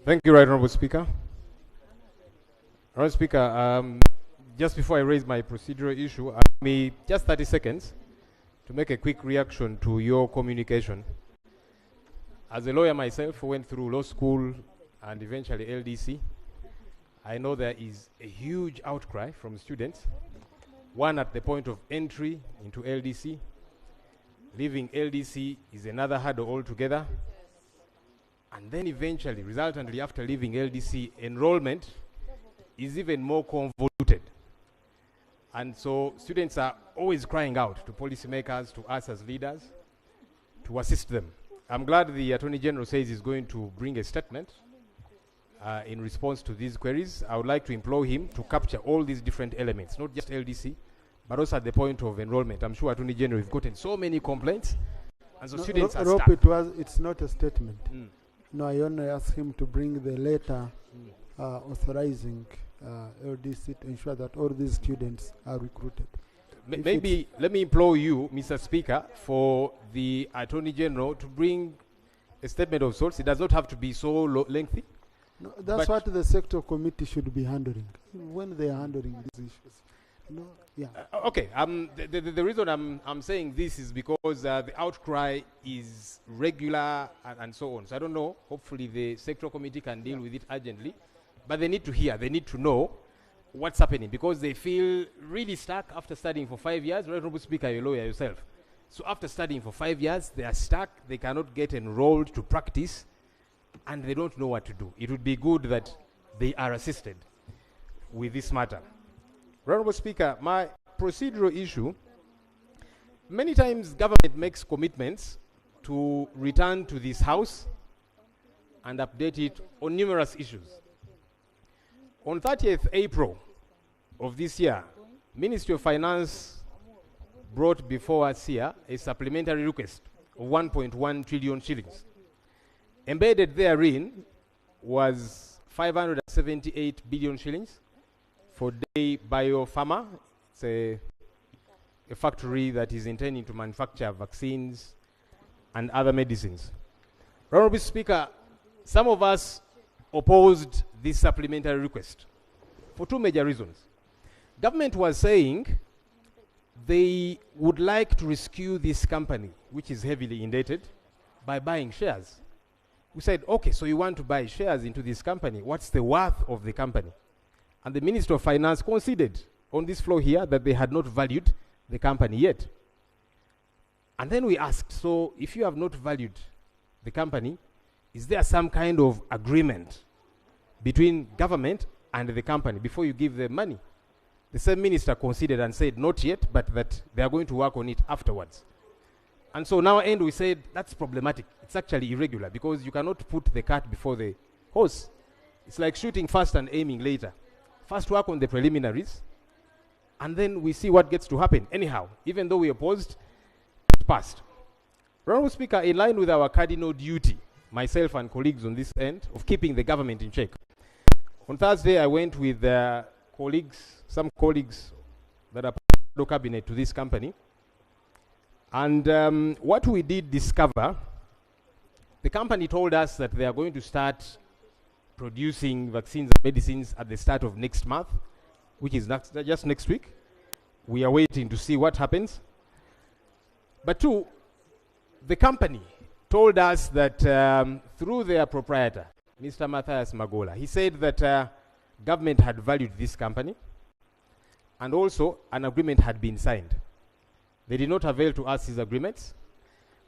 Thank you, Right Honorable Speaker. Honorable Speaker, just before I raise my procedural issue, allow me just 30 seconds to make a quick reaction to your communication. As a lawyer myself who went through law school and eventually LDC, I know there is a huge outcry from students, one at the point of entry into LDC. Leaving LDC is another hurdle altogether. And then eventually, resultantly after leaving LDC, enrollment is even more convoluted. And so students are always crying out to policymakers, to us as leaders, to assist them. I'm glad the Attorney General says he's going to bring a statement in response to these queries. I would like to implore him to capture all these different elements, not just LDC, but also at the point of enrollment. I'm sure Attorney General, we've gotten so many complaints, and so students are stuck. It's not a statement. No, I only asked him to bring the letter authorizing LDC to ensure that all these students are recruited. Maybe let me implore you, Mr. Speaker, for the Attorney General to bring a statement of sorts. It does not have to be so lengthy. No, that's what the sector committee should be handling when they are handling these issues. No, yeah. Okay. The reason I'm saying this is because the outcry is regular and so on. So I don't know. Hopefully the sector committee can deal with it urgently, but they need to hear. They need to know what's happening because they feel really stuck after studying for 5 years. Right, Honorable Speaker, you're a lawyer yourself. So after studying for 5 years, they are stuck. They cannot get enrolled to practice, and they don't know what to do. It would be good that they are assisted with this matter. Honorable Speaker, my procedural issue, many times government makes commitments to return to this House and update it on numerous issues. On 30th April of this year, Ministry of Finance brought before us here a supplementary request of 1.1 trillion shillings. Embedded therein was 578 billion shillings for Day Biopharma. It's a factory that is intending to manufacture vaccines and other medicines. Honorable Speaker, some of us opposed this supplementary request for two major reasons. Government was saying they would like to rescue this company, which is heavily indebted, by buying shares. We said, okay, so you want to buy shares into this company. What's the worth of the company? And the Minister of Finance conceded on this floor here that they had not valued the company yet. And then we asked, so if you have not valued the company, is there some kind of agreement between government and the company before you give the money? The same minister conceded and said, not yet, but that they are going to work on it afterwards. And so now end we said, that's problematic. It's actually irregular because you cannot put the cart before the horse. It's like shooting first and aiming later. First work on the preliminaries, and then we see what gets to happen. Anyhow, even though we opposed, it passed. Honorable Speaker, in line with our cardinal duty, myself and colleagues on this end, of keeping the government in check, on Thursday I went with some colleagues that are part of the cabinet to this company, and what we did discover, the company told us that they are going to start producing vaccines and medicines at the start of next month, which is just next week. We are waiting to see what happens. But two, the company told us that through their proprietor, Mr. Matthias Magola, he said that government had valued this company and also an agreement had been signed. They did not avail to us these agreements.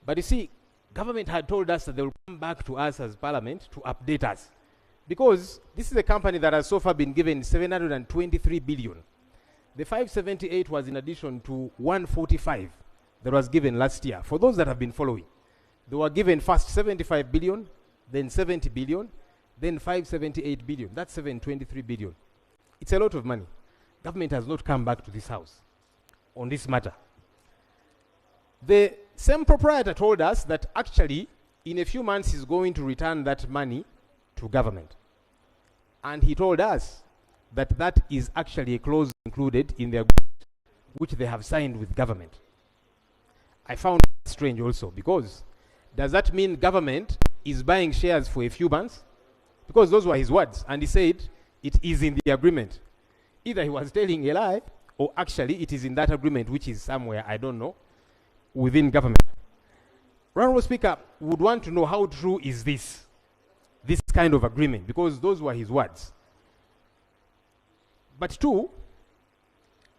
But you see, government had told us that they will come back to us as parliament to update us. Because this is a company that has so far been given 723 billion. The 578 was in addition to 145 that was given last year. For those that have been following, they were given first 75 billion, then 70 billion, then 578 billion. That's 723 billion. It's a lot of money. Government has not come back to this House on this matter. The same proprietor told us that actually in a few months he's going to return that money to government. And he told us that that is actually a clause included in their agreement, which they have signed with government. I found it strange also, because does that mean government is buying shares for a few months, because those were his words, and he said it is in the agreement. Either he was telling a lie, or actually it is in that agreement, which is somewhere, I don't know, within government. Honorable Speaker, would want to know how true is this kind of agreement, because those were his words. But two,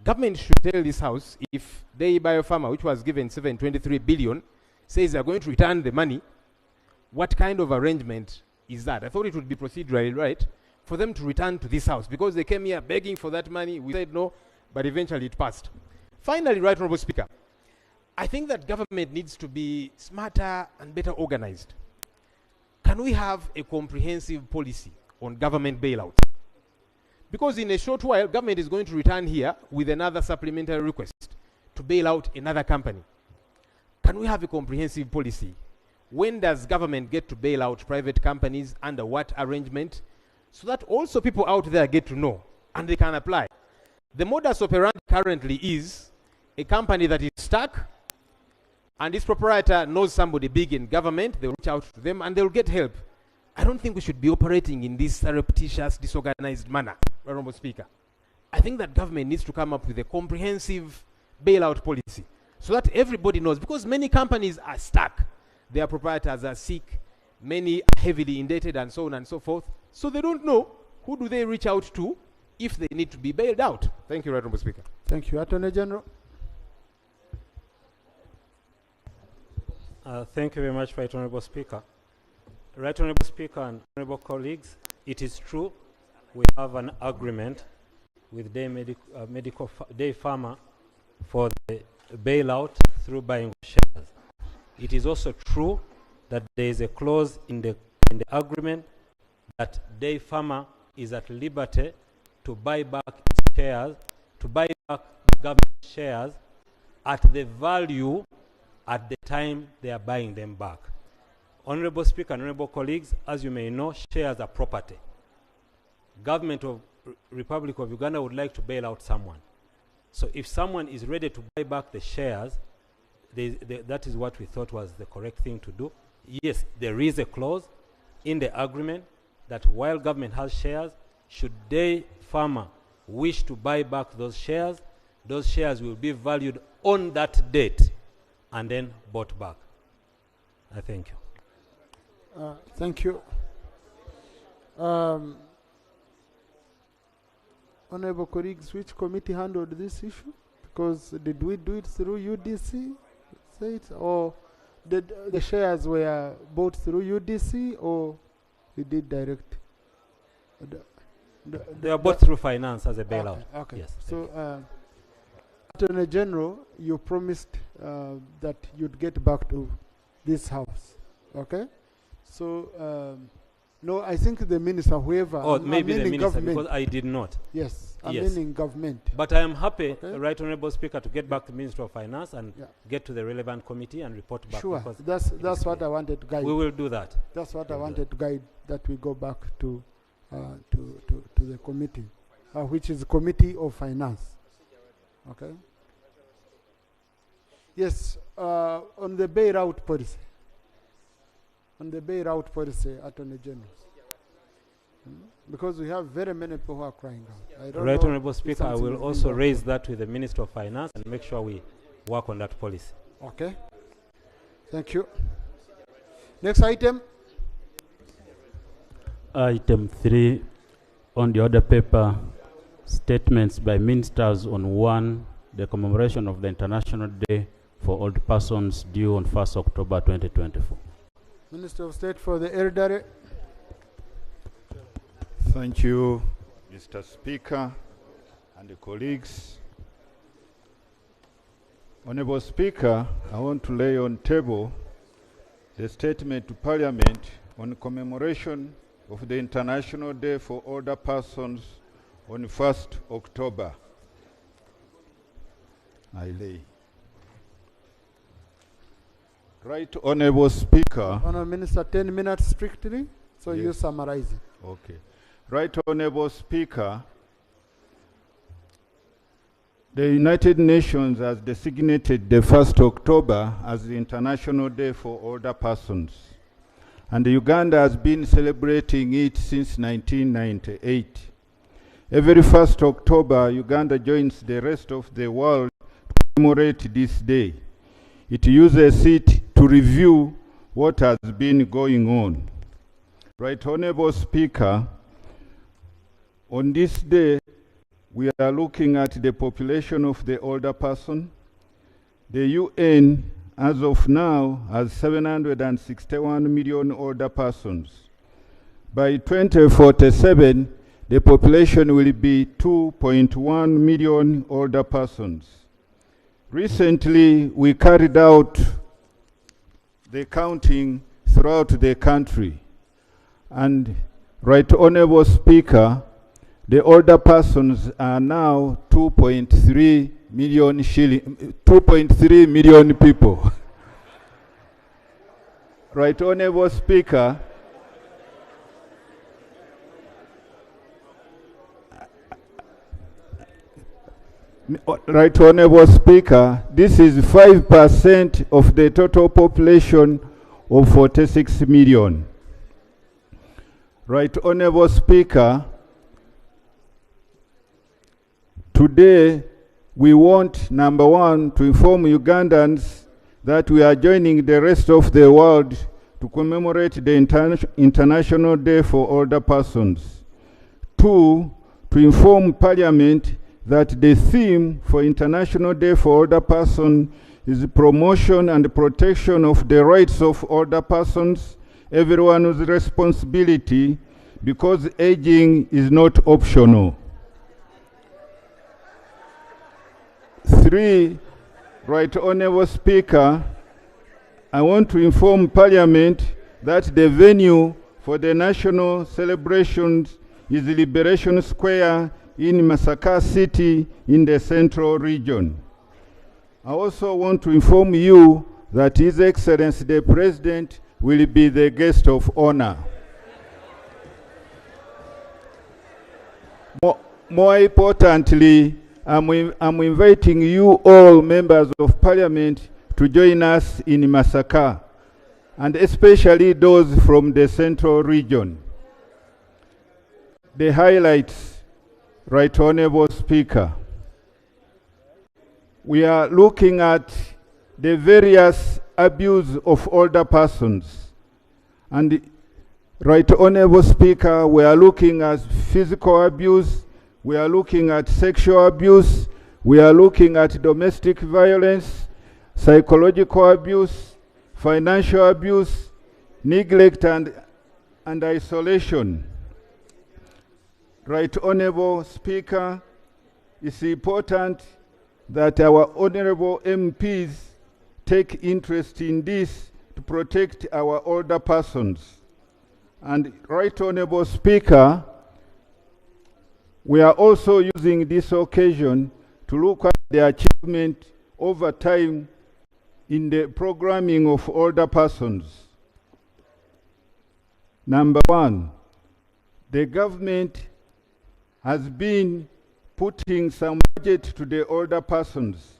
government should tell this House, if the biopharma, which was given 723 billion, says they're going to return the money, what kind of arrangement is that? I thought it would be procedurally right for them to return to this House, because they came here begging for that money. We said no, but eventually it passed. Finally, Right Honorable Speaker, I think that government needs to be smarter and better organized. Can we have a comprehensive policy on government bailout? Because in a short while, government is going to return here with another supplementary request to bail out another company. Can we have a comprehensive policy? When does government get to bail out private companies, under what arrangement? So that also people out there get to know and they can apply. The modus operandi currently is a company that is stuck and its proprietor knows somebody big in government, they'll reach out to them and they'll get help. I don't think we should be operating in this surreptitious, disorganized manner, Honorable Speaker. I think that government needs to come up with a comprehensive bailout policy so that everybody knows, because many companies are stuck. Their proprietors are sick, many are heavily indebted and so on and so forth. So they don't know who do they reach out to if they need to be bailed out. Thank you, Honorable Speaker. Thank you. Attorney General. Thank you very much, Right Honorable Speaker. Right Honorable Speaker and honorable colleagues, it is true we have an agreement with Day Pharma for the bailout through buying of shares. It is also true that there is a clause in the agreement that Day Pharma is at liberty to buy back its shares, to buy back the government shares at the value at the time they are buying them back. Honorable Speaker and honorable colleagues, as you may know, shares are property. Government of Republic of Uganda would like to bail out someone. So if someone is ready to buy back the shares, that is what we thought was the correct thing to do. Yes, there is a clause in the agreement that while government has shares, should Day Pharma wish to buy back those shares will be valued on that date and then bought back. I thank you. Thank you. Honorable colleagues, which committee handled this issue? Because did we do it through UDC, or did the shares were bought through UDC, or we did direct? They are bought through finance as a bailout. Okay. Yes. So, Attorney General, you promised that you'd get back to this House. Okay. So, no, I think the minister, whoever. Oh, maybe the minister, government. because I did not. Yes, I Yes. mean in government. But I am happy, Okay. Right Honorable Speaker, to get back to the Minister of Finance and get to the relevant committee and report back. Sure, because that's what I wanted to guide. we will do that. That's what I wanted to guide, that we go back to the committee, which is Committee of Finance. Okay. Yes, on the bailout policy. On the bailout policy, Attorney General. Because we have very many people who are crying out. I don't Right know Honorable if Speaker, I something will is also being raise done. that with the Minister of Finance and make sure we work on that policy. Okay. Thank you. Next item. Item 3 on the order paper, statements by ministers on 1, the commemoration of the International Day for Old Persons due on 1st October 2024. Minister of State for the Elderly. Thank you, Mr. Speaker and the colleagues. Honorable Speaker, I want to lay on table the statement to Parliament on commemoration of the International Day for Older Persons on 1st October. I lay. Right Honorable Speaker. Honorable Minister, 10 minutes strictly, so Yes. you summarize it. Okay. Right Honorable Speaker, the United Nations has designated the 1st October as the International Day for Older Persons. and Uganda has been celebrating it since 1998. Every 1st October, Uganda joins the rest of the world to commemorate this day. It uses it to review what has been going on. Right Honorable Speaker, on this day, we are looking at the population of the older person. The UN, as of now, has 761 million older persons. By 2047, the population will be 2.1 million older persons. Recently, we carried out the counting throughout the country. And Right Honorable Speaker, the older persons are now 2.3 million people. Right Honorable Speaker, Right Honorable Speaker, this is 5% of the total population of 46 million. Right Honorable Speaker, today we want, number one, to inform Ugandans that we are joining the rest of the world to commemorate the International Day for Older Persons. Two, to inform Parliament that the theme for International Day for Older Persons is promotion and protection of the rights of older persons, everyone's responsibility, because aging is not optional. Three, Right Honorable Speaker, I want to inform Parliament that the venue for the national celebrations is Liberation Square in Masaka City in the Central Region. I also want to inform you that His Excellency the President will be the guest of honor. More importantly, I'm inviting you all members of Parliament to join us in Masaka, and especially those from the Central Region. The highlights, Right Honorable Speaker. We are looking at the various abuse of older persons. And Right Honorable Speaker, we are looking at physical abuse, we are looking at sexual abuse, we are looking at domestic violence, psychological abuse, financial abuse, neglect and isolation. Right Honorable Speaker, it's important that our honorable MPs take interest in this to protect our older persons. And Right Honorable Speaker, we are also using this occasion to look at the achievement over time in the programming of older persons. Number one, the government has been putting some budget to the older persons.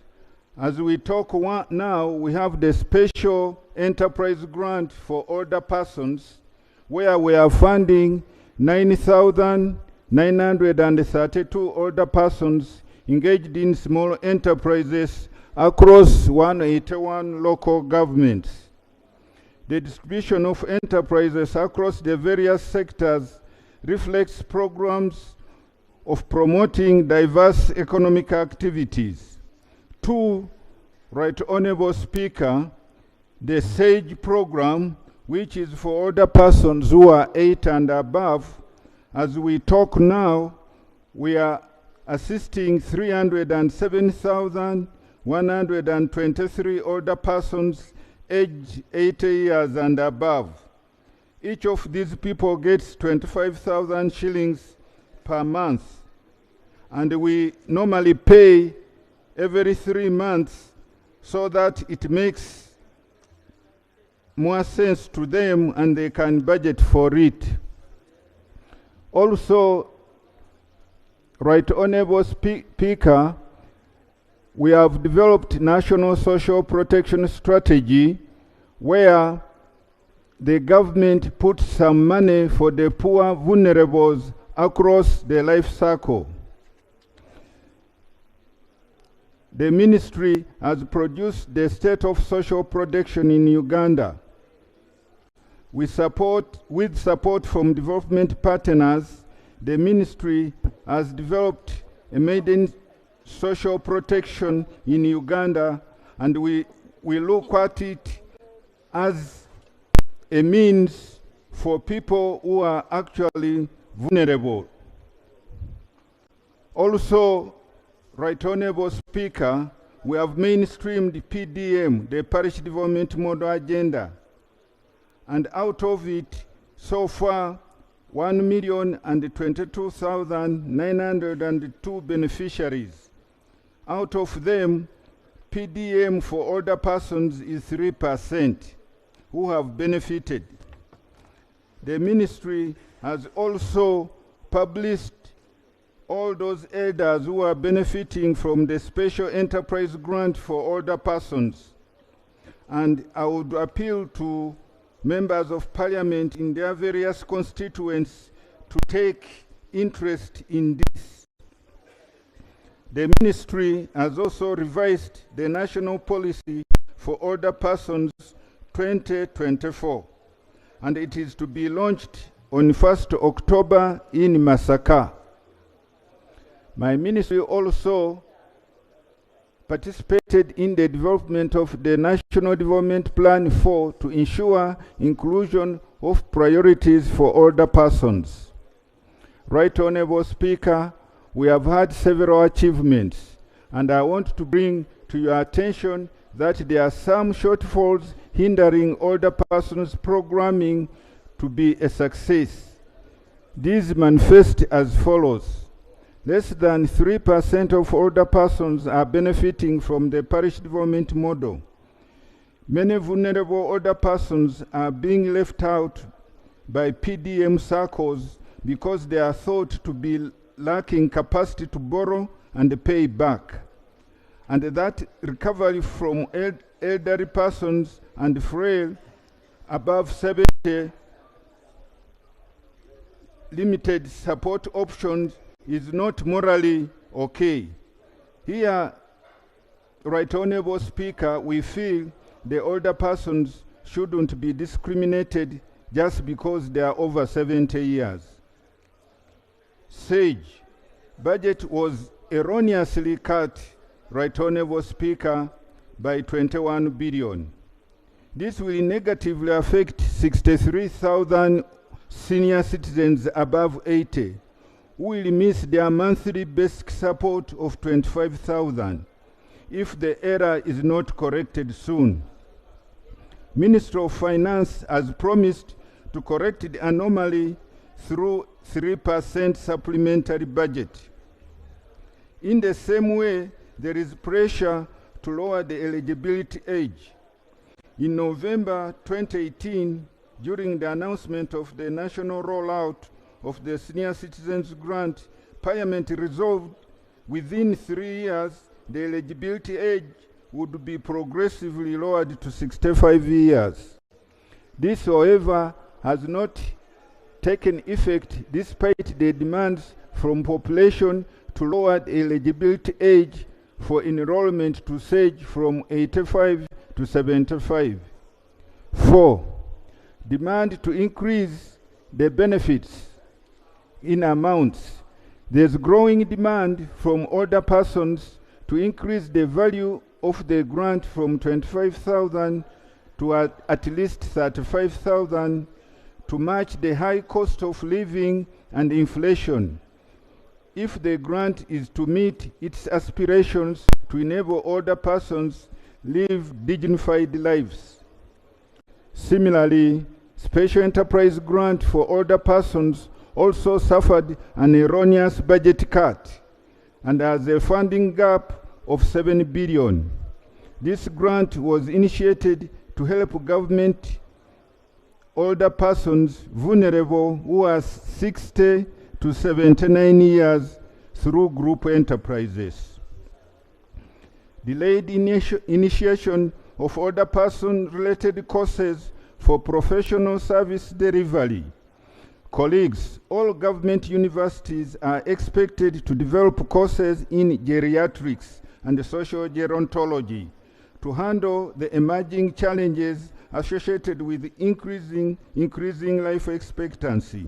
As we talk now, we have the special enterprise grant for older persons, where we are funding 9,932 older persons engaged in small enterprises across 181 local governments. The distribution of enterprises across the various sectors reflects programs of promoting diverse economic activities. Two, Right Honorable Speaker, the SAGE program, which is for older persons who are 8 and above, as we talk now, we are assisting 307,123 older persons aged 80 years and above. Each of these people gets 25,000 shillings per month, and we normally pay every 3 months so that it makes more sense to them and they can budget for it. Also, Right Honorable Speaker, we have developed national social protection strategy where the government put some money for the poor vulnerables across the life cycle. The ministry has produced the State of Social Protection in Uganda. With support from development partners, the ministry has developed a maiden social protection in Uganda, and we look at it as a means for people who are actually vulnerable. Also, Right Honourable Speaker, we have mainstreamed PDM, the Parish Development Model Agenda, and out of it, so far, 1,022,902 beneficiaries. Out of them, PDM for older persons is 3% who have benefited. The ministry has also published all those elders who are benefiting from the Special Enterprise Grant for older persons. And I would appeal to members of parliament in their various constituents to take interest in this. The ministry has also revised the National Policy for Older Persons 2024, and it is to be launched on 1st October in Masaka. My ministry also participated in the development of the National Development Plan 4 to ensure inclusion of priorities for older persons. Right Honourable Speaker, we have had several achievements, and I want to bring to your attention that there are some shortfalls hindering older persons programming to be a success. These manifest as follows. Less than 3% of older persons are benefiting from the parish development model. Many vulnerable older persons are being left out by PDM circles because they are thought to be lacking capacity to borrow and pay back. And that recovery from elderly persons and frail above 70 limited support options is not morally okay. Here, Right Honourable Speaker, we feel the older persons shouldn't be discriminated just because they are over 70 years. SAGE budget was erroneously cut, Right Honourable Speaker, by 21 billion. This will negatively affect 63,000 senior citizens above 80 who will miss their monthly basic support of 25,000 if the error is not corrected soon. Minister of Finance has promised to correct the anomaly through 3% supplementary budget. In the same way, there is pressure to lower the eligibility age. In November 2018, during the announcement of the national rollout of the Senior Citizens Grant, Parliament resolved within 3 years the eligibility age would be progressively lowered to 65 years. This, however, has not taken effect despite the demands from population to lower the eligibility age for enrollment to SAGE from 85 to 75. 4. Demand to increase the benefits in amounts. There's growing demand from older persons to increase the value of the grant from 25,000 to at least 35,000 to match the high cost of living and inflation. If the grant is to meet its aspirations to enable older persons live dignified lives. Similarly, Special Enterprise Grant for older persons also suffered an erroneous budget cut and has a funding gap of 7 billion. This grant was initiated to help government older persons vulnerable who are 60 to 79 years through group enterprises. Delayed initiation of older person-related courses for professional service delivery. Colleagues, all government universities are expected to develop courses in geriatrics and social gerontology to handle the emerging challenges associated with increasing life expectancy.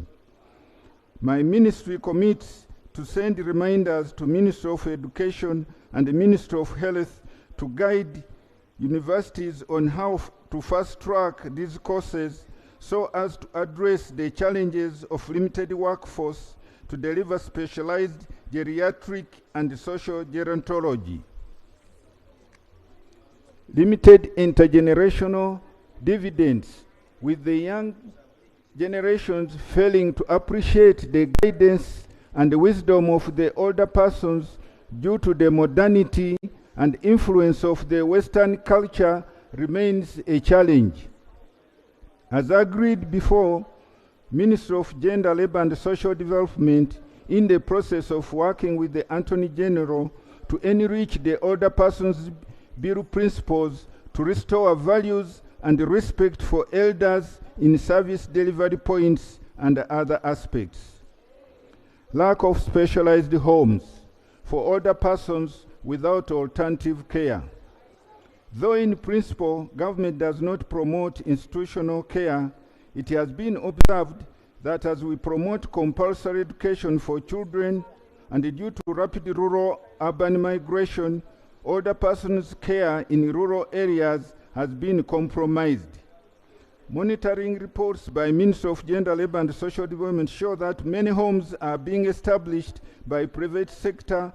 My ministry commits to send reminders to Ministry of Education and the Ministry of Health to guide universities on how to fast-track these courses so as to address the challenges of limited workforce to deliver specialized geriatric and social gerontology. Limited intergenerational dividends, with the young generations failing to appreciate the guidance and the wisdom of the older persons due to the modernity and influence of the Western culture, remains a challenge. As agreed before, Ministry of Gender, Labour and Social Development in the process of working with the Attorney General to enrich the Older Persons Bill principles to restore values and respect for elders in service delivery points and other aspects. Lack of specialized homes for older persons without alternative care. Though in principle, government does not promote institutional care, it has been observed that as we promote compulsory education for children and due to rapid rural-urban migration, older persons' care in rural areas has been compromised. Monitoring reports by Ministry of Gender, Labour and Social Development show that many homes are being established by private sector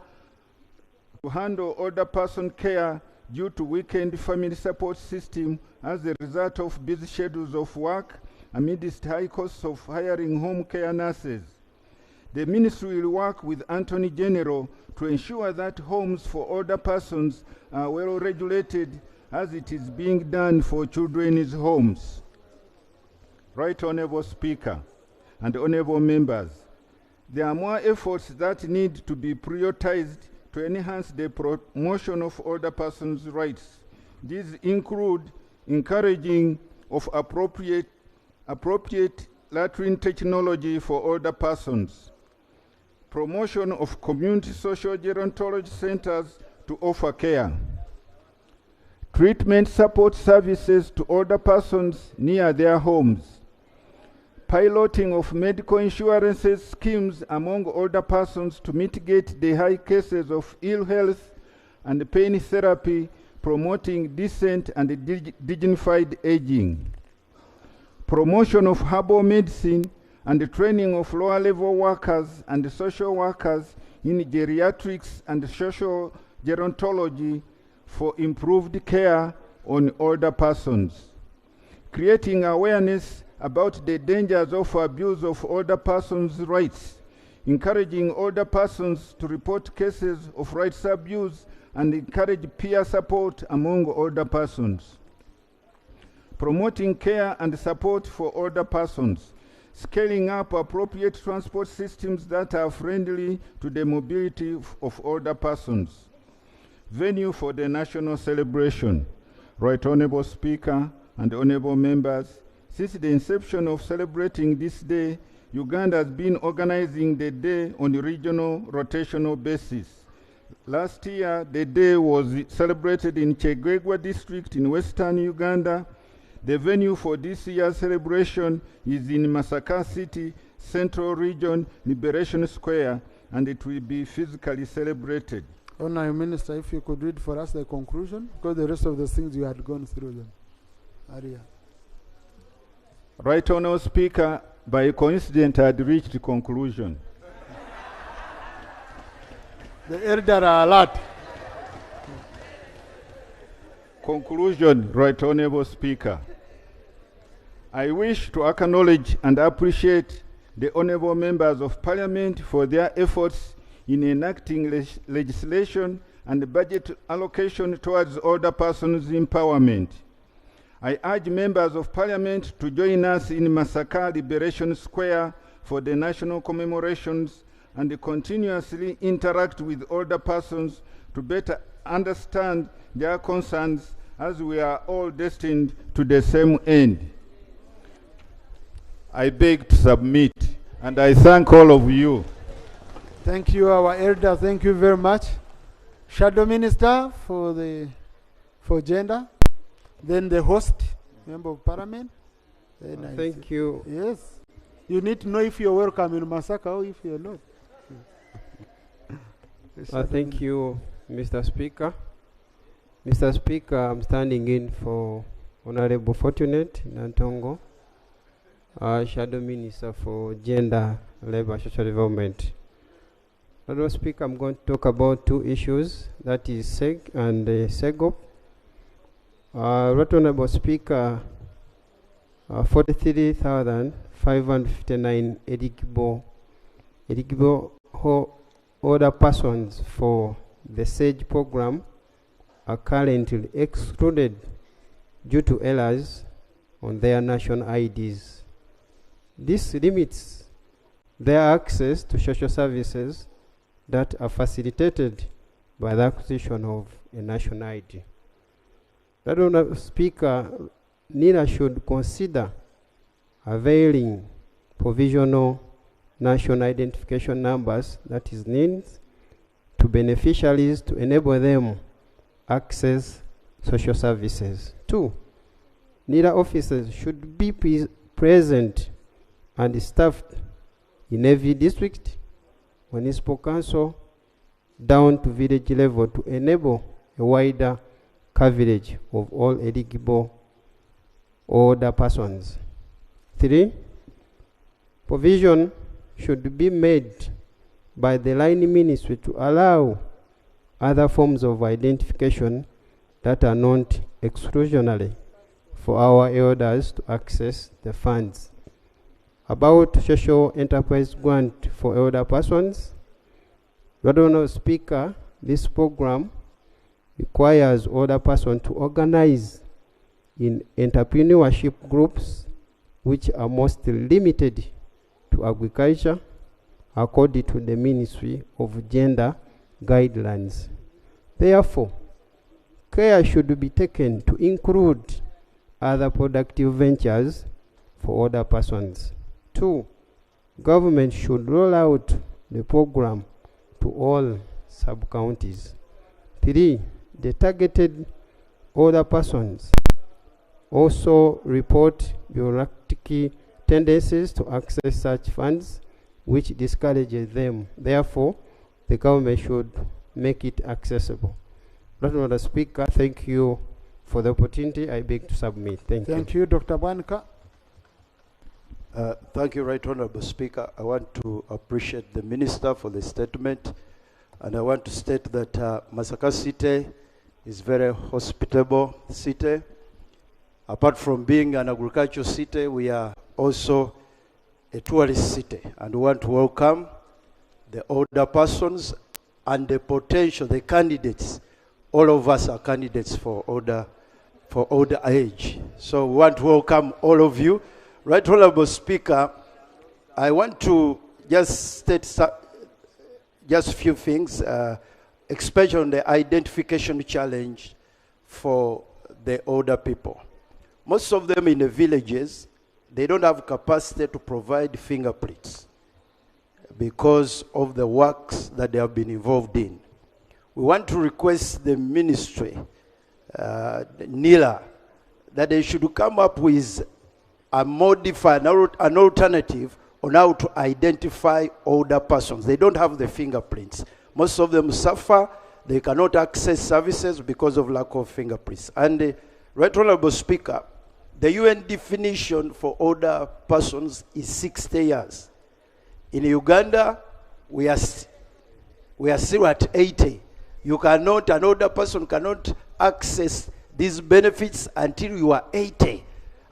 to handle older person care due to weakened family support system as a result of busy schedules of work amidst high costs of hiring home care nurses. The ministry will work with Attorney General to ensure that homes for older persons are well regulated as it is being done for children's homes. Right Honourable Speaker and Honourable Members, there are more efforts that need to be prioritized to enhance the promotion of older persons' rights. These include encouraging of appropriate latrine technology for older persons, promotion of community social gerontology centers to offer care, treatment support services to older persons near their homes, piloting of medical insurance schemes among older persons to mitigate the high cases of ill health and pain therapy, promoting decent and dignified aging, promotion of herbal medicine and the training of lower-level workers and social workers in geriatrics and social gerontology for improved care on older persons, creating awareness about the dangers of abuse of older persons' rights, encouraging older persons to report cases of rights abuse and encourage peer support among older persons, promoting care and support for older persons, scaling up appropriate transport systems that are friendly to the mobility of older persons. Venue for the national celebration. Right Honourable Speaker and Honourable Members, since the inception of celebrating this day, Uganda has been organizing the day on a regional rotational basis. Last year, the day was celebrated in Chegwegwa district in western Uganda. The venue for this year's celebration is in Masaka City, Central Region, Liberation Square, and it will be physically celebrated. Honourable Minister, if you could read for us the conclusion, because the rest of the things you had gone through them. Aria. Right Honourable Speaker, by coincidence I had reached the conclusion. The elder are alert. Conclusion, Right Honourable Speaker. I wish to acknowledge and appreciate the honourable members of Parliament for their efforts in enacting legislation and budget allocation towards older persons' empowerment. I urge members of Parliament to join us in Masaka Liberation Square for the national commemorations and continuously interact with older persons to better understand their concerns, as we are all destined to the same end. I beg to submit, and I thank all of you. Thank you, our elder. Thank you very much. Shadow Minister for gender. Then the host, Member of Parliament. Then Thank you. Yes. You need to know if you're welcome in Masaka or if you're not. Thank you, Mr. Speaker. Mr. Speaker, I'm standing in for Honorable Fortunate Nantongo, Shadow Minister for Gender, Labour, Social Development. Honorable Speaker, I'm going to talk about two issues, that is SEG and SEGOP. Right Honorable Speaker, 43,559 eligible older persons for the SAGE program are currently excluded due to errors on their national IDs. This limits their access to social services that are facilitated by the acquisition of a national ID. That Honorable Speaker, NIRA should consider availing provisional national identification numbers, that is NINs, to beneficiaries to enable them access social services. 2, NIRA officers should be present and staffed in every district, municipal council, down to village level to enable a wider coverage of all eligible older persons. 3, provision should be made by the line ministry to allow other forms of identification that are not exclusionary for our elders to access the funds. About social enterprise grant for elder persons, Honorable Speaker, this program requires older persons to organize in entrepreneurship groups which are mostly limited to agriculture according to the Ministry of Gender guidelines. Therefore, care should be taken to include other productive ventures for older persons. 2, government should roll out the program to all sub-counties. 3, the targeted older persons also report bureaucratic tendencies to access such funds, which discourages them. Therefore, the government should make it accessible. Honorable Speaker, thank you for the opportunity. I beg to submit. Thank you. Thank you, Dr. Bwanika. Thank you, Right Honorable Speaker. I want to appreciate the Minister for the statement, and I want to state that Masaka City is very hospitable city. Apart from being an agricultural city, we are also a tourist city, and we want to welcome the older persons and the potential, the candidates. All of us are candidates for older age. So we want to welcome all of you. Right Honorable Speaker, I want to just state just a few things, especially on the identification challenge for the older people. Most of them in the villages, they don't have capacity to provide fingerprints because of the works that they have been involved in. We want to request the ministry, NILA, that they should come up with a modified, an alternative on how to identify older persons. They don't have the fingerprints. Most of them suffer. They cannot access services because of lack of fingerprints. And Right Honorable Speaker, the UN definition for older persons is 60 years. In Uganda, we are still at 80. An older person cannot access these benefits until you are 80.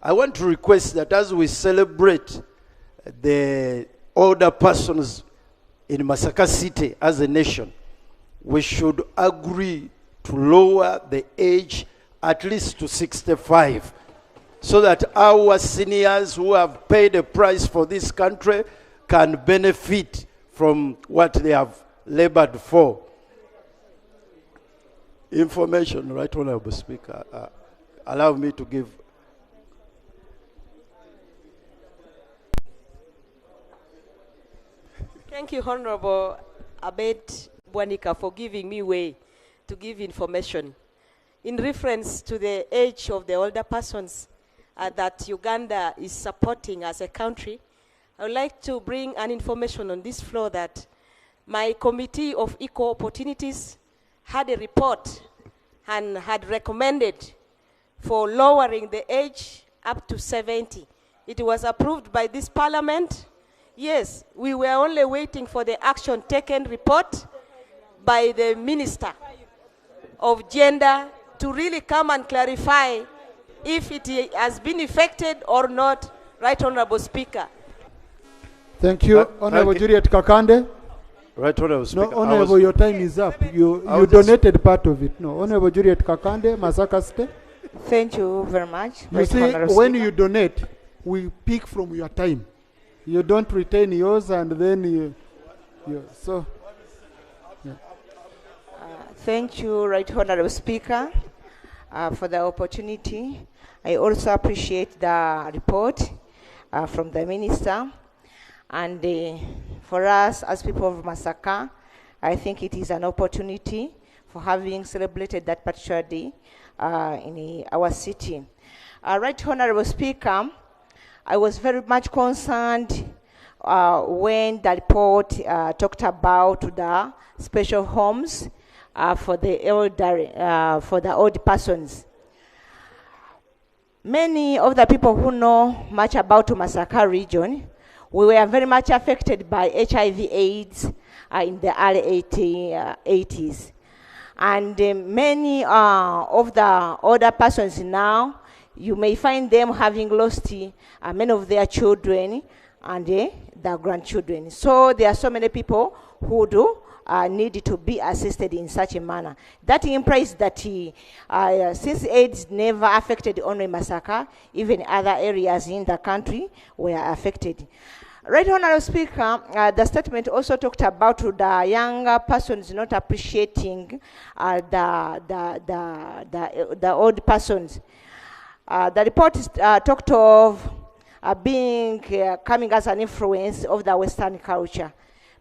I want to request that as we celebrate the older persons in Masaka City as a nation, we should agree to lower the age at least to 65, so that our seniors who have paid a price for this country can benefit from what they have labored for. Information, Right Honorable Speaker. Allow me to give. Thank you, Honorable Abed Bwanika, for giving me way to give information. In reference to the age of the older persons that Uganda is supporting as a country, I would like to bring an information on this floor that my Committee of Equal Opportunities had a report and had recommended for lowering the age up to 70. It was approved by this parliament. Yes, we were only waiting for the action taken report by the Minister of Gender to really come and clarify if it has been effected or not, Right Honorable Speaker. Thank you, Honorable Juliet Kakande. Right Honorable Speaker. No, Honorable, your time is up. You donated part of it. No, Honorable Juliet Kakande, Masaka State. Thank you very much. You see, when you donate, we pick from your time. You don't retain yours, and then you so. Yeah. Thank you, Right Honorable Speaker, for the opportunity. I also appreciate the report from the Minister. And for us as people of Masaka, I think it is an opportunity for having celebrated that particular day in our city. Right Honorable Speaker, I was very much concerned when the report talked about the special homes for the elderly, for the old persons. Many of the people who know much about Masaka region, we were very much affected by HIV/AIDS in the early 80s. And many of the older persons now, you may find them having lost many of their children and their grandchildren. So there are so many people who do need to be assisted in such a manner. That implies that since AIDS never affected only Masaka, even other areas in the country were affected. Right Honorable Speaker, the statement also talked about the younger persons not appreciating the old persons. The report talked of coming as an influence of the Western culture.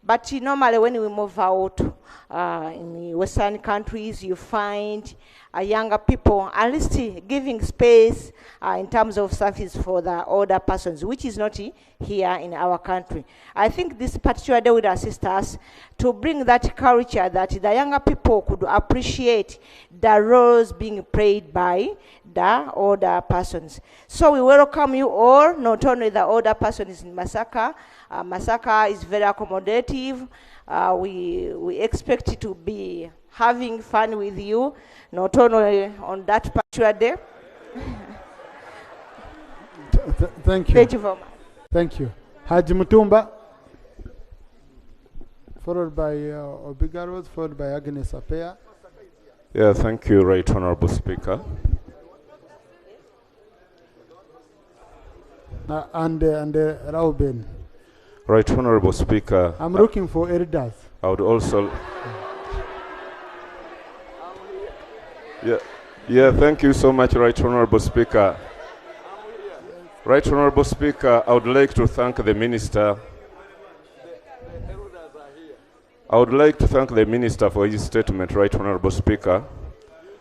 But normally when we move out in Western countries, you find younger people at least giving space in terms of service for the older persons, which is not here in our country. I think this particular day would assist us to bring that culture that the younger people could appreciate the roles being played by the older persons. So we welcome you all, not only the older persons in Masaka. Masaka is very accommodative. We expect to be having fun with you, not only on that particular day. Thank you. Thank you very much. Thank you. Haji Mutumba, followed by Obigaros, followed by Agnes Apea. Yeah, thank you, Right Honorable Speaker. And Rauben. Right Honorable Speaker. I'm looking for elders. I would also... Yeah, thank you so much, Right Honorable Speaker. Right Honorable Speaker, I would like to thank the Minister. I would like to thank the Minister for his statement, Right Honorable Speaker.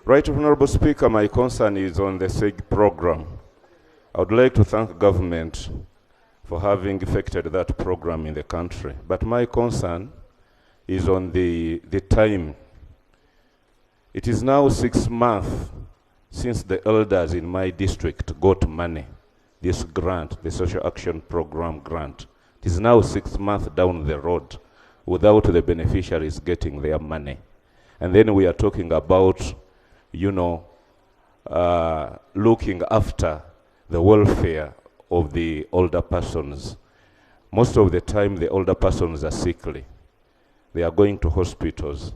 Right Honorable Speaker, my concern is on the SAGE program. I would like to thank government for having effected that program in the country. But my concern is on the time. It is now 6 months since the elders in my district got money, this grant, the Social Action Program grant. It is now 6 months down the road without the beneficiaries getting their money. And then we are talking about, looking after the welfare of the older persons. Most of the time, the older persons are sickly. They are going to hospitals.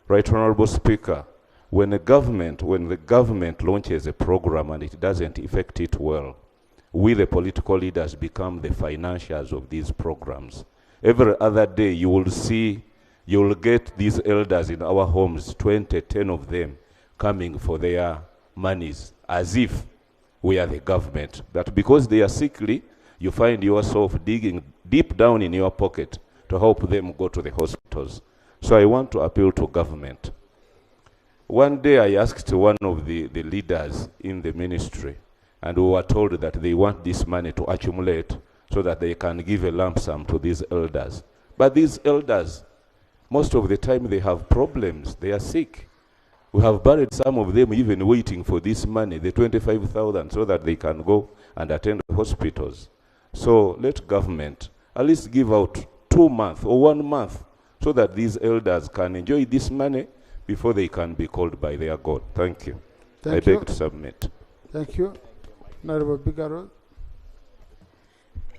Right Honorable Speaker, when the government launches a program and it doesn't effect it well, we the political leaders become the financiers of these programs. Every other day you will get these elders in our homes, 10 of them, coming for their monies, as if we are the government. That because they are sickly, you find yourself digging deep down in your pocket to help them go to the hospitals. So I want to appeal to government. One day I asked one of the leaders in the ministry, and we were told that they want this money to accumulate so that they can give a lump sum to these elders. But these elders, most of the time they have problems, they are sick. We have buried some of them even waiting for this money, the 25,000, so that they can go and attend hospitals. So let government at least give out 2 months or 1 month so that these elders can enjoy this money before they can be called by their God. Thank you. I beg to submit. Thank you. Honorable Bigaro.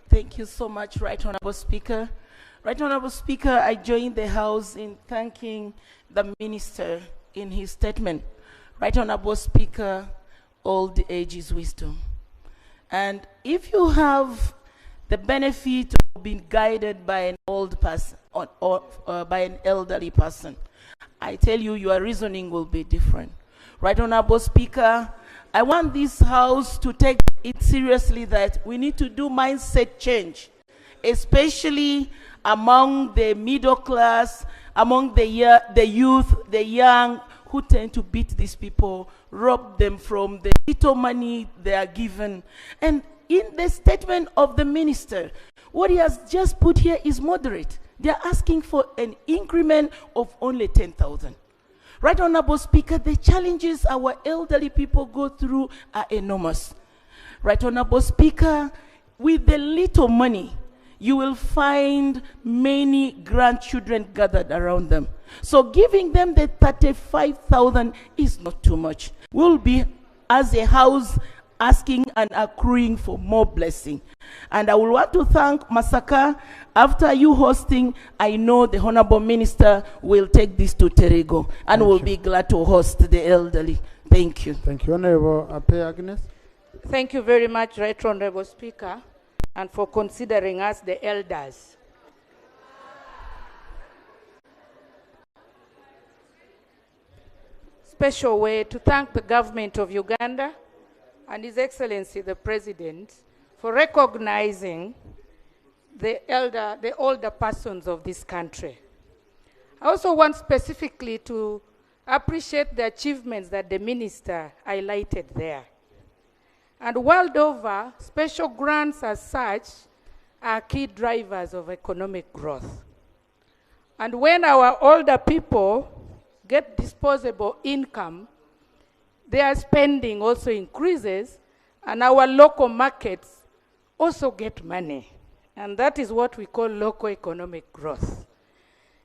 Thank you so much, Right Honorable Speaker. Right Honorable Speaker, I join the House in thanking the Minister in his statement. Right Honorable Speaker, old age is wisdom. And if you have the benefit of being guided by an old person or by an elderly person, I tell you, your reasoning will be different. Right Honorable Speaker, I want this House to take it seriously that we need to do mindset change, especially among the middle class, among the youth, the young, who tend to beat these people, rob them from the little money they are given. And in the statement of the minister, what he has just put here is moderate. They are asking for an increment of only 10,000. Right Honorable Speaker, the challenges our elderly people go through are enormous. Right Honorable Speaker, with the little money, you will find many grandchildren gathered around them. So giving them the 35,000 is not too much. We'll be, as a House, asking and accruing for more blessing. And I will want to thank Masaka. After you hosting, I know the Honorable Minister will take this to Terego and will be glad to host the elderly. Thank you. Thank you. Honorable Ape Agnes. Thank you very much, Right Honorable Speaker, and for considering us the elders. Special way to thank the government of Uganda and His Excellency the President for recognizing the older persons of this country. I also want specifically to appreciate the achievements that the minister highlighted there. And world over, special grants as such are key drivers of economic growth. And when our older people get disposable income, their spending also increases, and our local markets also get money. And that is what we call local economic growth.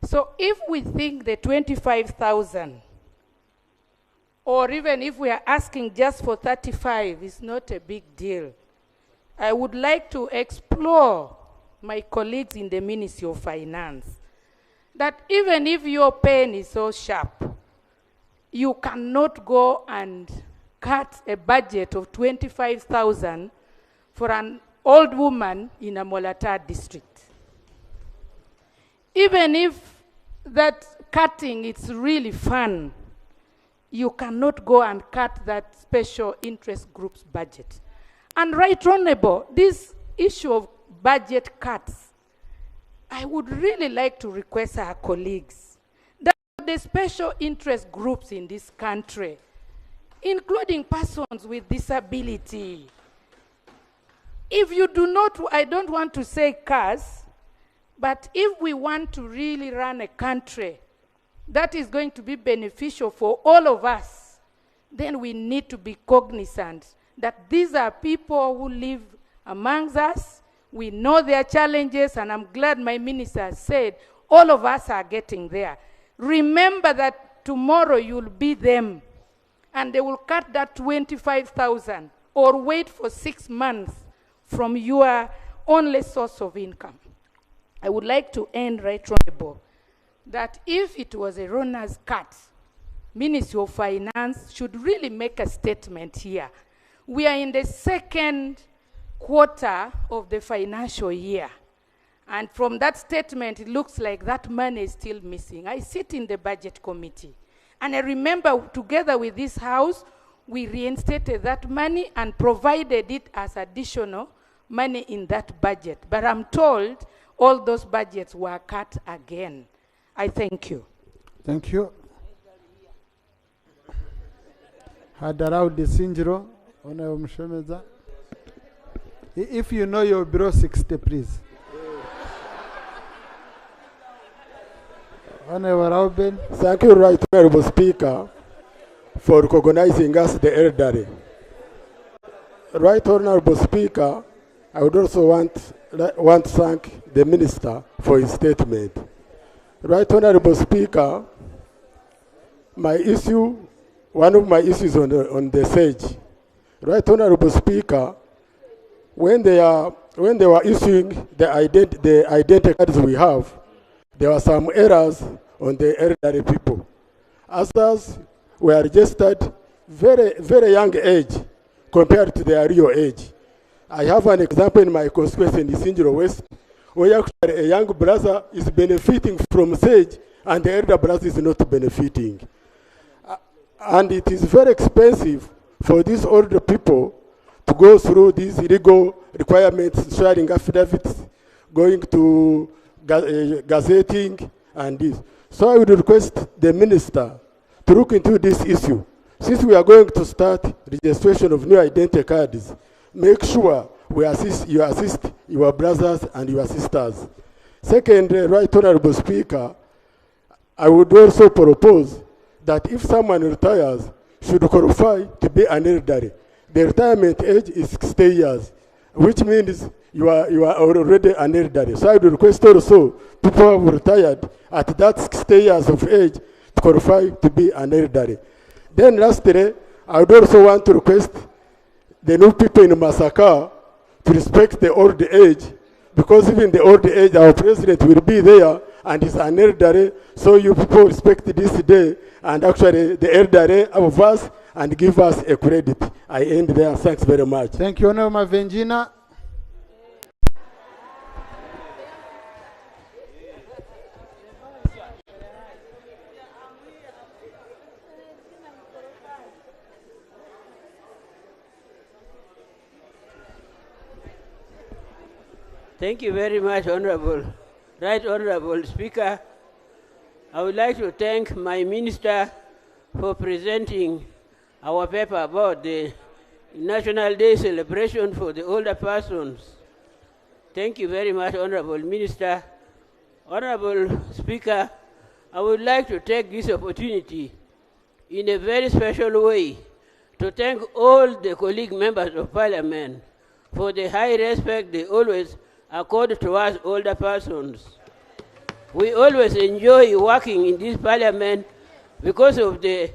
So if we think the 25,000, or even if we are asking just for 35, is not a big deal, I would like to explore my colleagues in the Ministry of Finance that even if your pen is so sharp, you cannot go and cut a budget of 25,000 for an old woman in a Molata district. Even if that cutting is really fun, you cannot go and cut that special interest group's budget. And Right Honorable, this issue of budget cuts, I would really like to request our colleagues that the special interest groups in this country, including persons with disability, if you do not, I don't want to say curse, but if we want to really run a country that is going to be beneficial for all of us, then we need to be cognizant that these are people who live amongst us. We know their challenges, and I'm glad my minister said all of us are getting there. Remember that tomorrow you'll be them, and they will cut that 25,000 or wait for 6 months from your only source of income. I would like to end, Right Honorable, that if it was a runner's cut, Ministry of Finance should really make a statement here. We are in the second quarter of the financial year. And from that statement, it looks like that money is still missing. I sit in the budget committee. And I remember together with this House, we reinstated that money and provided it as additional money in that budget. But I'm told all those budgets were cut again. I thank you. Thank you. Hadarau Desinjiro, Honorable Mshemeza. If you know your bureau 60, please. Honorable Rauben. Thank you, Right Honorable Speaker, for recognizing us the elderly. Right Honorable Speaker, I would also want to thank the Minister for his statement. Right Honorable Speaker, one of my issues on the SAGE. Right Honorable Speaker, when they were issuing the identity cards we have, there were some errors on the elderly people. Others were registered very, very young age compared to their real age. I have an example in my constituency in Sinjiro West, where actually a young brother is benefiting from SAGE and the elder brother is not benefiting. And it is very expensive for these older people to go through these legal requirements, sharing affidavits, going to gazetting and this. So I would request the Minister to look into this issue. Since we are going to start registration of new identity cards, make sure you assist your brothers and your sisters. Second, Right Honorable Speaker, I would also propose that if someone retires, should qualify to be an elderly. The retirement age is 60 years, which means you are already an elderly. So I would request also people who retired at that 60 years of age to qualify to be an elderly. Then lastly, I would also want to request the new people in Masaka to respect the old age, because even the old age, our president will be there and is an elderly, so you people respect this day and actually the elderly of us and give us a credit. I end there. Thanks very much. Thank you, Honorable Venjina. Thank you very much, Right Honorable Speaker. I would like to thank my minister for presenting our paper about the National Day celebration for the older persons. Thank you very much, Honorable Minister. Honorable Speaker, I would like to take this opportunity in a very special way to thank all the colleague members of Parliament for the high respect they always accord to us older persons. We always enjoy working in this Parliament because of the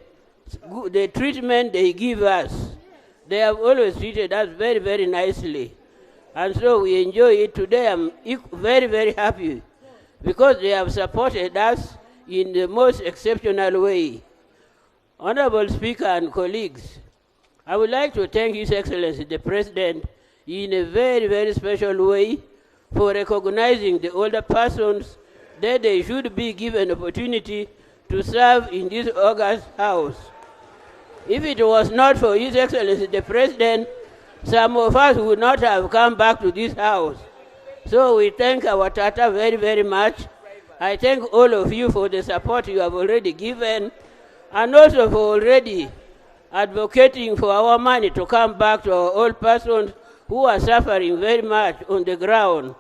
treatment they give us. They have always treated us very, very nicely. And so we enjoy it. Today I'm very, very happy because they have supported us in the most exceptional way. Honorable Speaker and colleagues, I would like to thank His Excellency the President in a very, very special way for recognizing the older persons that they should be given opportunity to serve in this august house. If it was not for His Excellency the President, some of us would not have come back to this house. So we thank our Tata very, very much. I thank all of you for the support you have already given, and also for already advocating for our money to come back to our old persons who are suffering very much on the ground.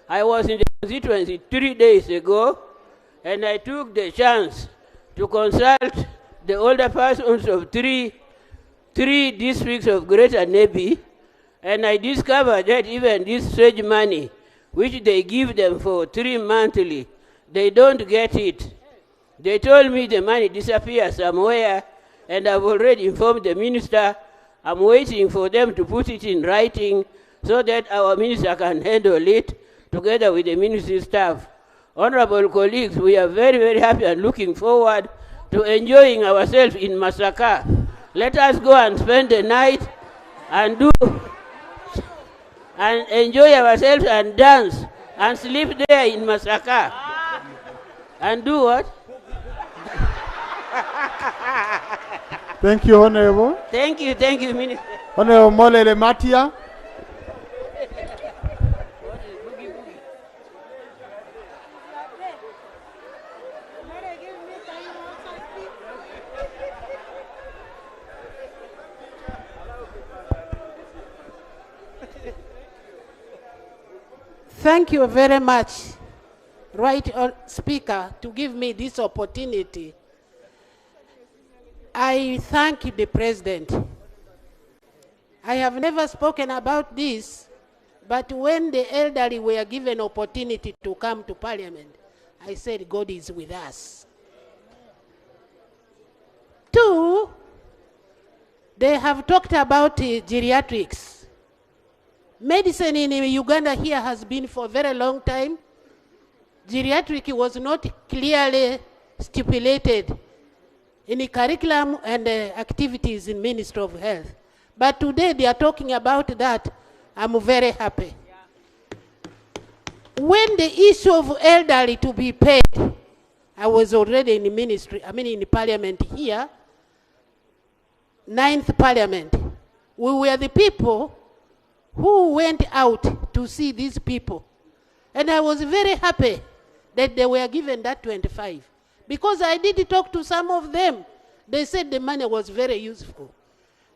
I was in the constituency 3 days ago, and I took the chance to consult the older persons of three districts of Greater Nebi, and I discovered that even this SAGE money, which they give them for 3 monthly, they don't get it. They told me the money disappeared somewhere, and I've already informed the minister. I'm waiting for them to put it in writing so that our minister can handle it together with the ministry staff. Honorable colleagues, we are very, very happy and looking forward to enjoying ourselves in Masaka. Let us go and spend the night and enjoy ourselves and dance and sleep there in Masaka. And do what? Thank you, Honorable. Thank you, Minister. Honorable Molele Matia. Thank you very much, Speaker, to give me this opportunity. I thank the President. I have never spoken about this, but when the elderly were given opportunity to come to Parliament, I said God is with us. Two, they have talked about geriatrics. Medicine in Uganda here has been for a very long time. Geriatric was not clearly stipulated in the curriculum and activities in Ministry of Health. But today they are talking about that. I'm very happy. When the issue of elderly to be paid, I was already in the ministry, in the Parliament here, 9th Parliament. We were the people who went out to see these people. And I was very happy that they were given that 25. Because I did talk to some of them. They said the money was very useful.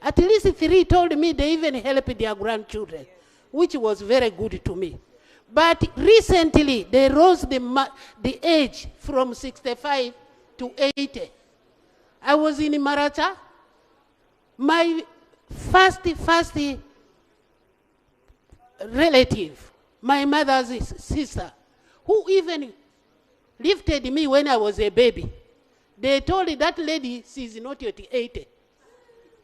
At least 3 told me they even helped their grandchildren, which was very good to me. But recently, they rose the age from 65 to 80. I was in Maracha. My first relative, my mother's sister, who even lifted me when I was a baby, they told that lady she's not yet 80.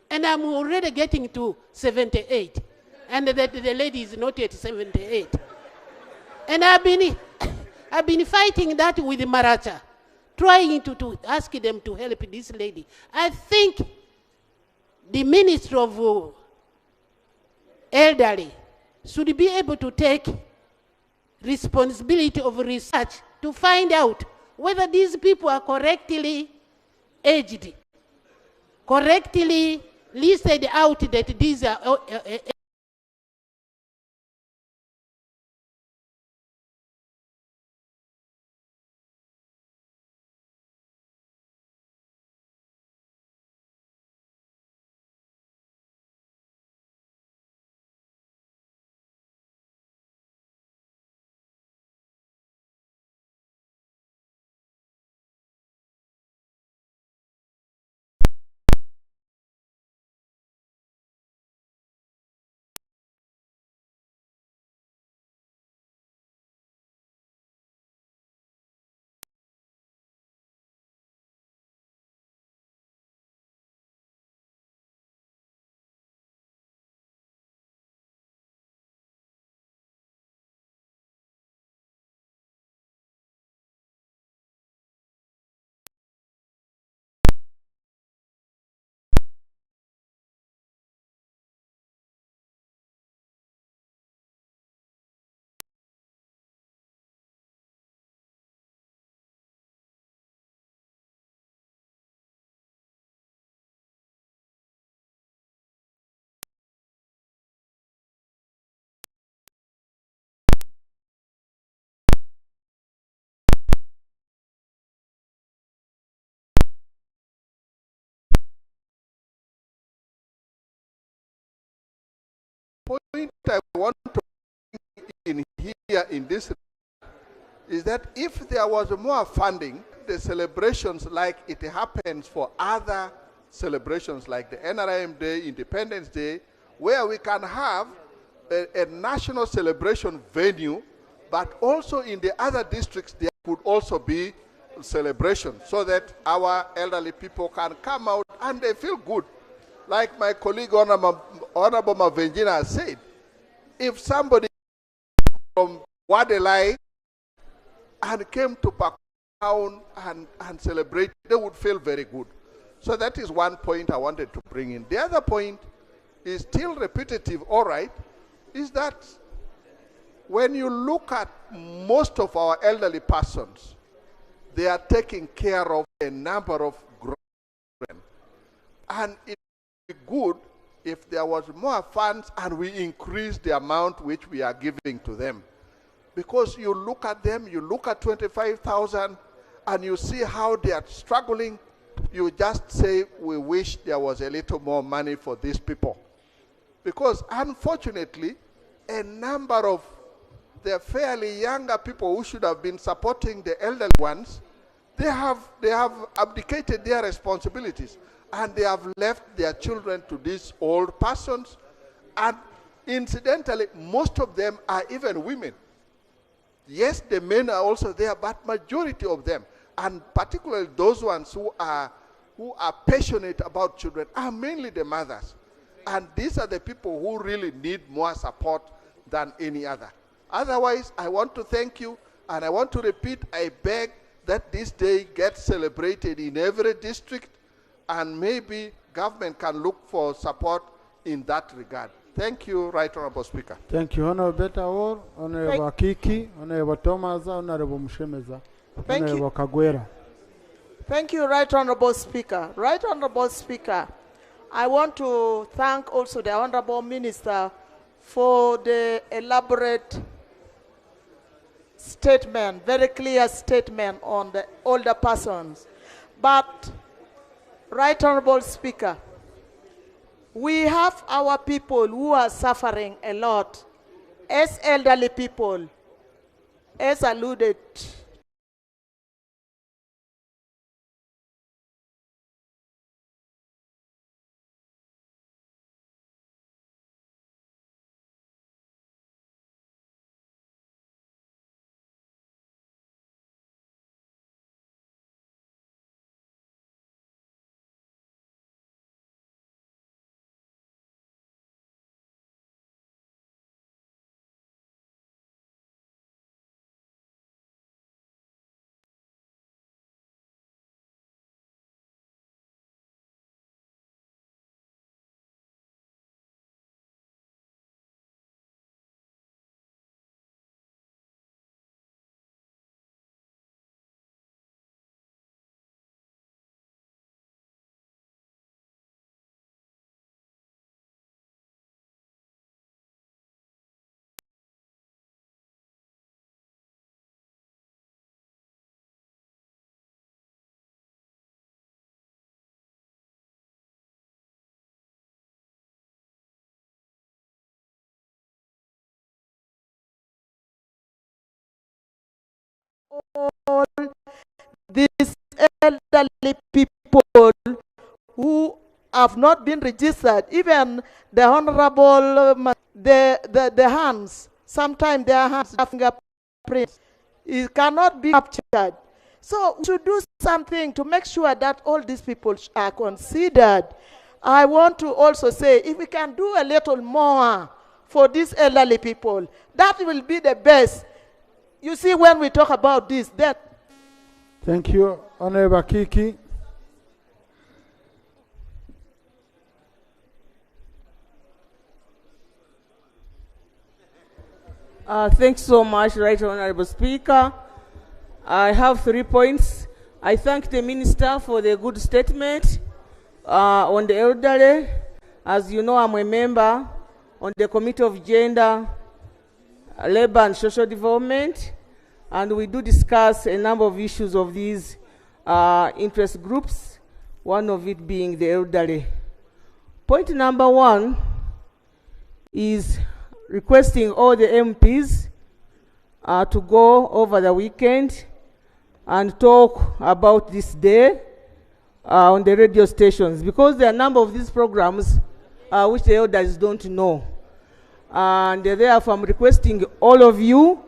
And I'm already getting to 78. And that the lady is not yet 78. And I've been fighting that with Maracha, trying to ask them to help this lady. I think the Ministry of Elderly should be able to take responsibility of research to find out whether these people are correctly aged, correctly listed out that these are point I want to in here in this is that if there was more funding, the celebrations like it happens for other celebrations like the NRM Day, Independence Day, where we can have a national celebration venue, but also in the other districts there could also be celebrations so that our elderly people can come out and they feel good. Like my colleague Honorable Mavenjina said, if somebody from Wadelai and came to Pakistan and celebrate, they would feel very good. So that is one point I wanted to bring in. The other point is still repetitive, all right, is that when you look at most of our elderly persons, they are taking care of a number of grandchildren. And it would be good if there was more funds and we increase the amount which we are giving to them. Because you look at them, you look at 25,000 and you see how they are struggling, you just say, we wish there was a little more money for these people. Because unfortunately, a number of the fairly younger people who should have been supporting the elderly ones, they have abdicated their responsibilities and they have left their children to these old persons. And incidentally, most of them are even women. Yes, the men are also there, but majority of them, and particularly those ones who are passionate about children, are mainly the mothers. And these are the people who really need more support than any other. Otherwise, I want to thank you, and I want to repeat, I beg that this day gets celebrated in every district, and maybe government can look for support in that regard. Thank you, Right Honorable Speaker. Thank you, Honorable Betawor, Honorable Kiki, Honorable Thomas, Honorable Mushemeza, Thank you. Honorable Kagwera. Thank you, Right Honorable Speaker. Right Honorable Speaker, I want to thank also the Honorable Minister for the elaborate statement, very clear statement on the older persons. But, Right Honorable Speaker, we have our people who are suffering a lot as elderly people, as alluded. All these elderly people who have not been registered, even the honorable, the hands, sometimes their hands have fingerprints, it cannot be captured. So we should do something to make sure that all these people are considered. I want to also say, if we can do a little more for these elderly people, that will be the best. You see, when we talk about this, that. Thank you, Honorable Kiki. Thanks so much, Right Honorable Speaker. I have 3 points. I thank the Minister for the good statement on the elderly. As you know, I'm a member on the Committee of Gender, Labor and Social Development, and we do discuss a number of issues of these interest groups, one of it being the elderly. Point number 1 is requesting all the MPs to go over the weekend and talk about this day on the radio stations, because there are a number of these programs which the elders don't know. And therefore, I'm requesting all of you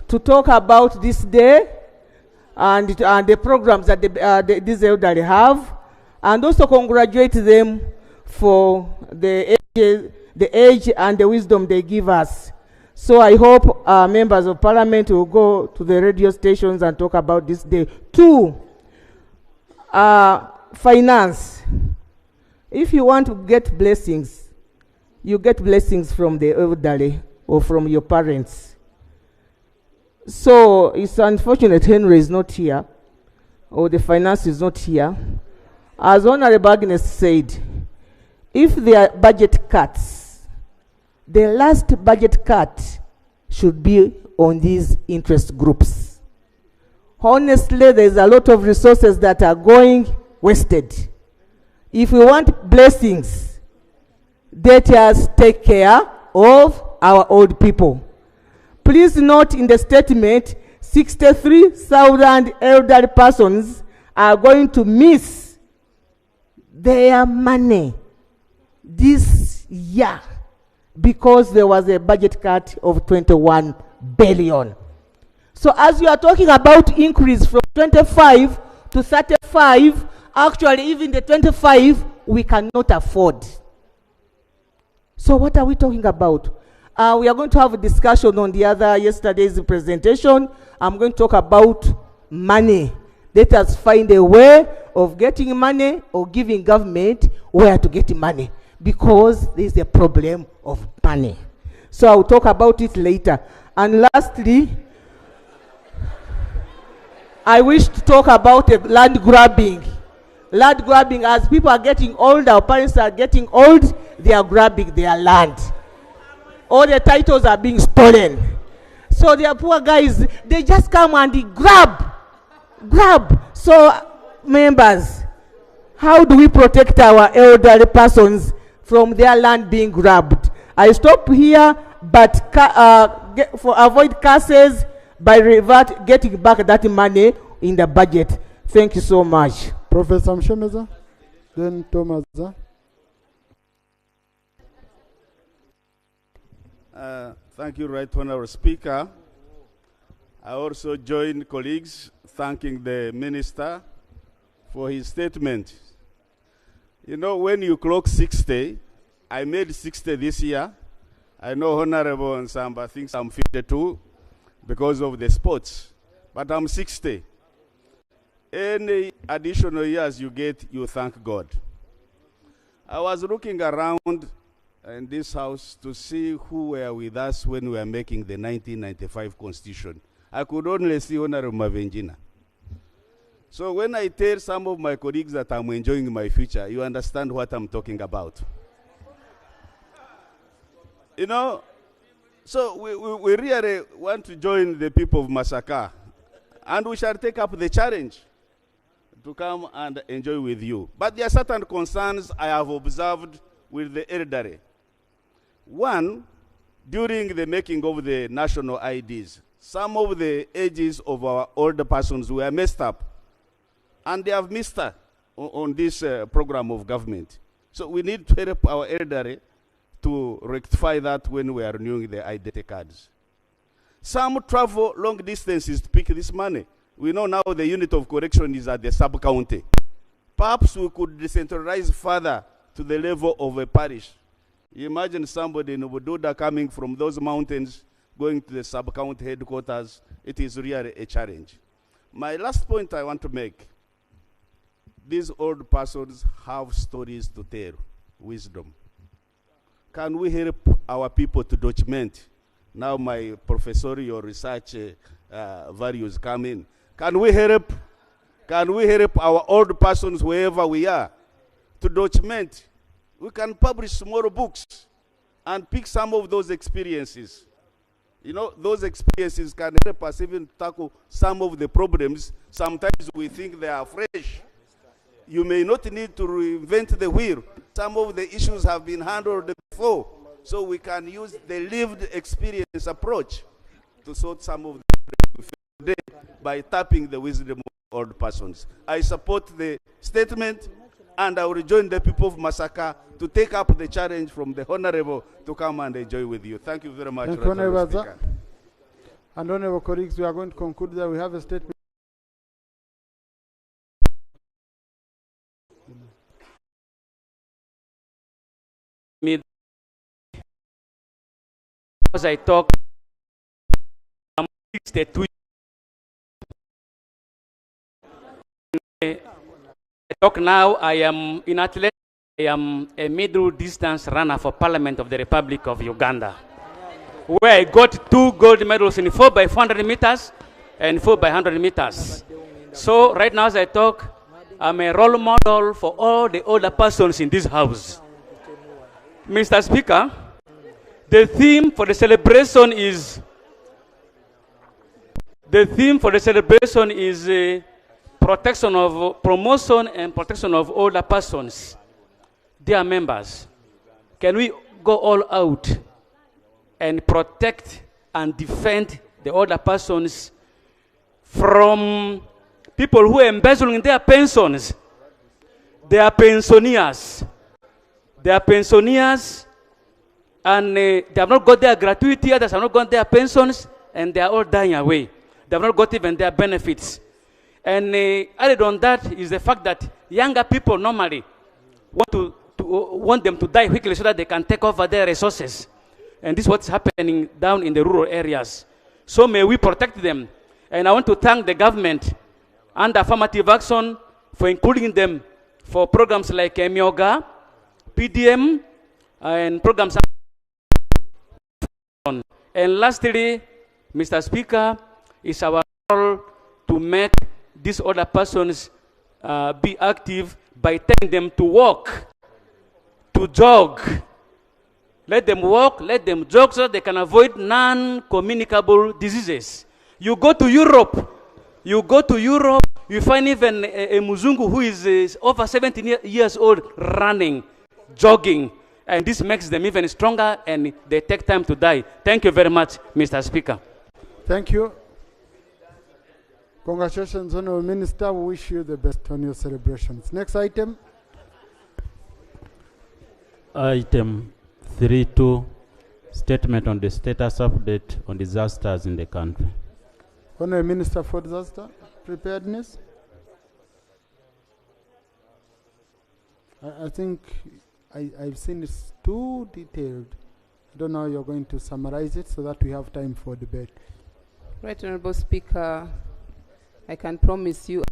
to talk about this day and the programs that these elderly have, and also congratulate them for the age and the wisdom they give us. So I hope members of parliament will go to the radio stations and talk about this day. 2, finance. If you want to get blessings, you get blessings from the elderly or from your parents. So it's unfortunate Henry is not here, or the finance is not here. As Honorable Agnes said, if there are budget cuts, the last budget cut should be on these interest groups. Honestly, there's a lot of resources that are going wasted. If we want blessings, let us take care of our old people. Please note in the statement, 63,000 elderly persons are going to miss their money this year because there was a budget cut of 21 billion. So as you are talking about increase from 25 to 35, actually even the 25 we cannot afford. So what are we talking about? We are going to have a discussion on the other yesterday's presentation. I'm going to talk about money. Let us find a way of getting money or giving government where to get money, because there is a problem of money. So I'll talk about it later. And lastly, I wish to talk about land grabbing. Land grabbing, as people are getting older, our parents are getting old, they are grabbing their land. All the titles are being stolen. So the poor guys, they just come and they grab. So, members, how do we protect our elderly persons from their land being grabbed? I stop here, but for avoid curses, by getting back that money in the budget. Thank you so much. Professor Mshemeza, then Thomas. Thank you, Right Honourable Speaker. I also join colleagues thanking the Minister for his statement. You know, when you clock 60, I made 60 this year. I know Honourable Nsamba thinks I'm 52 because of the sports, but I'm 60. Any additional years you get, you thank God. I was looking around in this house to see who were with us when we were making the 1995 Constitution. I could only see Honorable Mavenjina. So when I tell some of my colleagues that I'm enjoying my future, you understand what I'm talking about. You know, so we really want to join the people of Masaka, and we shall take up the challenge to come and enjoy with you. But there are certain concerns I have observed with the elderly. One, during the making of the national IDs, some of the ages of our older persons were messed up, and they have missed out on this program of government. So we need to help our elderly to rectify that when we are renewing the identity cards. Some travel long distances to pick this money. We know now the unit of correction is at the sub-county. Perhaps we could decentralize further to the level of a parish. You imagine somebody in Ubududa coming from those mountains, going to the sub-county headquarters. It is really a challenge. My last point I want to make, these old persons have stories to tell, wisdom. Can we help our people to document? Now my professorial research values come in. Can we help our old persons wherever we are to document? We can publish small books and pick some of those experiences. You know, those experiences can help us even tackle some of the problems. Sometimes we think they are fresh. You may not need to reinvent the wheel. Some of the issues have been handled before. So we can use the lived experience approach to sort some of the problems today by tapping the wisdom of old persons. I support the statement, and I will join the people of Masaka to take up the challenge from the Honorable to come and enjoy with you. Thank you very much. Thank you, Honorable Speaker. And Honorable colleagues, we are going to conclude that we have a statement. As I talk, I'm 62. I talk now, I am in athletics. I am a middle distance runner for Parliament of the Republic of Uganda, where I got 2 gold medals in 4x400 meters and 4x100 meters. So right now as I talk, I'm a role model for all the older persons in this house. Mr. Speaker, the theme for the celebration is promotion and protection of older persons. Dear members, can we go all out and protect and defend the older persons from people who are embezzling their pensions. They are pensioners. They are pensioners, and they have not got their gratuity, others have not got their pensions, and they are all dying away. They have not got even their benefits. And added on that is the fact that younger people normally want them to die quickly so that they can take over their resources. And this is what's happening down in the rural areas. So may we protect them. And I want to thank the government and affirmative action for including them for programs like Myoga, PDM, and programs. And lastly, Mr. Speaker, it's our role to make these older persons be active by telling them to walk, to jog. Let them walk, let them jog so that they can avoid non-communicable diseases. You go to Europe, you find even a Muzungu who is over 17 years old running, jogging, and this makes them even stronger and they take time to die. Thank you very much, Mr. Speaker. Thank you. Congratulations, Honorable Minister. We wish you the best on your celebrations. Next item. Item 3.2, statement on the status update on disasters in the country. Honorable Minister for Disaster Preparedness. I think I've seen it's too detailed. I don't know how you're going to summarize it so that we have time for debate. Right, Honorable Speaker, I can promise you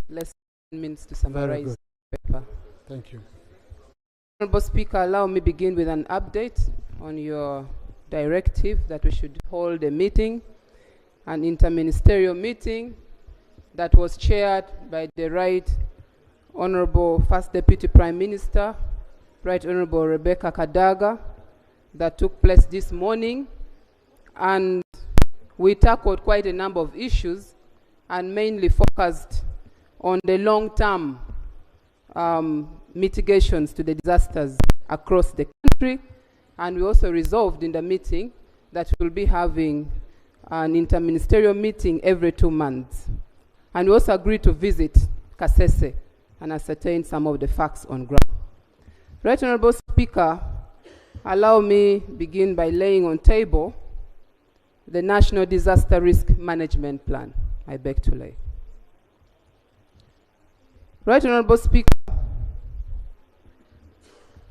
less than 10 minutes to summarize the paper. Thank you. Honorable Speaker, allow me begin with an update on your directive that we should hold a meeting, an interministerial meeting that was chaired by the Right Honorable First Deputy Prime Minister, Right Honorable Rebecca Kadaga, that took place this morning, and we tackled quite a number of issues and mainly focused on the long-term mitigations to the disasters across the country. And we also resolved in the meeting that we'll be having an interministerial meeting every 2 months. And we also agreed to visit Kasese and ascertain some of the facts on ground. Right Honorable Speaker, allow me begin by laying on table the National Disaster Risk Management Plan. I beg to lay. Right Honorable Speaker,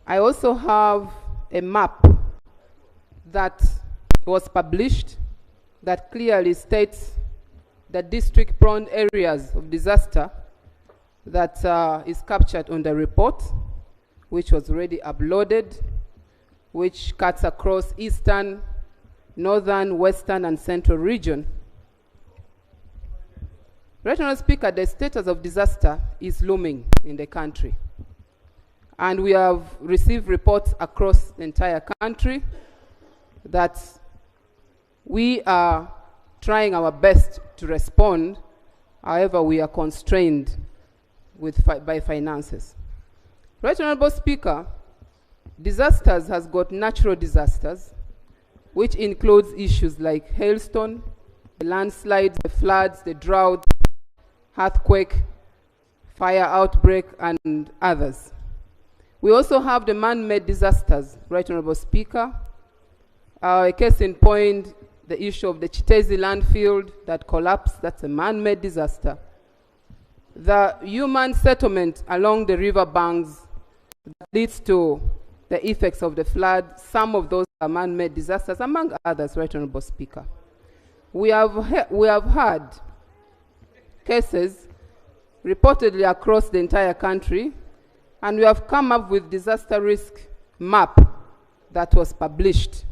I also have a map that was published that clearly states the district-prone areas of disaster that is captured on the report, which was already uploaded, which cuts across eastern, northern, western, and central region. Right Honorable Speaker, the status of disaster is looming in the country. And we have received reports across the entire country that we are trying our best to respond. However, we are constrained by finances. Right Honorable Speaker, disasters has got natural disasters, which includes issues like hailstone, the landslides, the floods, the drought, earthquake, fire outbreak, and others. We also have the man-made disasters, Right Honorable Speaker. A case in point, the issue of the Chitezi landfill that collapsed, that's a man-made disaster. The human settlement along the river banks that leads to the effects of the flood, some of those are man-made disasters, among others, Right Honorable Speaker. We have had cases reportedly across the entire country, and we have come up with disaster risk map that was published.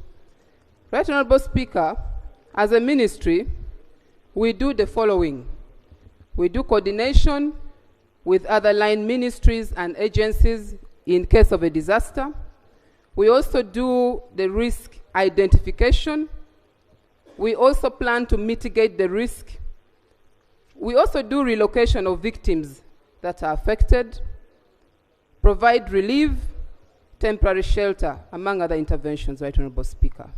Right Honorable Speaker, as a ministry, we do the following. We do coordination with other line ministries and agencies in case of a disaster. We also do the risk identification. We also plan to mitigate the risk. We also do relocation of victims that are affected, provide relief, temporary shelter, among other interventions, Right Honorable Speaker.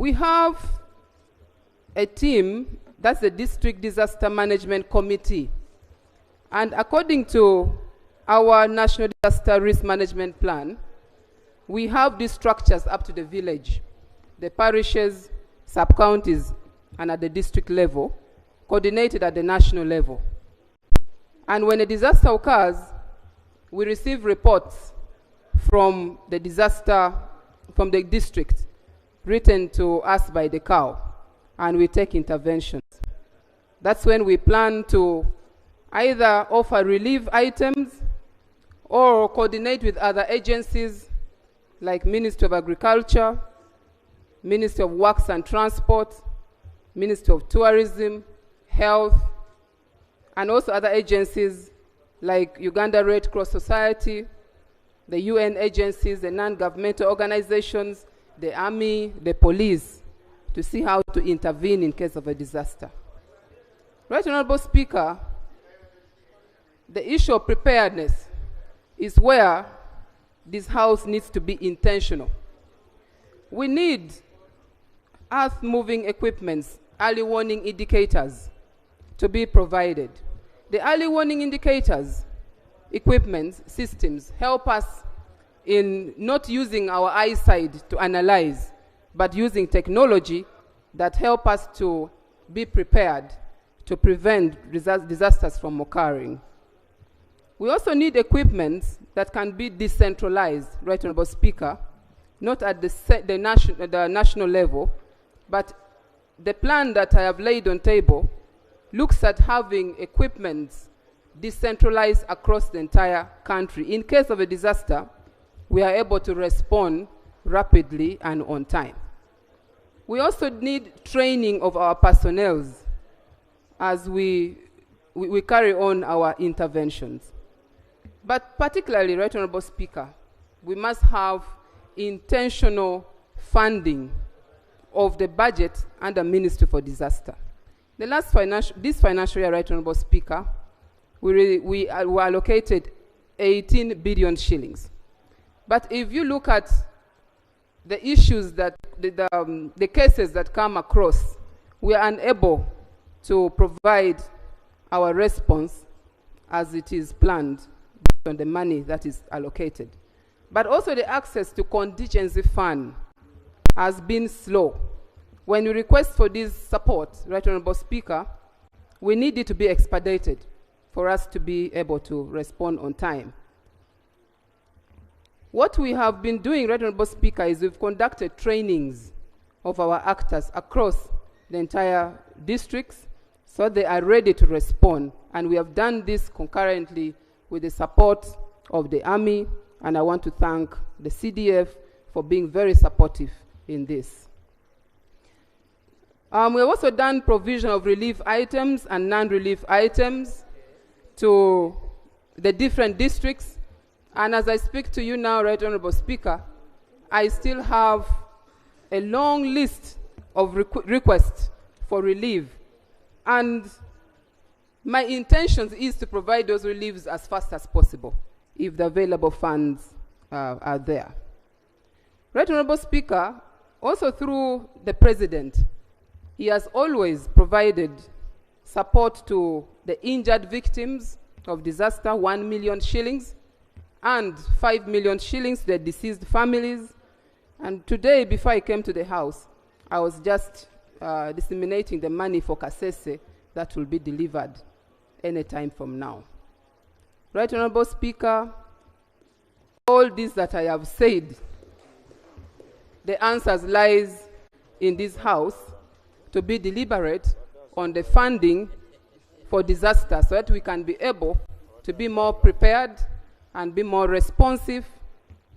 We have a team, that's the District Disaster Management Committee. And according to our National Disaster Risk Management Plan, we have these structures up to the village, the parishes, sub-counties, and at the district level, coordinated at the national level. And when a disaster occurs, we receive reports from the district, written to us by the COW, and we take interventions. That's when we plan to either offer relief items or coordinate with other agencies like Ministry of Agriculture, Ministry of Works and Transport, Ministry of Tourism, Health, and also other agencies like Uganda Red Cross Society, the UN agencies, the non-governmental organizations, the army, the police, to see how to intervene in case of a disaster. Right, Honorable Speaker, the issue of preparedness is where this House needs to be intentional. We need earth-moving equipments, early warning indicators to be provided. The early warning indicators, equipment, systems help us in not using our eyesight to analyze, but using technology that help us to be prepared to prevent disasters from occurring. We also need equipment that can be decentralized, Right Honorable Speaker, not at the national level, but the plan that I have laid on table looks at having equipment decentralized across the entire country. In case of a disaster, we are able to respond rapidly and on time. We also need training of our personnel as we carry on our interventions. But particularly, Right Honorable Speaker, we must have intentional funding of the budget under Ministry for Disaster. This financial year, Right Honorable Speaker, we allocated 18 billion shillings. But if you look at the issues that, the cases that come across, we are unable to provide our response as it is planned based on the money that is allocated. But also the access to contingency fund has been slow. When we request for this support, Right Honorable Speaker, we need it to be expedited for us to be able to respond on time. What we have been doing, Right Honorable Speaker, is we've conducted trainings of our actors across the entire districts so they are ready to respond. And we have done this concurrently with the support of the Army, and I want to thank the CDF for being very supportive in this. We have also done provision of relief items and non-relief items to the different districts. And as I speak to you now, Right Honorable Speaker, I still have a long list of requests for relief. And my intention is to provide those reliefs as fast as possible if the available funds are there. Right Honorable Speaker, also through the President, he has always provided support to the injured victims of disaster, 1 million shillings, and 5 million shillings to the deceased families. And today, before I came to the House, I was just disseminating the money for Kasese that will be delivered any time from now. Right Honorable Speaker, all this that I have said, the answers lies in this House to be deliberate on the funding for disaster so that we can be able to be more prepared and be more responsive,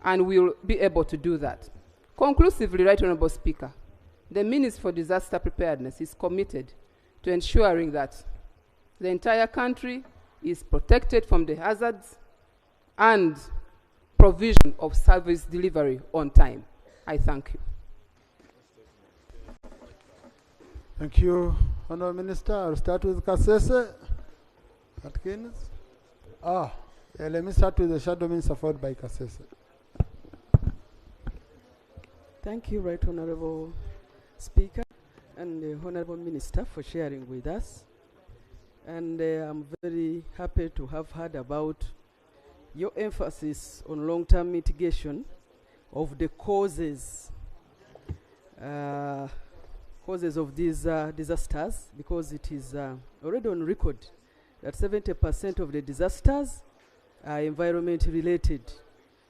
and we will be able to do that. Conclusively, Right Honorable Speaker, the Ministry for Disaster Preparedness is committed to ensuring that the entire country is protected from the hazards and provision of service delivery on time. I thank you. Thank you, Honourable Minister. I'll start with Kasese. Atkins. Let me start with the Shadow Minister, followed by Kasese. Thank you, Right Honourable Speaker and the Honorable Minister for sharing with us. And I'm very happy to have heard about your emphasis on long-term mitigation of the causes of these disasters, because it is already on record that 70% of the disasters are environment related.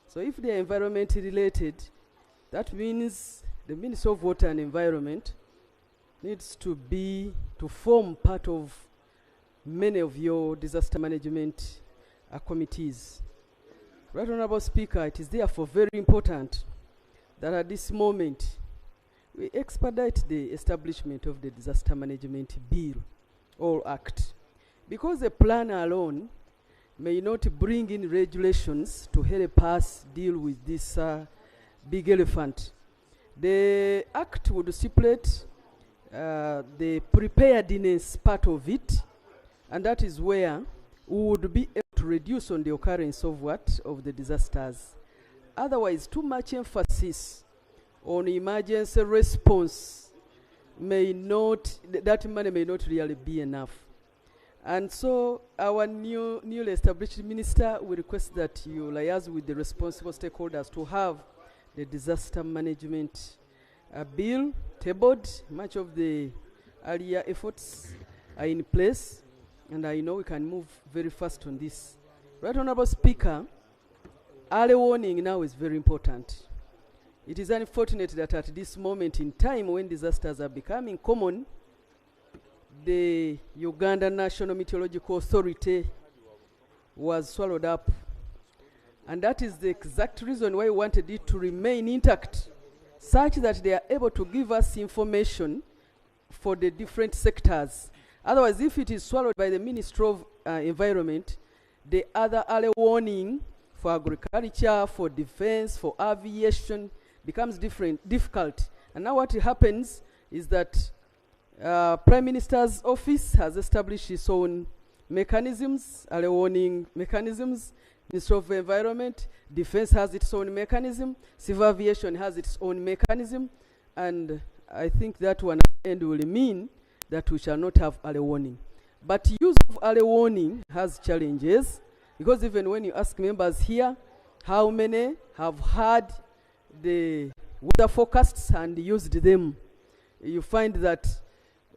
So if they are environment related, that means the Ministry of Water and Environment needs to form part of many of your disaster management committees. Right Honorable Speaker, it is therefore very important that at this moment we expedite the establishment of the Disaster Management Bill or Act, because a plan alone may not bring in regulations to help us deal with this big elephant. The Act would stipulate the preparedness part of it, and that is where we would be able to reduce on the occurrence of of the disasters. Otherwise, too much emphasis on emergency response that money may not really be enough. And so our newly established minister will request that you liaise with the responsible stakeholders to have the disaster management bill tabled. Much of the earlier efforts are in place, and I know we can move very fast on this. Right Honorable Speaker, early warning now is very important. It is unfortunate that at this moment in time, when disasters are becoming common, the Uganda National Meteorological Authority was swallowed up. And that is the exact reason why we wanted it to remain intact, such that they are able to give us information for the different sectors. Otherwise, if it is swallowed by the Ministry of Environment, the other early warning for agriculture, for defense, for aviation becomes difficult. And now what happens is that Prime Minister's office has established its own mechanisms, early warning mechanisms. Ministry of Environment, Defense has its own mechanism, Civil Aviation has its own mechanism, and I think that one end will mean that we shall not have early warning. But use of early warning has challenges, because even when you ask members here how many have had the weather forecasts and used them, you find that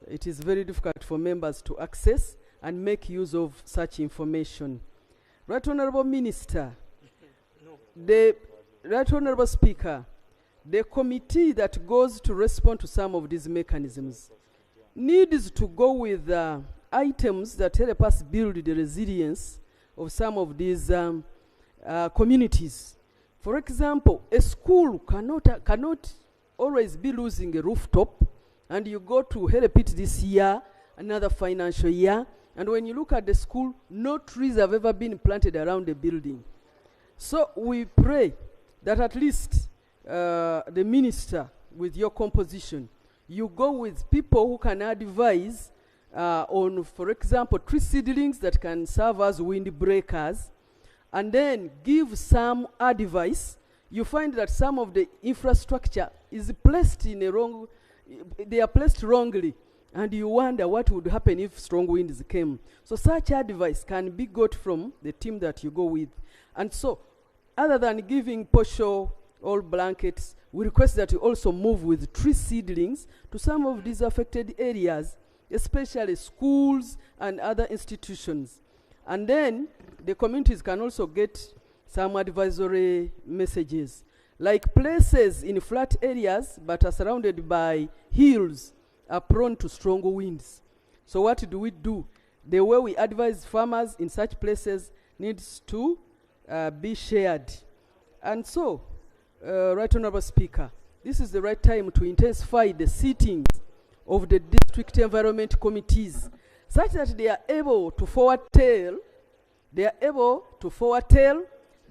it is very difficult for members to access and make use of such information. Right Honorable Minister, Right Honorable Speaker, the committee that goes to respond to some of these mechanisms needs to go with items that help us build the resilience of some of these communities. For example, a school cannot always be losing a rooftop, and you go to help it this year, another financial year, and when you look at the school, no trees have ever been planted around the building. So we pray that at least the minister, with your composition, you go with people who can advise on, for example, tree seedlings that can serve as windbreakers, and then give some advice. You find that some of the infrastructure is placed in a wrong, they are placed wrongly, and you wonder what would happen if strong winds came. So such advice can be got from the team that you go with. And so, other than giving partial or blankets, we request that you also move with tree seedlings to some of these affected areas, especially schools and other institutions. And then the communities can also get some advisory messages, like places in flat areas but are surrounded by hills are prone to strong winds. So what do we do? The way we advise farmers in such places needs to be shared. And so, Right Honorable Speaker, this is the right time to intensify the sittings of the district environment committees, such that they are able to foretell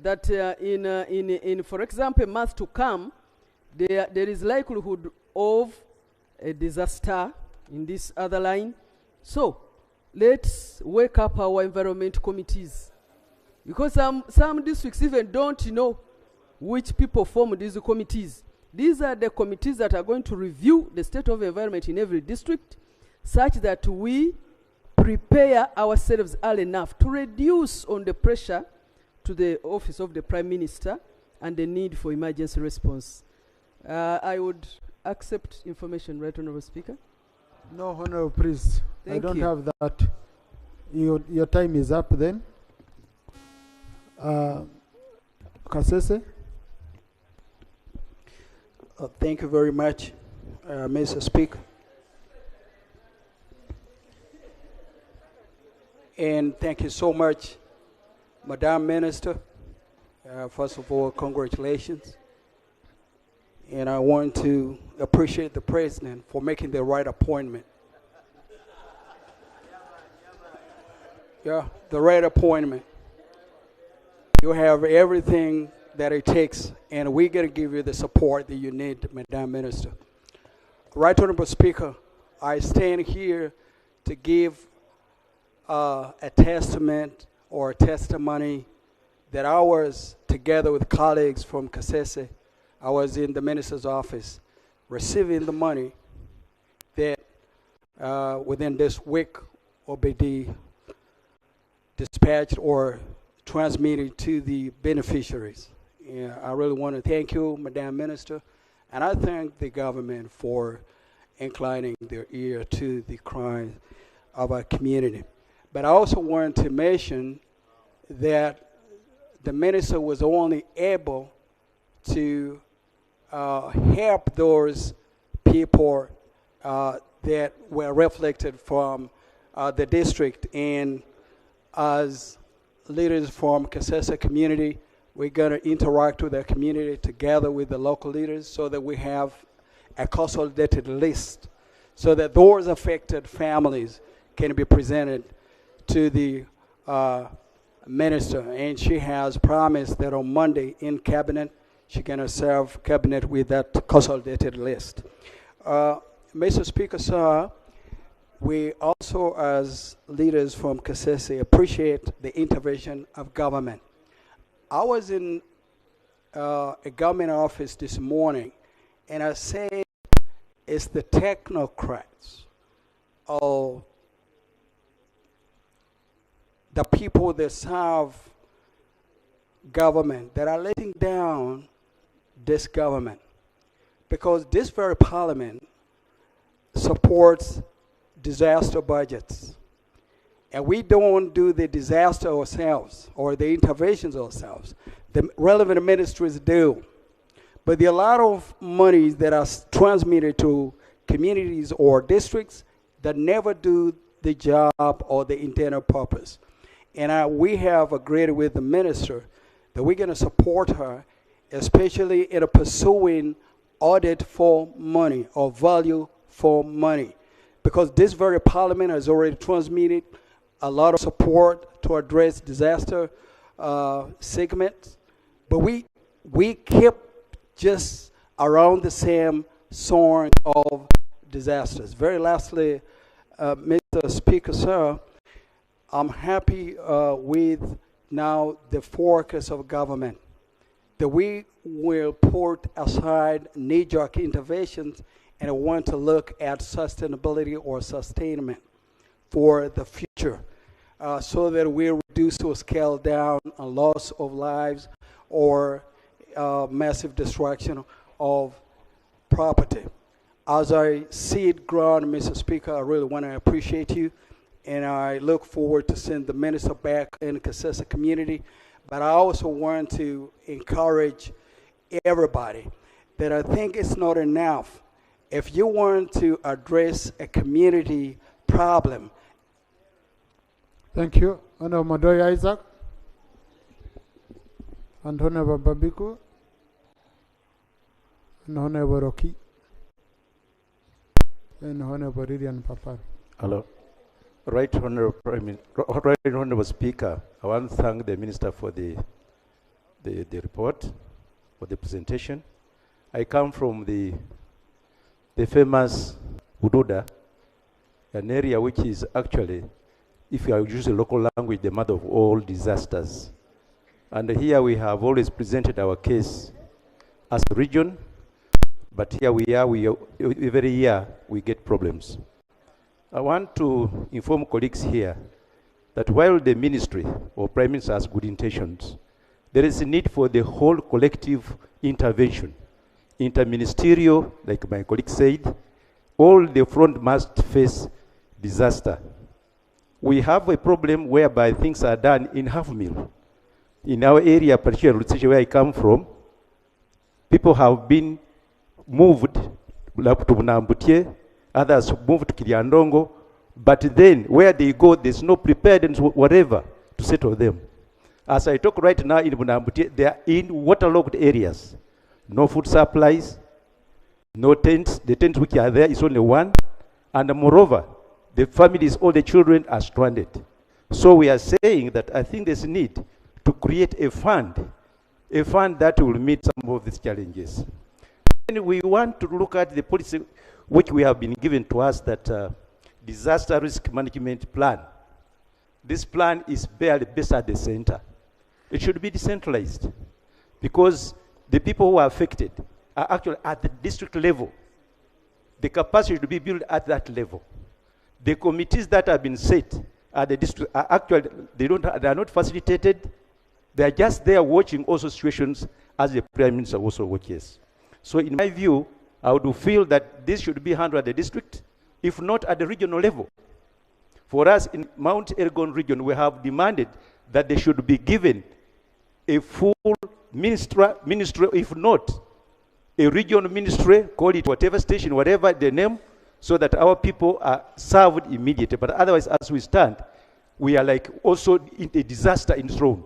that in for example, a month to come, there is likelihood of a disaster in this other line. So let's wake up our environment committees, because some districts even don't know which people form these committees. These are the committees that are going to review the state of environment in every district, such that we prepare ourselves early enough to reduce on the pressure to the office of the Prime Minister and the need for emergency response. I would accept information, Right Honourable Speaker. No, Honourable Priest. I don't have that. Your time is up then. Kasese? Thank you very much, Mr. Speaker. And thank you so much, Madam Minister. First of all, congratulations. And I want to appreciate the President for making the right appointment. Yeah, the right appointment. You have everything that it takes, and we're going to give you the support that you need, Madam Minister. Right Honourable Speaker, I stand here to give a testament or a testimony that I was, together with colleagues from Kasese, I was in the minister's office receiving the money that within this week will be dispatched or transmitted to the beneficiaries. Yeah, I really want to thank you, Madam Minister, and I thank the government for inclining their ear to the cries of our community. But I also want to mention that the minister was only able to help those people that were reflected from the district, and as leaders from Kasese community, we're going to interact with the community together with the local leaders so that we have a consolidated list so that those affected families can be presented to the minister. And she has promised that on Monday in cabinet, she's going to serve cabinet with that consolidated list. Mr. Speaker, sir, we also, as leaders from Kasese, appreciate the intervention of government. I was in a government office this morning, and I said it's the technocrats or the people that serve government that are letting down this government, because this very parliament supports disaster budgets. And we don't do the disaster ourselves or the interventions ourselves. The relevant ministries do. But there are a lot of monies that are transmitted to communities or districts that never do the job or the intended purpose. And we have agreed with the minister that we're going to support her, especially in pursuing audit for money or value for money. Because this very parliament has already transmitted a lot of support to address disaster segments, but we kept just around the same sort of disasters. Very lastly, Mr. Speaker, sir, I'm happy with now the focus of government, that we will put aside knee-jerk interventions and want to look at sustainability or sustainment for the future, so that we reduce or scale down a loss of lives or massive destruction of property. As I see it grown, Mr. Speaker, I really want to appreciate you, and I look forward to seeing the minister back in the Kasese community. But I also want to encourage everybody that I think it's not enough. If you want to address a community problem. Thank you. Honorable Madoy Isaac and Honorable Babiku and Honorable Rocky and Honorable Ridian Papar. Hello. Right Honorable Speaker, I want to thank the Minister for the report, for the presentation. I come from the famous Ududa, an area which is actually, if you use the local language, the mother of all disasters. And here we have always presented our case as a region, But here we are, every year we get problems. I want to inform colleagues here that while the ministry or Prime Minister has good intentions, there is a need for the whole collective intervention. Interministerial, like my colleague said, all the front must face disaster. We have a problem whereby things are done in half meal. In our area, particularly where I come from, people have been moved like to Nambutie, others moved to Kiliandongo, but then where they go, there's no preparedness whatever to settle them. As I talk right now in Bunambutie, they are in waterlogged areas. No food supplies, no tents. The tents which are there is only one. And moreover, the families, all the children are stranded. So we are saying that I think there's a need to create a fund that will meet some of these challenges. And we want to look at the policy which we have been given to us, that disaster risk management plan. This plan is barely based at the center. It should be decentralized because the people who are affected are actually at the district level. The capacity to be built at that level. The committees that have been set at the district are actually, they are not facilitated. They are just there watching also situations as the Prime Minister also watches. So in my view, I would feel that this should be handled at the district, if not at the regional level. For us in Mount Elgon region, we have demanded that they should be given a full ministry, if not a regional ministry, call it whatever station, whatever the name, so that our people are served immediately. But otherwise, as we stand, we are like also in a disaster in zone.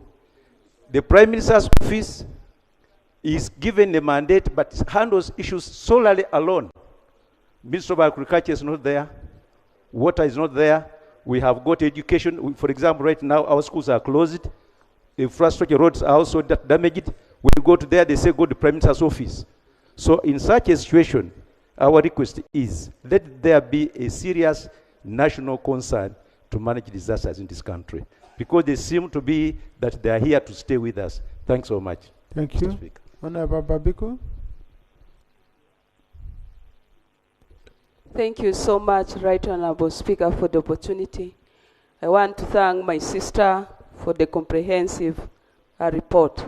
The Prime Minister's office is given a mandate, but handles issues solely alone. Minister of Agriculture is not there. Water is not there. We have got education. For example, right now, our schools are closed. Infrastructure roads are also damaged. When you go to there, they say go to the Prime Minister's office. So in such a situation, our request is let there be a serious national concern to manage disasters in this country, because they seem to be that they are here to stay with us. Thanks so much. Thank you. Honorable Babiko. Thank you so much, Right Honorable Speaker, for the opportunity. I want to thank my sister for the comprehensive report.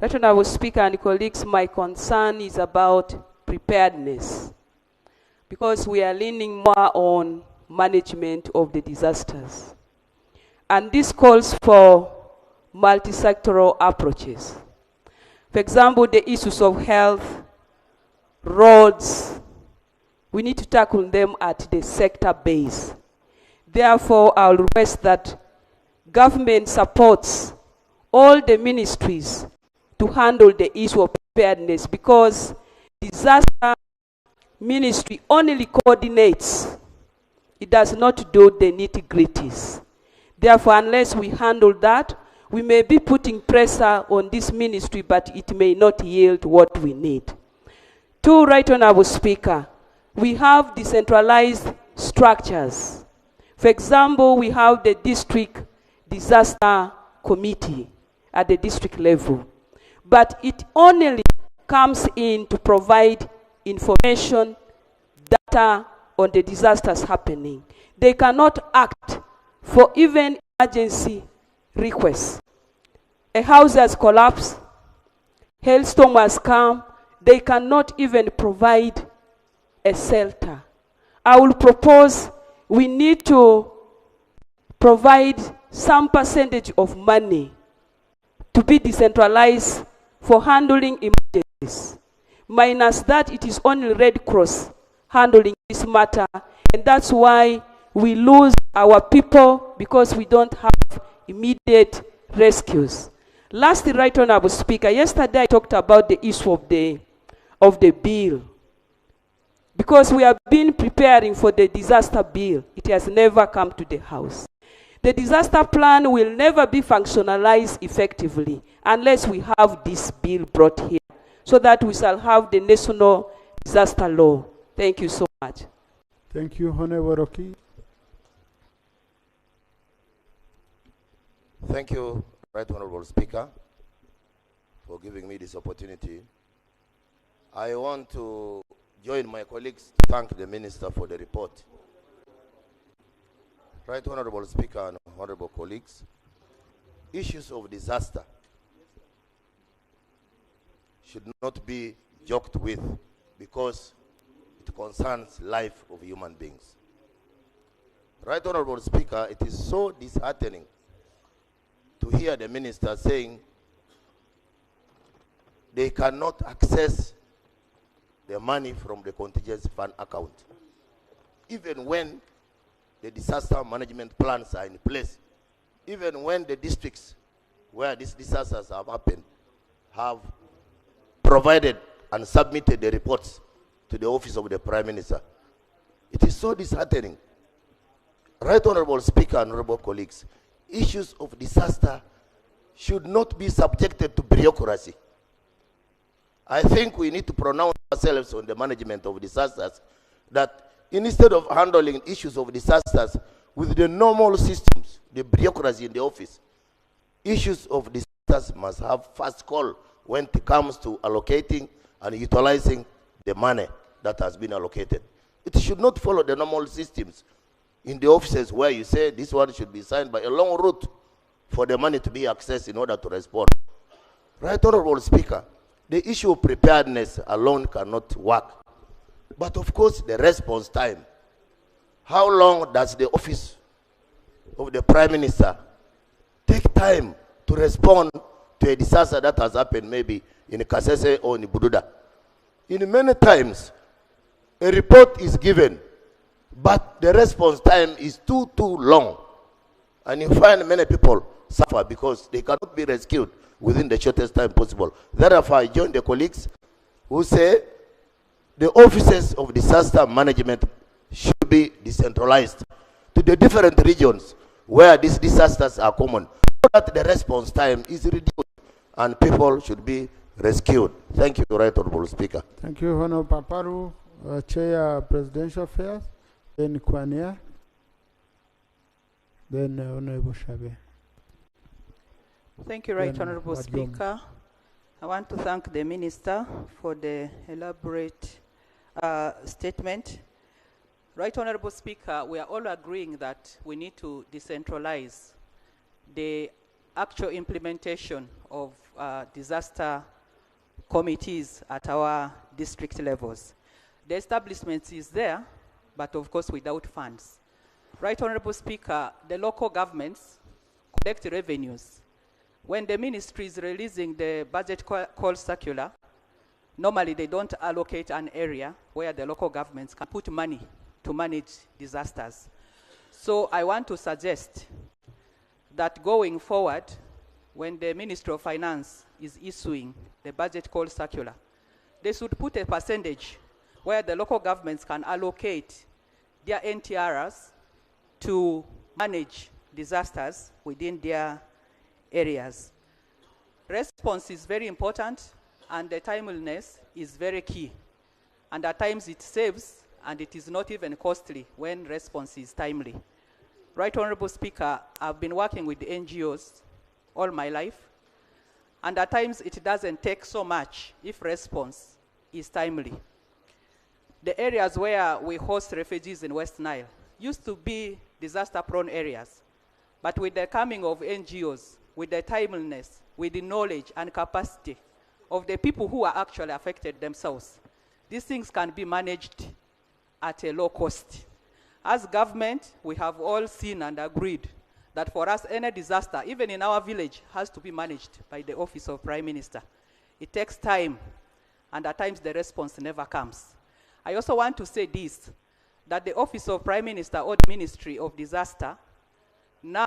Right Honorable Speaker and colleagues, my concern is about preparedness, because we are leaning more on management of the disasters. And this calls for multi-sectoral approaches. For example, the issues of health, roads, we need to tackle them at the sector base. Therefore, I'll request that government supports all the ministries to handle the issue of preparedness, because disaster ministry only coordinates. It does not do the nitty-gritties. Therefore, unless we handle that, we may be putting pressure on this ministry, but it may not yield what we need. Two, Right Honorable Speaker, we have decentralized structures. For example, we have the district disaster committee at the district level, but it only comes in to provide information, data on the disasters happening. They cannot act for even emergency requests. A house has collapsed, hailstorm has come, they cannot even provide a shelter. I will propose we need to provide some percentage of money to be decentralized for handling emergencies. Minus that, it is only Red Cross handling this matter, and that's why we lose our people, because we don't have immediate rescues. Lastly, Right Honorable Speaker, yesterday I talked about the issue of the bill. Because we have been preparing for the disaster bill, it has never come to the House. The disaster plan will never be functionalized effectively unless we have this bill brought here, so that we shall have the national disaster law. Thank you so much. Thank you, Honorable Rocky. Thank you, Right Honorable Speaker, for giving me this opportunity. I want to join my colleagues to thank the Minister for the report. Right Honorable Speaker and honorable colleagues, issues of disaster should not be joked with because it concerns life of human beings. Right Honorable Speaker, it is so disheartening to hear the Minister saying they cannot access the money from the contingency fund account, even when the disaster management plans are in place, even when the districts where these disasters have happened have provided and submitted the reports to the office of the Prime Minister. It is so disheartening. Right Honorable Speaker and honorable colleagues, issues of disaster should not be subjected to bureaucracy. I think we need to pronounce ourselves on the management of disasters, that instead of handling issues of disasters with the normal systems, the bureaucracy in the office, issues of disasters must have first call when it comes to allocating and utilizing the money that has been allocated. It should not follow the normal systems in the offices where you say this one should be signed by a long route for the money to be accessed in order to respond. Right Honorable Speaker, the issue of preparedness alone cannot work. But of course, the response time. How long does the office of the Prime Minister take time to respond to a disaster that has happened maybe in Kasese or in Bududa? In many times, a report is given, but the response time is too long. And you find many people suffer because they cannot be rescued within the shortest time possible. Therefore, I join the colleagues who say the offices of disaster management should be decentralized to the different regions where these disasters are common, so that the response time is reduced and people should be rescued. Thank you, Right Honorable Speaker. Thank you, Honorable Paparu, Chair Presidential Affairs, then Kwania, then Honorable Shabe. Thank you, Right Then Honorable Wadjom. Speaker. I want to thank the Minister for the elaborate statement. Right Honorable Speaker, we are all agreeing that we need to decentralize the actual implementation of disaster committees at our district levels. The establishment is there, but of course without funds. Right Honorable Speaker, the local governments collect revenues. When the ministry is releasing the budget call circular, normally they don't allocate an area where the local governments can put money to manage disasters. So I want to suggest that going forward, when the Ministry of Finance is issuing the budget call circular, they should put a percentage where the local governments can allocate their NTRs to manage disasters within their areas. Response is very important, and the timeliness is very key. And at times it saves, and it is not even costly when response is timely. Right Honorable Speaker, I've been working with the NGOs all my life, and at times it doesn't take so much if response is timely. The areas where we host refugees in West Nile used to be disaster-prone areas, but with the coming of NGOs, with the timeliness, with the knowledge and capacity of the people who are actually affected themselves, these things can be managed at a low cost. As government, we have all seen and agreed that for us, any disaster, even in our village, has to be managed by the Office of Prime Minister. It takes time, and at times the response never comes. I also want to say this, that the Office of Prime Minister or the Ministry of Disaster now...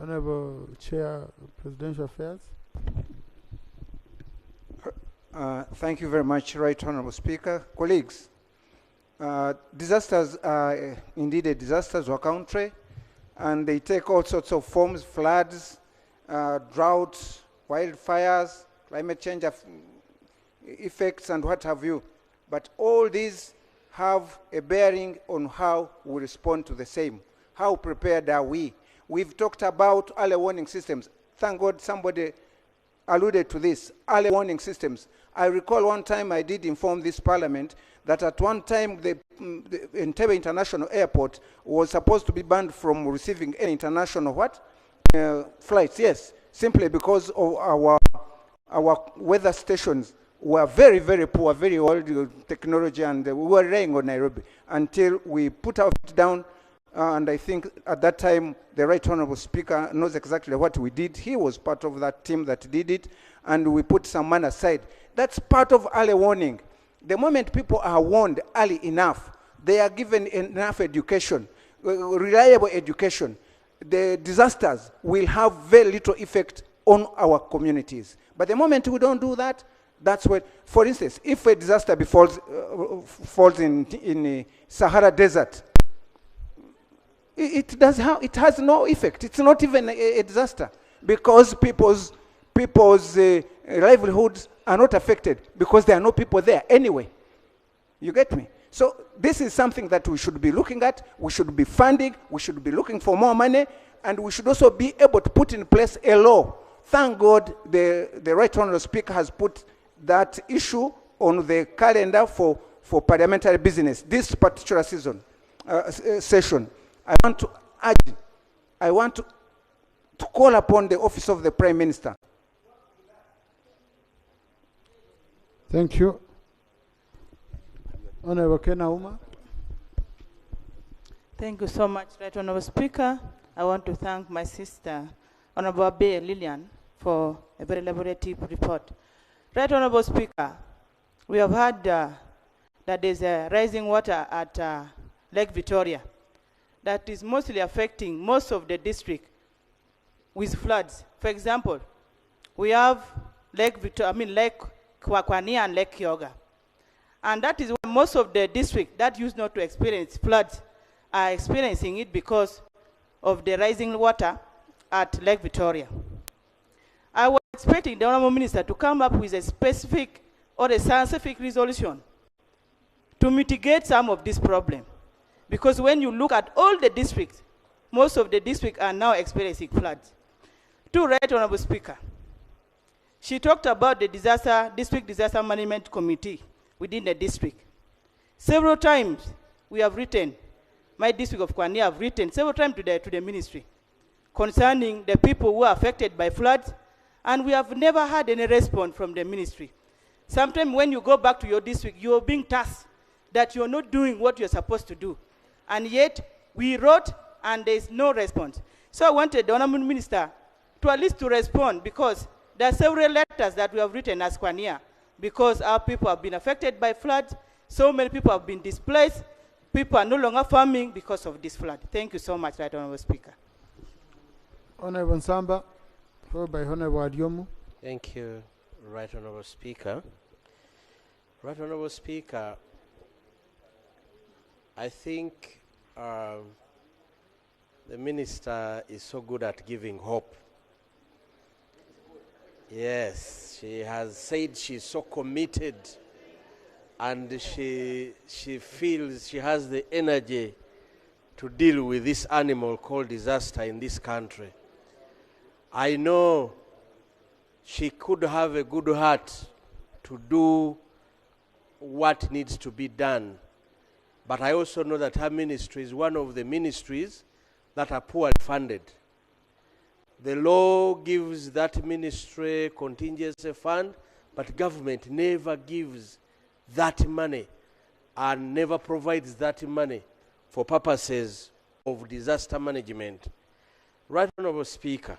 Honorable Chair, Presidential Affairs. Thank you very much, Right Honorable Speaker. Colleagues, disasters are indeed a disaster to our country, and they take all sorts of forms: floods, droughts, wildfires, climate change effects, and what have you. But all these have a bearing on how we respond to the same. How prepared are we? We've talked about early warning systems. Thank God somebody alluded to this, early warning systems. I recall one time I did inform this parliament that at one time the Entebbe International Airport was supposed to be banned from receiving any international flights, yes, simply because of our weather stations were very, very poor, very old technology, and we were relying on Nairobi until we put our feet down. And I think at that time, the Right Honorable Speaker knows exactly what we did. He was part of that team that did it, and we put some money aside. That's part of early warning. The moment people are warned early enough, they are given enough education, reliable education, the disasters will have very little effect on our communities. But the moment we don't do that, that's when, for instance, if a disaster befalls falls in Sahara Desert, it has no effect. It's not even a disaster because people's livelihoods are not affected because there are no people there anyway. You get me? So this is something that we should be looking at. We should be funding. We should be looking for more money, and we should also be able to put in place a law. Thank God the Right Honourable Speaker has put that issue on the calendar for parliamentary business this particular session. I want to call upon the office of the Prime Minister. Thank you. Honorable Kenauma. Thank you so much, Right Honorable Speaker. I want to thank my sister, Honorable Abe Lillian, for a very elaborative report. Right Honorable Speaker, we have heard that there's a rising water at Lake Victoria that is mostly affecting most of the district with floods. For example, we have Lake Kwakwania and Lake Kyoga. And that is why most of the district that used not to experience floods are experiencing it because of the rising water at Lake Victoria. I was expecting the Honourable Minister to come up with a specific or a scientific resolution to mitigate some of this problem. Because when you look at all the districts, most of the districts are now experiencing floods. To Right Honourable Speaker, she talked about the district disaster management committee within the district. Several times we have written, my district of Kwania have written several times to the ministry concerning the people who are affected by floods, and we have never had any response from the ministry. Sometimes when you go back to your district, you are being tasked that you are not doing what you are supposed to do. And yet, we wrote and there is no response. So I wanted the Honourable Minister to at least to respond, because there are several letters that we have written as Kwania, because our people have been affected by floods. So many people have been displaced. People are no longer farming because of this flood. Thank you so much, Right Honourable Speaker. Honourable Nsamba, followed by Honourable Adiomu. Thank you, Right Honourable Speaker. Right Honourable Speaker, I think the Minister is so good at giving hope. Yes, she has said she's so committed and she feels she has the energy to deal with this animal called disaster in this country. I know she could have a good heart to do what needs to be done. But I also know that her ministry is one of the ministries that are poorly funded. The law gives that ministry contingency fund, but government never gives that money and never provides that money for purposes of disaster management. Right Honourable Speaker,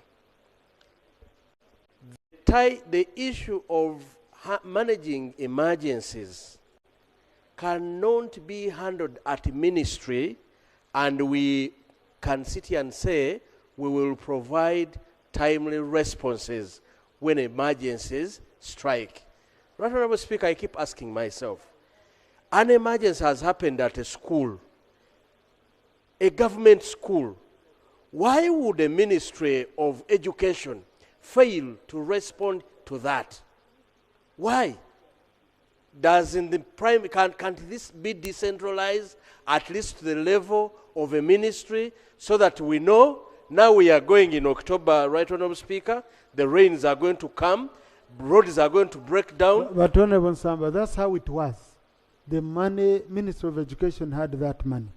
the issue of managing emergencies cannot be handled at ministry and we can sit here and say we will provide timely responses when emergencies strike. Right Honourable Speaker, I keep asking myself, an emergency has happened at a school, a government school. Why would the Ministry of Education fail to respond to that? Why? Can't this be decentralized at least to the level of a ministry so that we know now we are going in October, Right Honourable Speaker, the rains are going to come, roads are going to break down. But Honorable Samba, that's how it was. The money, Minister of Education had that money.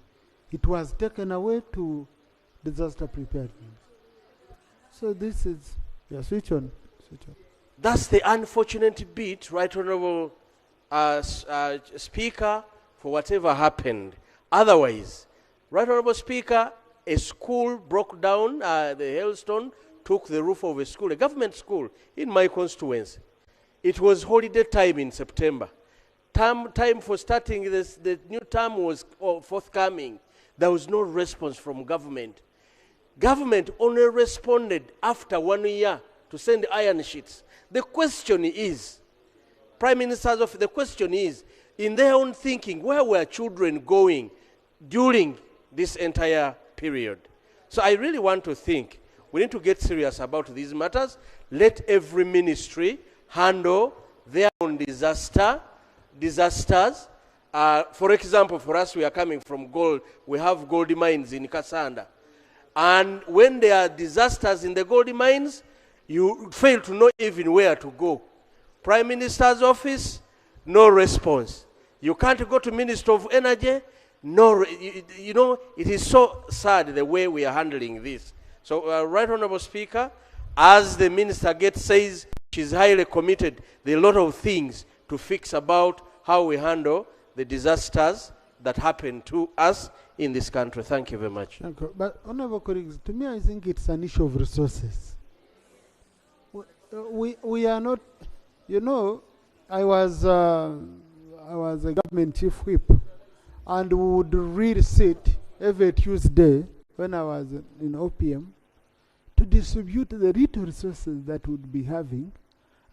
It was taken away to disaster preparedness. So this is, yeah, switch on. That's the unfortunate bit, Right Honorable Speaker, for whatever happened. Otherwise, Right Honorable Speaker, a school broke down, the hailstone took the roof of a school, a government school in my constituency. It was holiday time in September. Time for starting the new term was forthcoming. There was no response from government. Government only responded after 1 year to send iron sheets. The question is, Prime Minister's office, the question is, in their own thinking, where were children going during this entire period? So I really want to think, we need to get serious about these matters. Let every ministry handle their own disasters. For example, for us, we are coming from gold. We have gold mines in Kasanda. And when there are disasters in the gold mines, you fail to know even where to go. Prime Minister's office, no response. You can't go to Minister of Energy, no. You know, it is so sad the way we are handling this. So, Right Honorable Speaker, as the Minister says, she's highly committed. There are a lot of things to fix about how we handle the disasters that happen to us in this country. Thank you very much. Thank you. But Honorable colleagues, to me, I think it's an issue of resources. We are not, you know, I was a government chief whip, and we would really sit every Tuesday when I was in OPM to distribute the little resources that we'd be having,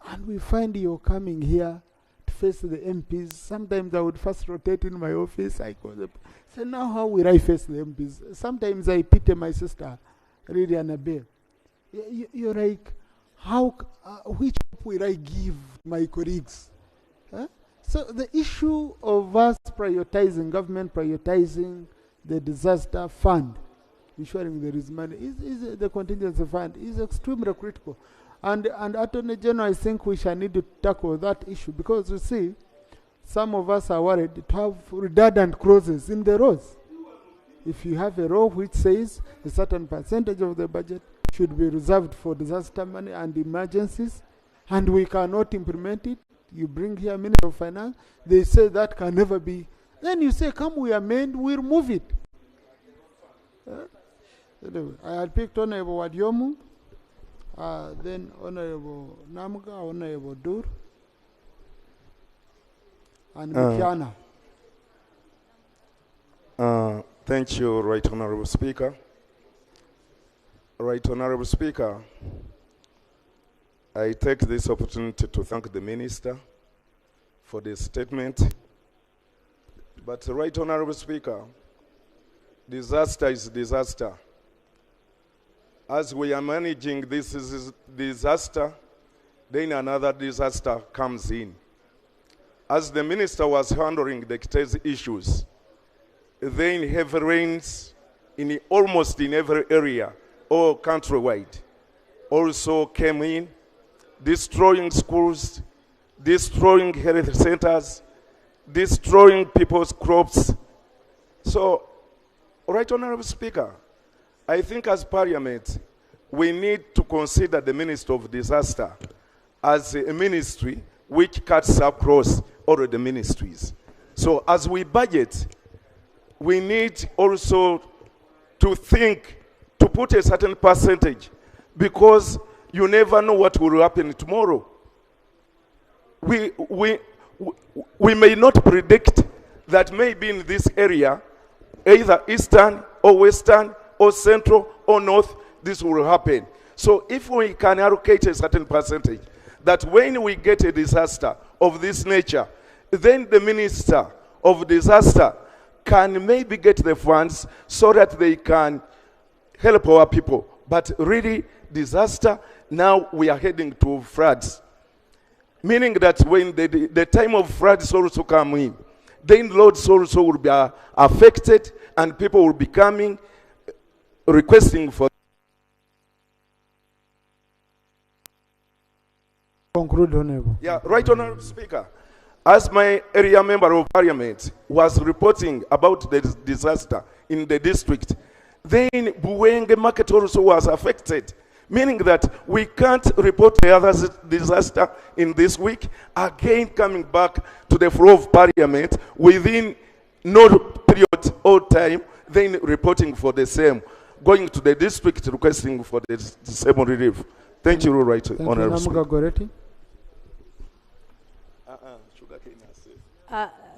and we find you coming here to face the MPs. Sometimes I would first rotate in my office. I call them, say, now how will I face the MPs? Sometimes I pity my sister, really, Annabelle. You're like, how, which hope will I give my colleagues? Huh? So the issue of us prioritizing, government prioritizing the disaster fund, ensuring there is money, is the contingency fund, is extremely critical. And Attorney General, I think we shall need to tackle that issue, because you see, some of us are worried to have redundant clauses in the rows. If you have a row which says a certain percentage of the budget should be reserved for disaster money and emergencies, and we cannot implement it, you bring here Minister of Finance, they say that can never be. Then you say, come, we amend, we remove it. Anyway, I had picked Honorable Wadiomu, then Honorable Namga, Honorable Dur, and Mikiana. Thank you, Right Honorable Speaker. Right Honorable Speaker, I take this opportunity to thank the Minister for the statement. But Right Honorable Speaker, disaster is disaster. As we are managing this disaster, then another disaster comes in. As the Minister was handling the Kitezi issues, then heavy rains in almost in every area, or countrywide, also came in, destroying schools, destroying health centers, destroying people's crops. So, Right Honorable Speaker, I think as Parliament, we need to consider the Minister of Disaster as a ministry which cuts across all of the ministries. So as we budget, we need also to think, to put a certain percentage, because you never know what will happen tomorrow. We may not predict that maybe in this area, either eastern or western or central or north, this will happen. So if we can allocate a certain percentage, that when we get a disaster of this nature, then the Minister of Disaster can maybe get the funds so that they can help our people. But really, disaster, now we are heading to floods. Meaning that when the time of floods also come in, then roads also will be affected, and people will be coming, requesting for Conclude, Honorable. Yeah, Right Honorable Speaker. As my area member of parliament was reporting about the disaster in the district, then Buwenge market also was affected, meaning that we can't report the other disaster in this week, again coming back to the floor of parliament within no period or time, then reporting for the same, going to the district requesting for the same relief. Thank you, Right Honorable Speaker.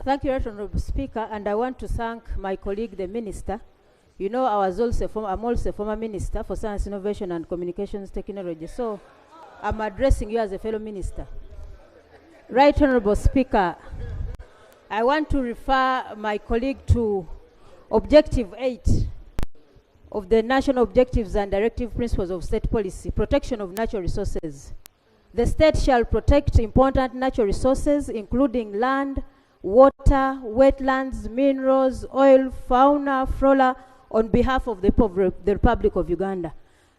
Thank you, Right Honorable Speaker, and I want to thank my colleague, the Minister. You know, I'm also a former Minister for Science, Innovation and Communications Technology, so I'm addressing you as a fellow Minister. Right Honorable Speaker, I want to refer my colleague to Objective 8 of the National Objectives and Directive Principles of State Policy, Protection of Natural Resources. The state shall protect important natural resources, including land, water, wetlands, minerals, oil, fauna, flora, on behalf of the Republic of Uganda.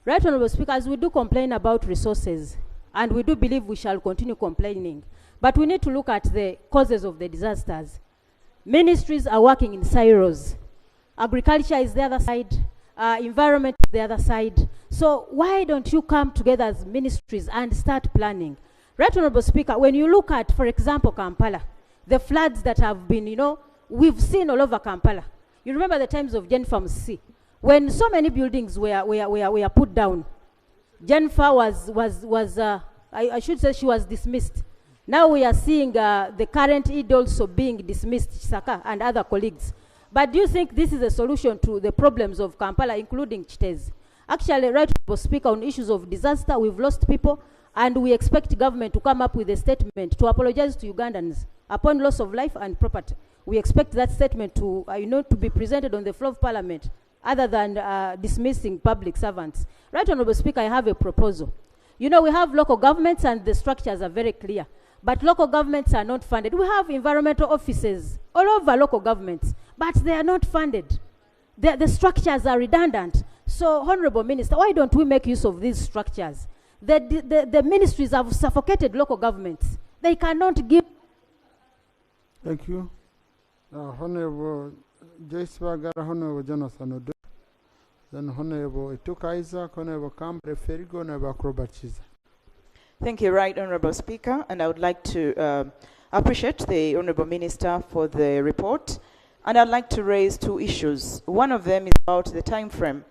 Right Honorable Speaker, as we do complain about resources, and we do believe we shall continue complaining, but we need to look at the causes of the disasters. Ministries are working in silos. Agriculture is the other side, environment is the other side. So why don't you come together as ministries and start planning? Right Honorable Speaker, when you look at, for example, Kampala, the floods that have been, we've seen all over Kampala. You remember the times of Jennifer Musi, when so many buildings were put down. Jennifer I should say she was dismissed. Now we are seeing the current ED also being dismissed, Saka and other colleagues. But do you think this is a solution to the problems of Kampala, including Chitez? Actually, Right Honorable Speaker, on issues of disaster, we've lost people, and we expect government to come up with a statement to apologize to Ugandans upon loss of life and property. We expect that statement to, to be presented on the floor of Parliament, other than dismissing public servants. Right Honorable Speaker, I have a proposal. We have local governments, and the structures are very clear. But local governments are not funded. We have environmental offices all over local governments, but they are not funded. The structures are redundant. So, Honorable Minister, why don't we make use of these structures? The ministries have suffocated local governments. They cannot give. Thank you. Honorable Joyce Bagara, Honorable Jonathan Odo, then Honorable Ituka Isaac, Honorable Cambre Ferigo, Honorable Acrobat Chiza. Thank you, Right Honorable Speaker, and I would like to appreciate the Honorable Minister for the report, and I'd like to raise two issues. One of them is about the time frame.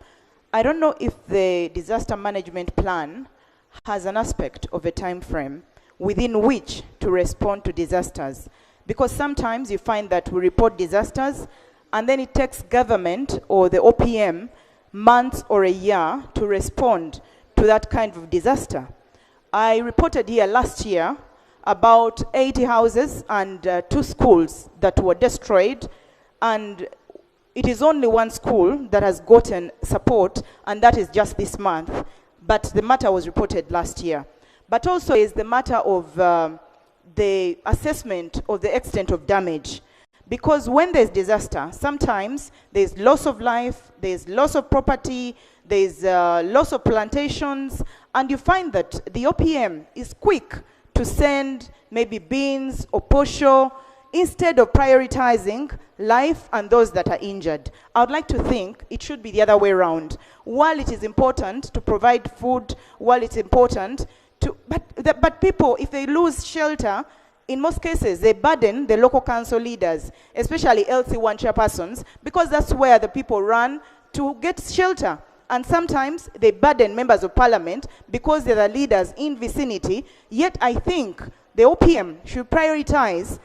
I don't know if the disaster management plan has an aspect of a time frame within which to respond to disasters, because sometimes you find that we report disasters and then it takes government or the OPM months or a year to respond to that kind of disaster. I reported here last year about 80 houses and 2 schools that were destroyed, and it is only one school that has gotten support, and that is just this month. But the matter was reported last year. But also is the matter of the assessment of the extent of damage. Because when there's disaster, sometimes there's loss of life, there's loss of property, there's loss of plantations, and you find that the OPM is quick to send maybe beans or posho instead of prioritizing life and those that are injured. I would like to think it should be the other way around. While it is important to provide food, while it's important to, but people, if they lose shelter, in most cases, they burden the local council leaders, especially LC1 chairpersons, because that's where the people run to get shelter. And sometimes they burden members of parliament because they're the leaders in vicinity. Yet I think the OPM should prioritize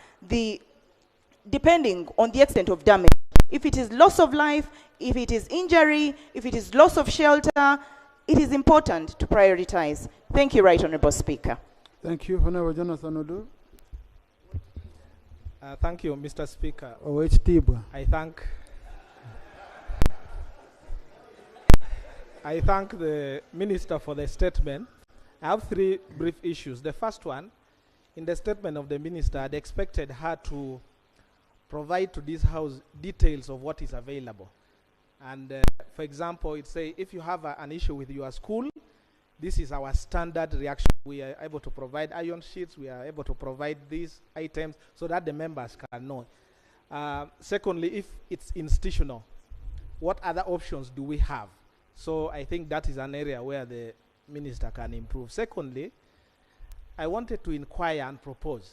depending on the extent of damage. If it is loss of life, if it is injury, if it is loss of shelter, it is important to prioritize. Thank you, Right Honorable Speaker. Thank you, Honorable Jonathan Odo. Thank you, Mr. Speaker. I thank the Minister for the statement. I have 3 brief issues. The first one, in the statement of the Minister, I'd expected her to provide to this House details of what is available. And for example, it say if you have an issue with your school, this is our standard reaction. We are able to provide iron sheets, we are able to provide these items so that the members can know. Secondly, if it's institutional, what other options do we have? So I think that is an area where the minister can improve. Secondly, I wanted to inquire and propose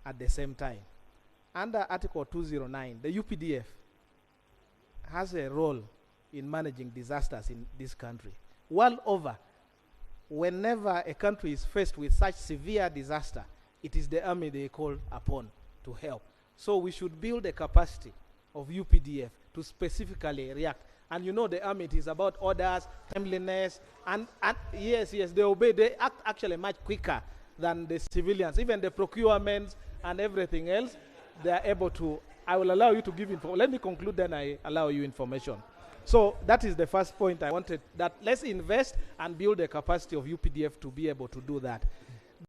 at the same time. Under Article 209, the UPDF has a role in managing disasters in this country. Well over, whenever a country is faced with such severe disaster, it is the army they call upon to help. So we should build a capacity of UPDF to specifically react. And you know the army, it is about orders, timeliness, and yes, they obey. They act actually much quicker than the civilians. Even the procurements and everything else, they are able to. I will allow you to give info. Let me conclude, then I allow you information. So that is the first point I wanted, that let's invest and build the capacity of UPDF to be able to do that.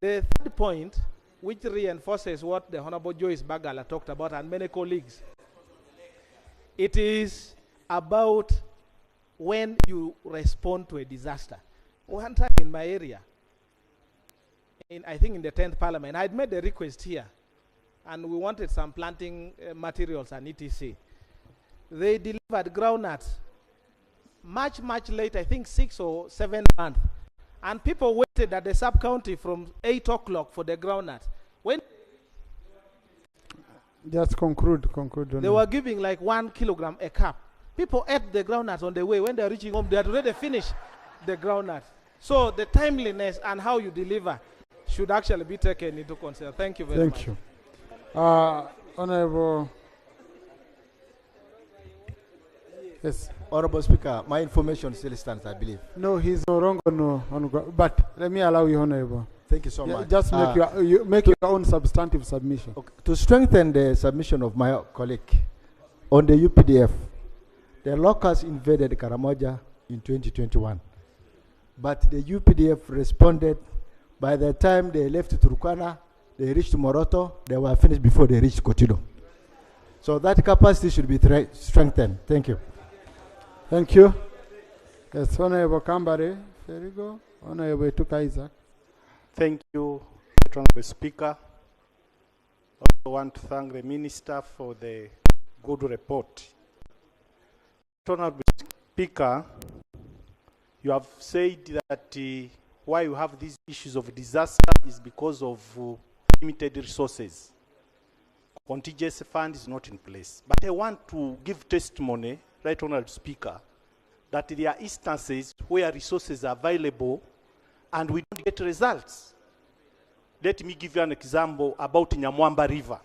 The third point, which reinforces what the Honorable Joyce Bagala talked about and many colleagues, it is about when you respond to a disaster. One time in my area, I think in the 10th Parliament, I had made a request here, and we wanted some planting materials and etc. They delivered groundnuts much late, I think 6 or 7 months. And people waited at the sub-county from 8 o'clock for the groundnuts. When just conclude. They were giving like 1 kilogram a cup. People ate the groundnuts on the way. When they're reaching home, they had already finished the groundnuts. So the timeliness and how you deliver should actually be taken into consideration. Thank you very much. Thank you. Honorable. Yes. Honorable Speaker, my information still stands, I believe. No, he's no longer but let me allow you, Honorable. Thank you so much. Just make your own substantive submission. Okay. To strengthen the submission of my colleague on the UPDF, the locusts invaded Karamoja in 2021, but the UPDF responded. By the time they left Turkana, they reached Moroto, they were finished before they reached Kotido. So that capacity should be strengthened. Thank you. Thank you. Yes, Honorable Kambare, there you go. Honorable Tuka Isaac. Thank you, Honorable Speaker. I also want to thank the Minister for the good report. Honorable Speaker, you have said that why you have these issues of disaster is because of limited resources. Contingency fund is not in place. But I want to give testimony, Right Honorable Speaker, that there are instances where resources are available and we don't get results. Let me give you an example about Nyamwamba River.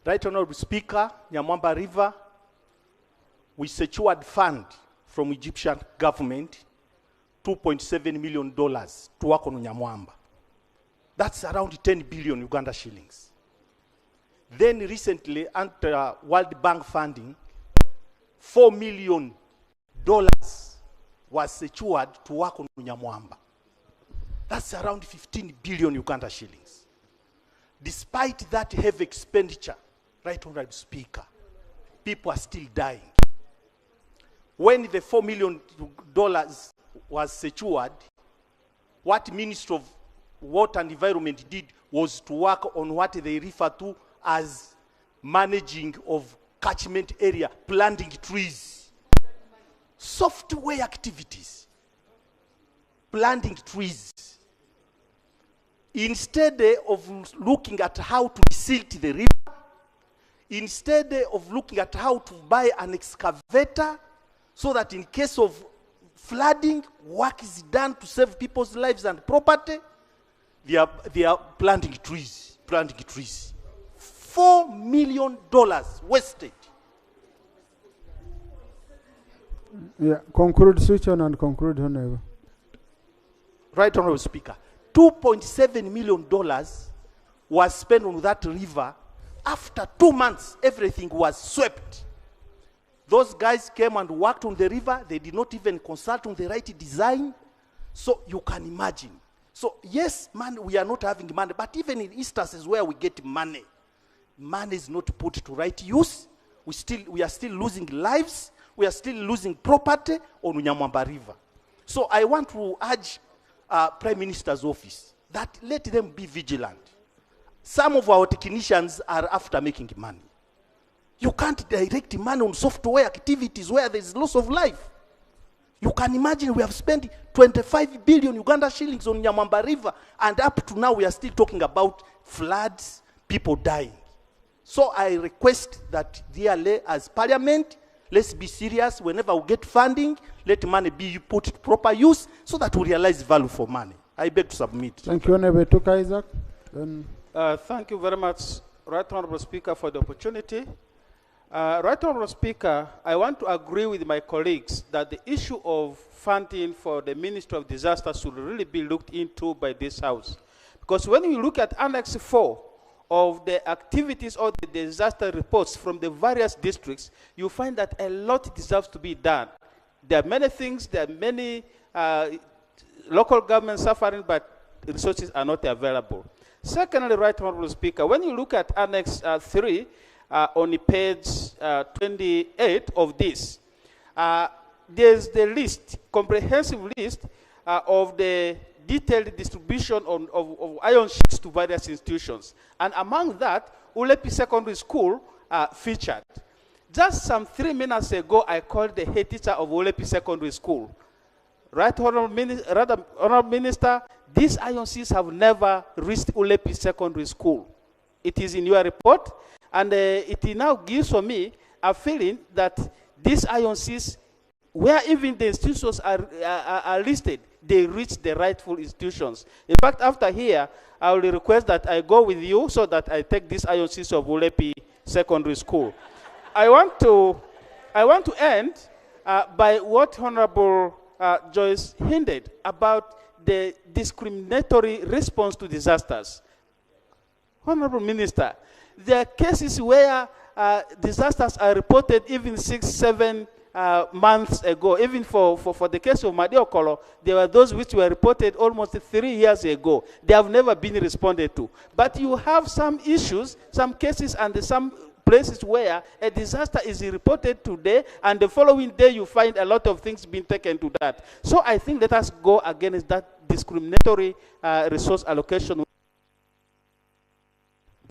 Right Honorable Speaker, Nyamwamba River, we secured fund from Egyptian government, $2.7 million to work on Nyamwamba. That's around 10 billion Uganda shillings. Then recently, under World Bank funding, $4 million was secured to work on Nyamwamba. That's around 15 billion Uganda shillings. Despite that heavy expenditure, Right Honorable Speaker, people are still dying. When the $4 million was secured, what Ministry of Water and Environment did was to work on what they refer to as managing of catchment area, planting trees. Software activities, planting trees. Instead of looking at how to silt the river, instead of looking at how to buy an excavator so that in case of flooding, work is done to save people's lives and property, they are planting trees. $4 million wasted. Yeah, conclude, switch on and conclude, Honorable. Right Honorable Speaker, $2.7 million was spent on that river. After 2 months, everything was swept. Those guys came and worked on the river. They did not even consult on the right design. So you can imagine. So yes, man, we are not having money, but even in instances where we get money, money is not put to right use. We are still losing lives. We are still losing property on Nyamwamba River. So I want to urge Prime Minister's office that let them be vigilant. Some of our technicians are after making money. You can't direct money on software activities where there's loss of life. You can imagine we have spent 25 billion Uganda shillings on Nyamamba River, and up to now we are still talking about floods, people dying. So I request that dearly as Parliament, let's be serious. Whenever we get funding, let money be put to proper use so that we realize value for money. I beg to submit. Thank you, Honorable Tuka Isaac. Then Thank you very much, Right Honorable Speaker, for the opportunity. Right Honorable Speaker, I want to agree with my colleagues that the issue of funding for the Ministry of Disaster should really be looked into by this House. Because when you look at Annex 4 of the activities or the disaster reports from the various districts, you find that a lot deserves to be done. There are many things, there are many local governments suffering, but resources are not available. Secondly, Right Honorable Speaker, when you look at Annex 3, on page 28 of this, there's the list, comprehensive list of the detailed distribution of iron sheets to various institutions. And among that, Ulepi Secondary School featured. Just some 3 minutes ago, I called the head teacher of Ulepi Secondary School. Right Honorable Minister, these iron sheets have never reached Ulepi Secondary School. It is in your report. And it now gives for me a feeling that these iron sheets, where even the institutions are listed, they reach the rightful institutions. In fact, after here, I will request that I go with you so that I take these iron sheets of Ulepi Secondary School. I want to end by what Honorable Joyce hinted about the discriminatory response to disasters. Honorable Minister, there are cases where disasters are reported even 6-7 months ago. Even for the case of Madiokolo, there were those which were reported almost 3 years ago. They have never been responded to. But you have some issues, some cases, and some places where a disaster is reported today, and the following day you find a lot of things being taken to that. So I think let us go against that discriminatory resource allocation.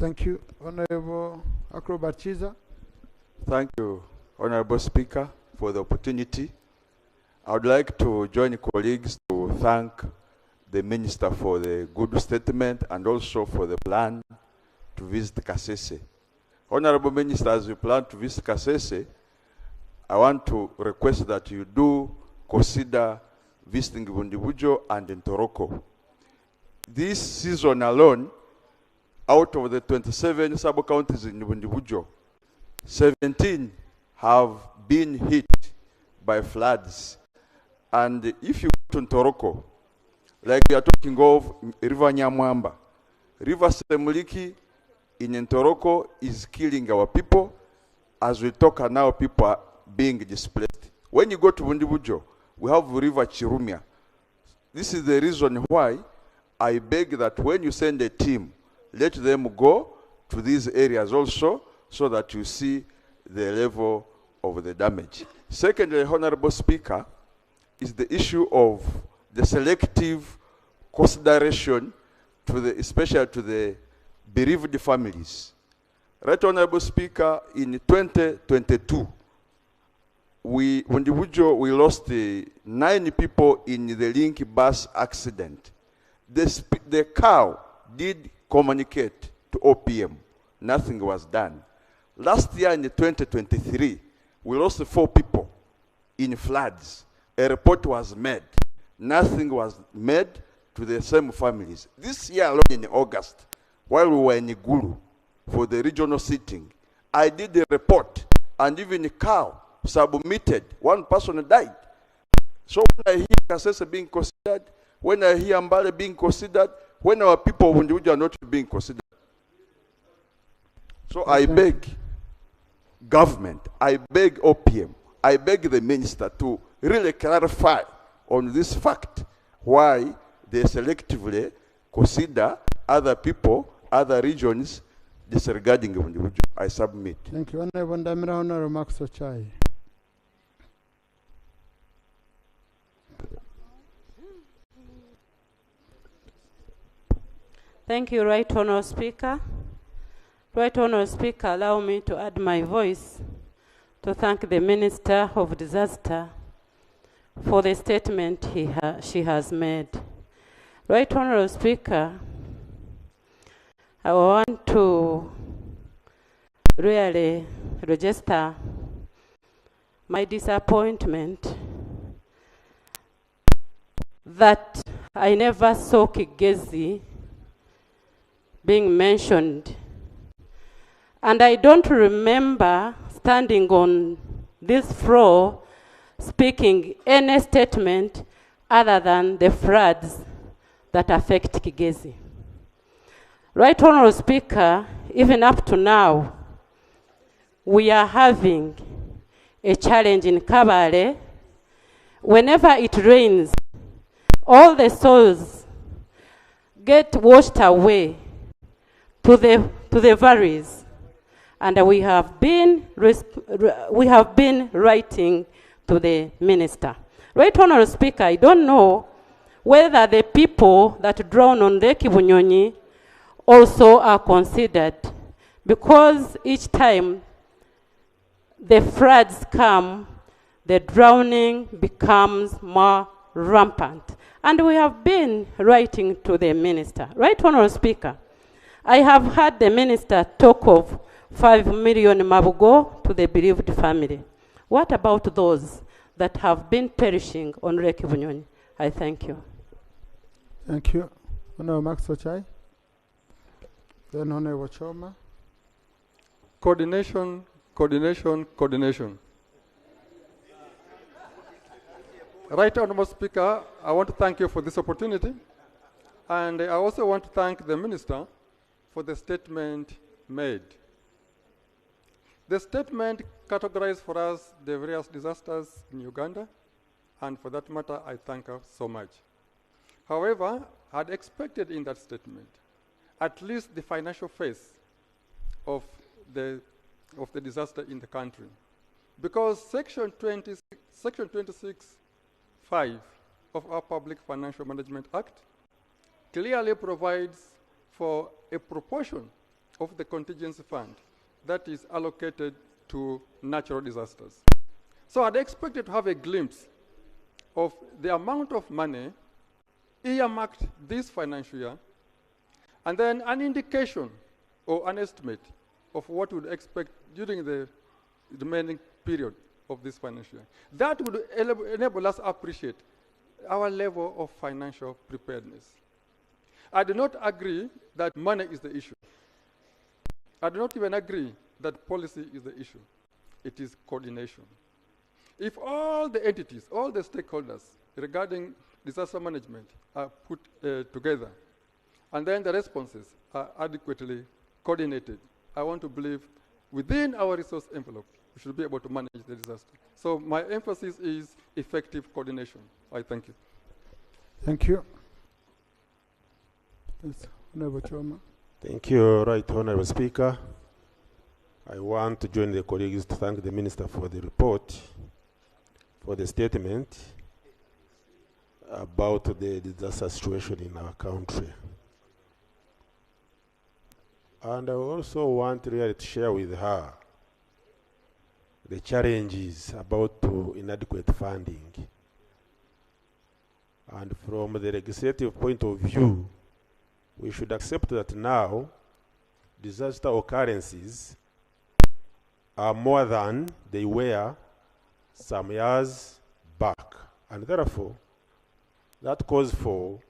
thank you, Honorable Acrobat Chiza. Thank you, Honorable Speaker, for the opportunity. I would like to join colleagues to thank the Minister for the good statement and also for the plan to visit Kasese. Honorable Minister, as you plan to visit Kasese, I want to request that you do consider visiting Bundibujo and Ntoroko. This season alone, out of the 27 sub-counties in Bundibujo, 17 have been hit by floods. And if you go to Ntoroko, like we are talking of River Nyamwamba, River Semuliki in Ntoroko is killing our people. As we talk now, people are being displaced. When you go to Bundibujo, we have River Chirumia. This is the reason why I beg that when you send a team, let them go to these areas also so that you see the level of the damage. Secondly, Honorable Speaker, is the issue of the selective consideration to the, especially to the bereaved families. Right Honorable Speaker, in 2022, we lost 9 people in the Link bus accident. The cow did communicate to OPM. Nothing was done. Last year in 2023, we lost 4 people in floods. A report was made. Nothing was made to the same families. This year alone in August, while we were in Igulu for the regional sitting, I did a report, and even a cow submitted. 1 person died. So when I hear Kasese being considered, when I hear Mbale being considered, when our people are not being considered. So I beg government, I beg OPM, I beg the minister to really clarify on this fact why they selectively consider other people, other regions, disregarding individuals. I submit. Thank you. Honorable Ndamira, Honorable Max Ochai. Thank you, Right Honourable Speaker. Right Honourable Speaker, allow me to add my voice to thank the Minister of Disaster for the statement she has made. Right Honourable Speaker, I want to really register my disappointment that I never saw Kigezi being mentioned. And I don't remember standing on this floor speaking any statement other than the floods that affect Kigezi. Right Honourable Speaker, even up to now, we are having a challenge in Kabale. Whenever it rains, all the soils get washed away to the valleys. And we have been writing to the minister. Right Honourable Speaker, I don't know whether the people that drown on Lake Bunyonyi also are considered, because each time the floods come, the drowning becomes more rampant. And we have been writing to the minister. Right Honourable Speaker, I have heard the minister talk of 5 million mabugo to the bereaved family. What about those that have been perishing on Lake Bunyonyi? I thank you. Thank you. Honourable Max Ochai. Then Honourable Choma. Coordination, coordination, coordination. Right Honourable Speaker, I want to thank you for this opportunity. And I also want to thank the Minister for the statement made. The statement categorized for us the various disasters in Uganda, and for that matter, I thank her so much. However, I had expected in that statement at least the financial phase of the disaster in the country. Because Section 26(5) of our Public Financial Management Act clearly provides for a proportion of the contingency fund that is allocated to natural disasters. So I'd expected to have a glimpse of the amount of money earmarked this financial year, and then an indication or an estimate of what we would expect during the remaining period of this financial year. That would enable us to appreciate our level of financial preparedness. I do not agree that money is the issue. I do not even agree that policy is the issue. It is coordination. If all the entities, all the stakeholders regarding disaster management are put together, and then the responses are adequately coordinated, I want to believe within our resource envelope, we should be able to manage the disaster. So my emphasis is effective coordination. I thank you. Thank you. Yes, Honourable Choma. Thank you, Right Honourable Speaker. I want to join the colleagues to thank the Minister for the report, for the statement about the disaster situation in our country. And I also want really to share with her the challenges about inadequate funding. And from the legislative point of view, we should accept that now disaster occurrences are more than they were some years back. And therefore, that calls for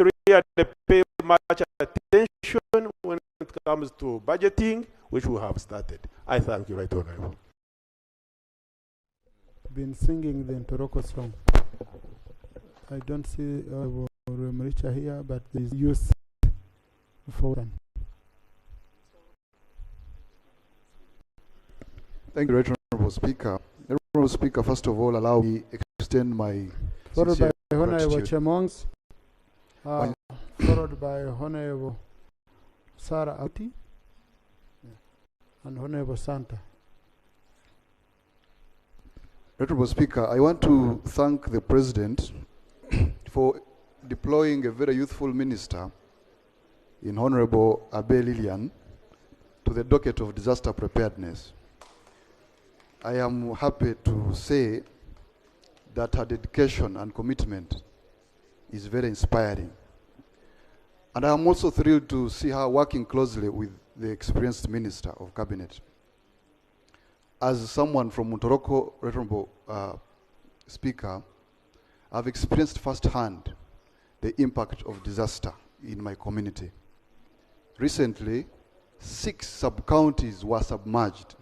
really pay much attention when it comes to budgeting, which we have started. I thank you, Right Honorable. Been singing the Ntoroko song. I don't see Remricha here, but there's youth for them. Thank you, Right Honorable Speaker. Honorable Speaker, first of all, allow me to extend my Followed by Honorable gratitude. Chemongs, followed by Honorable Sarah Ati, and Honorable Santa. Honorable Speaker, I want to thank the President for deploying a very youthful minister in Honorable Abe Lilian to the docket of disaster preparedness. I am happy to say that her dedication and commitment is very inspiring. And I am also thrilled to see her working closely with the experienced Minister of Cabinet. As someone from Ntoroko, Honorable Speaker, I've experienced firsthand the impact of disaster in my community. Recently, 6 sub-counties were submerged,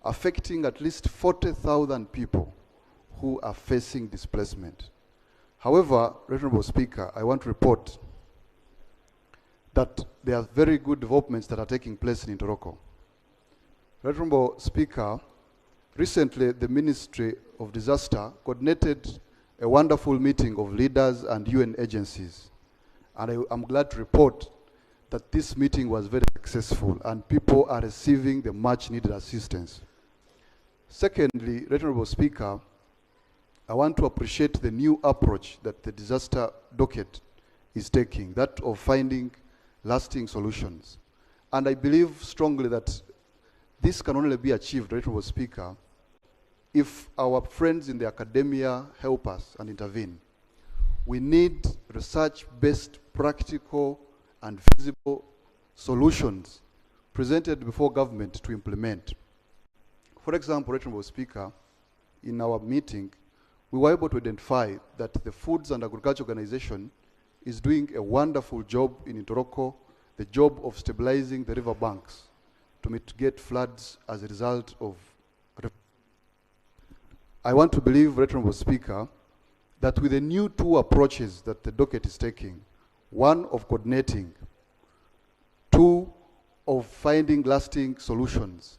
affecting at least 40,000 people who are facing displacement. However, Honorable Speaker, I want to report that there are very good developments that are taking place in Ntoroko. Honorable Speaker, recently the Ministry of Disaster coordinated a wonderful meeting of leaders and UN agencies. And I'm glad to report that this meeting was very successful and people are receiving the much needed assistance. Secondly, Honorable Speaker, I want to appreciate the new approach that the disaster docket is taking, that of finding lasting solutions. And I believe strongly that this can only be achieved, Honorable Speaker, if our friends in the academia help us and intervene. We need research-based, practical, and feasible solutions presented before government to implement. For example, Honorable Speaker, in our meeting, we were able to identify that the Foods and Agriculture Organization is doing a wonderful job in Ntoroko, the job of stabilizing the river banks to mitigate floods as a result of. I want to believe, Honorable Speaker, that with the new 2 approaches that the docket is taking, 1 of coordinating, 2 of finding lasting solutions,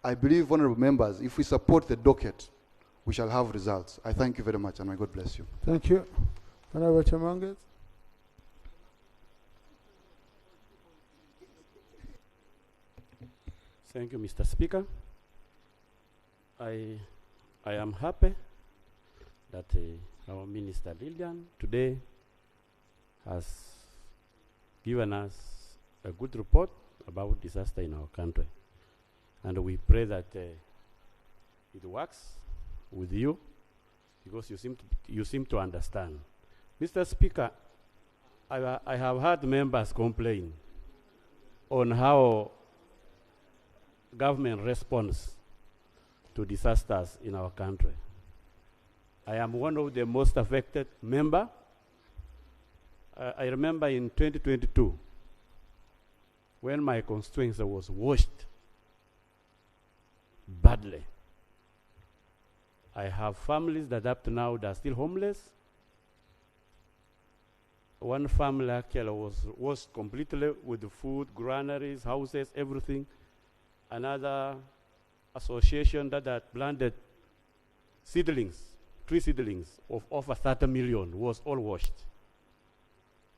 I believe, honorable members, if we support the docket, we shall have results. I thank you very much, and may God bless you. Thank you. Honorable Chemonges. Thank you, Mr. Speaker. I am happy that our Minister Lilian today has given us a good report about disaster in our country. And we pray that it works with you because you seem to understand. Mr. Speaker, I have heard members complain on how government responds to disasters in our country. I am one of the most affected members. I remember in 2022, when my constituency was washed badly. I have families that up to now they are still homeless. One family actually was completely with the food, granaries, houses, everything. Another association that had planted seedlings, tree seedlings of over 30 million was all washed.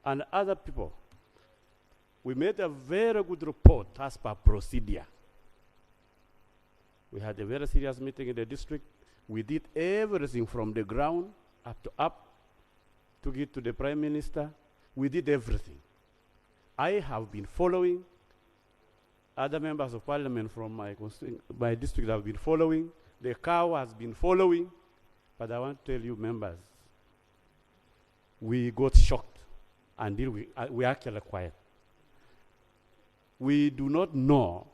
And other people, we made a very good report as per procedure. We had a very serious meeting in the district. We did everything from the ground up, took it to the Prime Minister. We did everything. I have been following. Other members of parliament from my district have been following. The cow has been following. But I want to tell you, members, we got shocked until we actually quiet. We do not know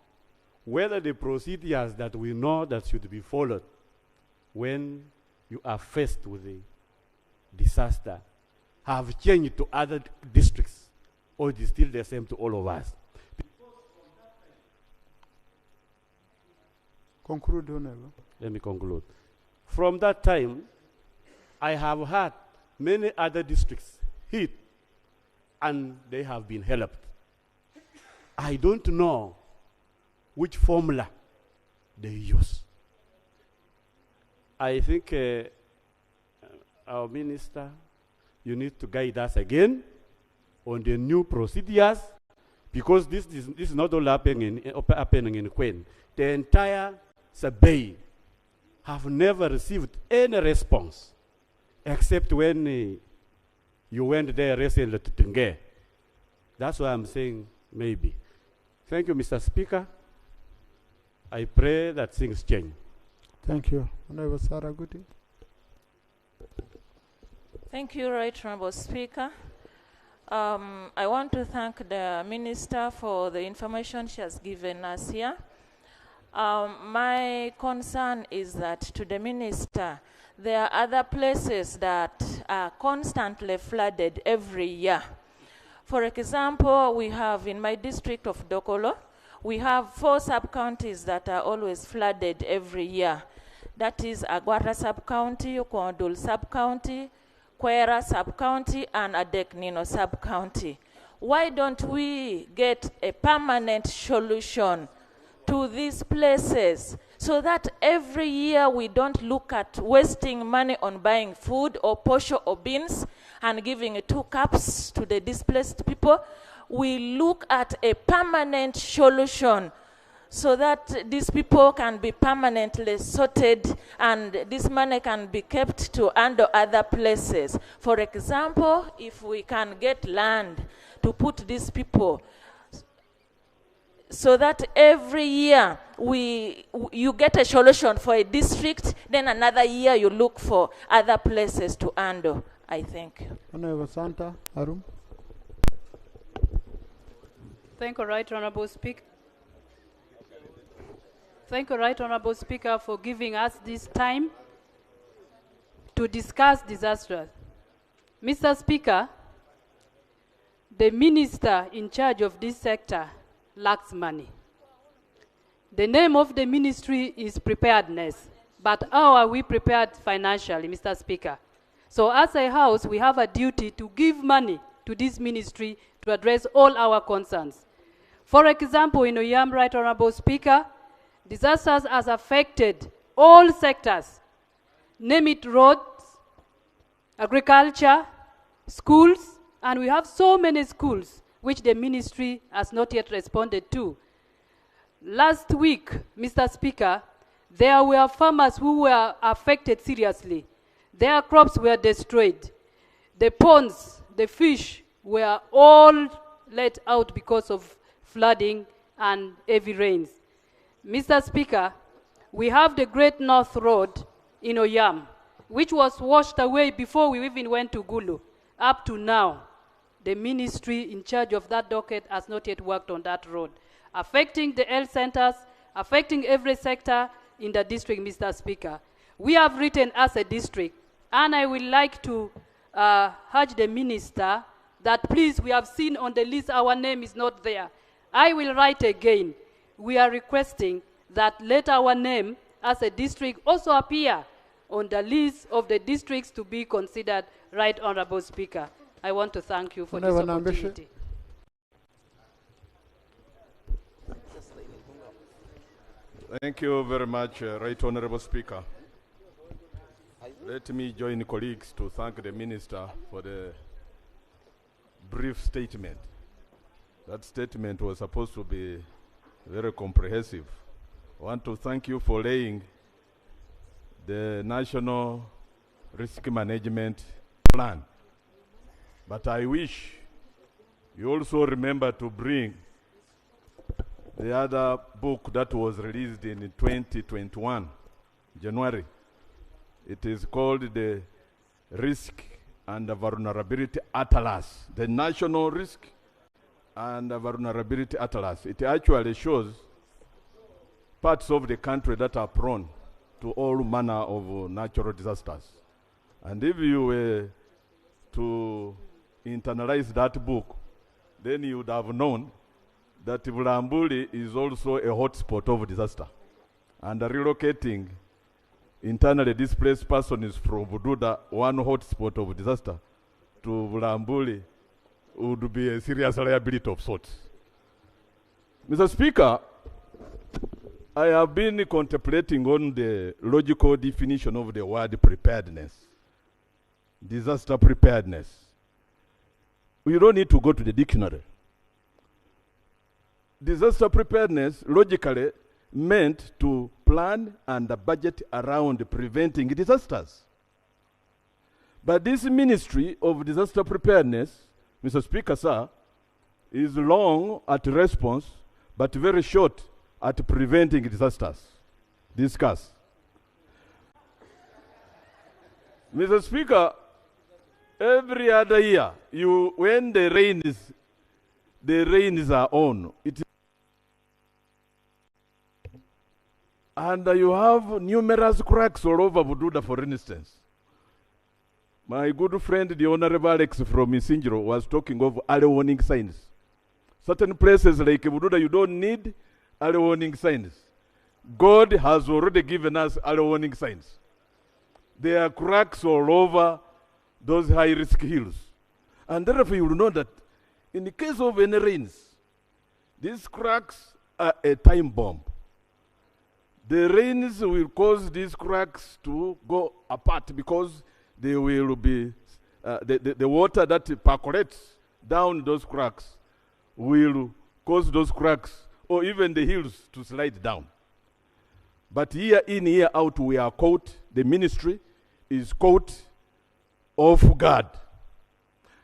whether the procedures that we know that should be followed when you are faced with a disaster have changed to other districts, or it is still the same to all of us? Conclude, Honorable. Let me conclude. From that time, I have had many other districts hit, and they have been helped. I don't know which formula they use. I think our minister, you need to guide us again on the new procedures, because this is not all happening in Queen. The entire survey have never received any response, except when you went there recently to Tenge. That's why I'm saying maybe. Thank you, Mr. Speaker. I pray that things change. Thank you. Honorable Sarah Guti. Thank you, Right Honorable Speaker. I want to thank the Minister for the information she has given us here. My concern is that to the Minister, there are other places that are constantly flooded every year. For example, we have in my district of Dokolo, we have 4 sub-counties that are always flooded every year. That is Agwara sub-county, Ukondul sub-county, Kwera sub-county, and Adeknino sub-county. Why don't we get a permanent solution to these places so that every year we don't look at wasting money on buying food or posho or beans and giving 2 cups to the displaced people? We look at a permanent solution so that these people can be permanently sorted and this money can be kept to handle other places. For example, if we can get land to put these people so that every year you get a solution for a district, then another year you look for other places to handle. I thank you. Honorable Santa Arum. Thank you, Right Honorable Speaker. Thank you, Right Honorable Speaker, for giving us this time to discuss disasters. Mr. Speaker, the minister in charge of this sector lacks money. The name of the ministry is preparedness, but how are we prepared financially, Mr. Speaker? So as a house, we have a duty to give money to this ministry to address all our concerns. For example, in Oyam, Right Honorable Speaker, disasters has affected all sectors, name it roads, agriculture, schools, and we have so many schools which the ministry has not yet responded to. Last week, Mr. Speaker, there were farmers who were affected seriously. Their crops were destroyed. The ponds, the fish were all let out because of flooding and heavy rains. Mr. Speaker, we have the Great North Road in Oyam, which was washed away before we even went to Gulu. Up to now, the ministry in charge of that docket has not yet worked on that road, affecting the health centers, affecting every sector in the district, Mr. Speaker. We have written as a district, and I would like to urge the minister that please, we have seen on the list our name is not there. I will write again. We are requesting that let our name as a district also appear on the list of the districts to be considered, Right Honorable Speaker. I want to thank you for this opportunity. Thank you very much, Right Honorable Speaker. Let me join colleagues to thank the Minister for the brief statement. That statement was supposed to be very comprehensive. I want to thank you for laying the National Risk Management Plan. But I wish you also remember to bring the other book that was released in 2021, January. It is called the Risk and Vulnerability Atlas, the National Risk and Vulnerability Atlas. It actually shows parts of the country that are prone to all manner of natural disasters. And if you were to internalize that book, then you would have known that Bulambuli is also a hotspot of disaster. And relocating internally displaced persons from Bududa, one hotspot of disaster, to Bulambuli would be a serious liability of sorts. Mr. Speaker, I have been contemplating on the logical definition of the word preparedness, disaster preparedness. We don't need to go to the dictionary. Disaster preparedness logically meant to plan and budget around preventing disasters. But this ministry of disaster preparedness, Mr. Speaker, sir, is long at response, but very short at preventing disasters. Discuss. Mr. Speaker, every other year, when the rains are on, and you have numerous cracks all over Bududa, for instance. My good friend, the Honorable Alex from Isinjiro, was talking of early warning signs. Certain places like Bududa, you don't need early warning signs. God has already given us early warning signs. There are cracks all over those high-risk hills. And therefore, you will know that in the case of any rains, these cracks are a time bomb. The rains will cause these cracks to go apart because they will be, the water that percolates down those cracks will cause those cracks or even the hills to slide down. But year in, year out, we are caught, the ministry is caught off guard.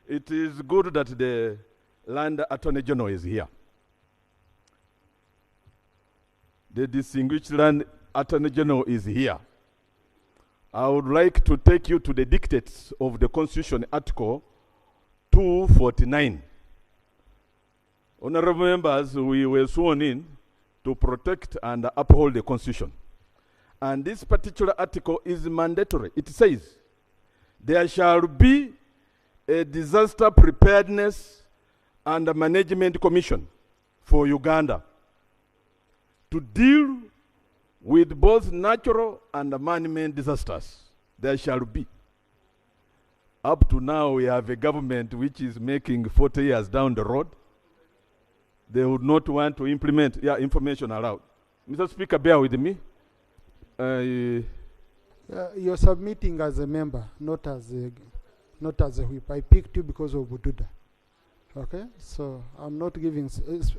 It is good that the Land Attorney General is here. The distinguished Land Attorney General is here. I would like to take you to the dictates of the Constitution, Article 249. Honorable members, we were sworn in to protect and uphold the Constitution. And this particular article is mandatory. It says, there shall be a disaster preparedness and management commission for Uganda to deal with both natural and man-made disasters. There shall be. Up to now, we have a government which is making 40 years down the road. They would not want to implement, information allowed. Mr. Speaker, bear with me. You're submitting as a member, not as a whip. I picked you because of Bududa. Okay? So I'm not giving,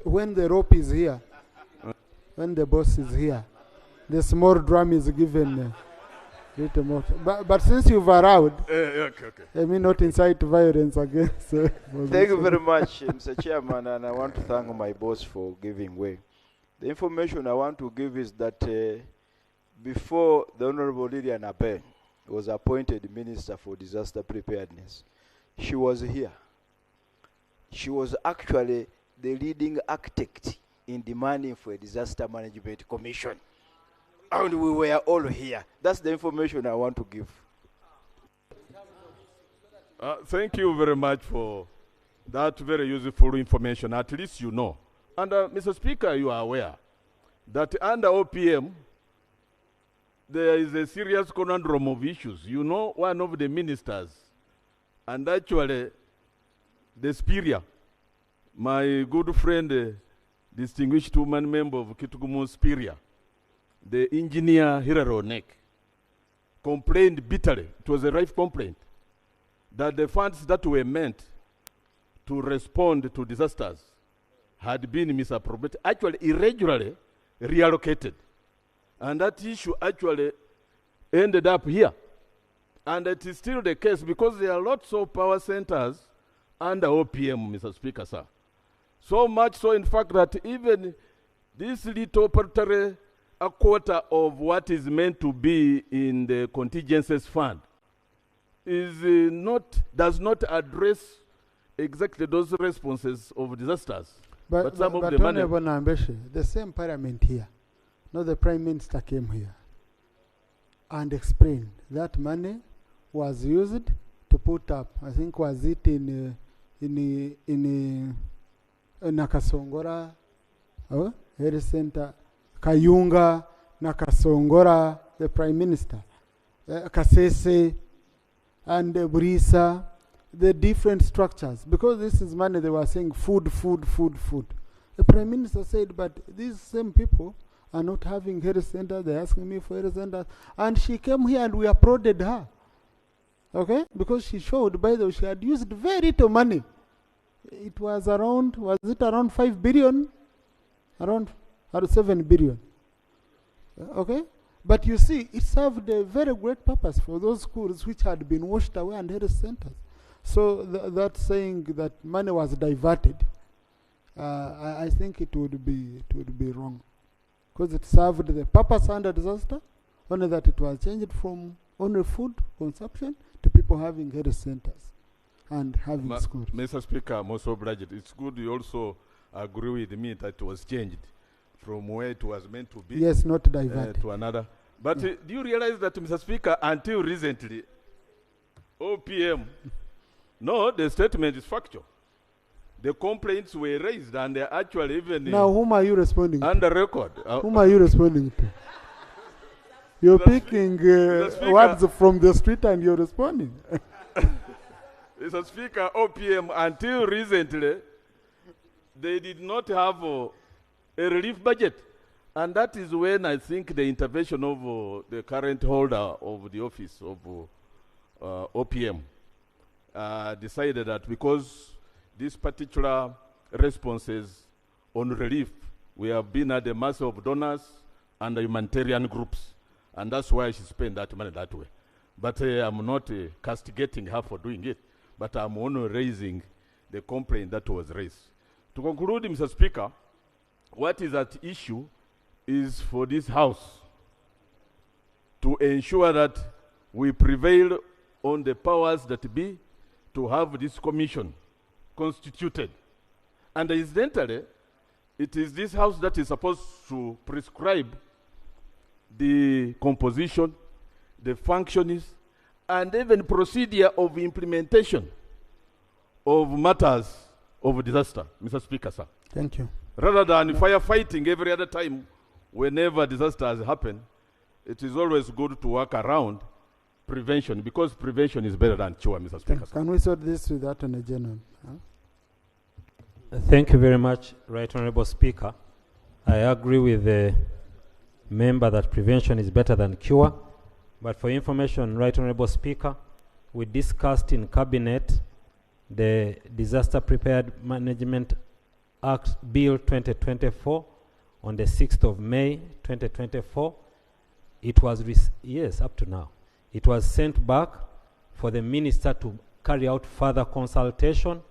when the rope is here, when the boss is here, the small drum is given little more. But since you've allowed, I mean not incite violence against. Thank you very much, Mr. Chairman, and I want to thank my boss for giving way. The information I want to give is that before the Honorable Lilian Abe was appointed Minister for Disaster Preparedness, she was here. She was actually the leading architect in demanding for a disaster management commission. And we were all here. That's the information I want to give. Thank you very much for that very useful information. At least you know. And Mr. Speaker, you are aware that under OPM, there is a serious conundrum of issues. You know, one of the ministers, and actually the Spiria, my good friend, distinguished woman member of Kitugumu Spiria, the engineer Hiraro Nek, complained bitterly, it was a rife complaint, that the funds that were meant to respond to disasters had been misappropriated, actually irregularly reallocated. And that issue actually ended up here. And it is still the case because there are lots of power centers under OPM, Mr. Speaker, sir. So much so, in fact, that even this little particular a quarter of what is meant to be in the contingencies fund is does not address exactly those responses of disasters. But some of the money. The same parliament here, not the Prime Minister came here and explained that money was used to put up. I think was it in Nakasongora, Health Center, Kayunga, Nakasongora, the Prime Minister, Kasese, and Burisa, the different structures. Because this is money, they were saying food, food, food, food. The Prime Minister said, but these same people are not having health centers, they're asking me for health centers. And she came here and we applauded her. Okay? Because she showed, by the way, she had used very little money. It was around, was it around 5 billion? Around 7 billion. Okay? But you see, it served a very great purpose for those schools which had been washed away and health centers. So that saying that money was diverted, I think it would be wrong. Because it served the purpose under disaster, only that it was changed from only food consumption to people having health centers and having schools. Mr. Speaker, I'm also obliged. It's good you also agree with me that it was changed from where it was meant to be. Yes, not diverted. To another. But do you realize that, Mr. Speaker, until recently, OPM, no, the statement is factual. The complaints were raised and they're actually even now, whom are you responding under to? record. Whom are you responding to? You're picking words from the street and you're responding. Mr. Speaker, OPM, until recently, they did not have a relief budget. And that is when I think the intervention of the current holder of the office of OPM decided that because these particular responses on relief, we have been at the mercy of donors and the humanitarian groups. And that's why she spent that money that way. But I'm not castigating her for doing it, but I'm only raising the complaint that was raised. To conclude, Mr. Speaker, what is at issue is for this House to ensure that we prevail on the powers that be to have this commission constituted. And incidentally, it is this House that is supposed to prescribe the composition, the functionings, and even procedure of implementation of matters of disaster. Mr. Speaker, sir. Thank you. Rather than firefighting every other time whenever disaster has happened, it is always good to work around prevention, because prevention is better than cure, Mr. Speaker. Can we sort this with that on a general? Thank you very much, Right Honorable Speaker. I agree with the member that prevention is better than cure. But for information, Right Honorable Speaker, we discussed in Cabinet the Disaster Prepared Management Act Bill 2024 on the 6th of May 2024. It was, yes, up to now. It was sent back for the minister to carry out further consultation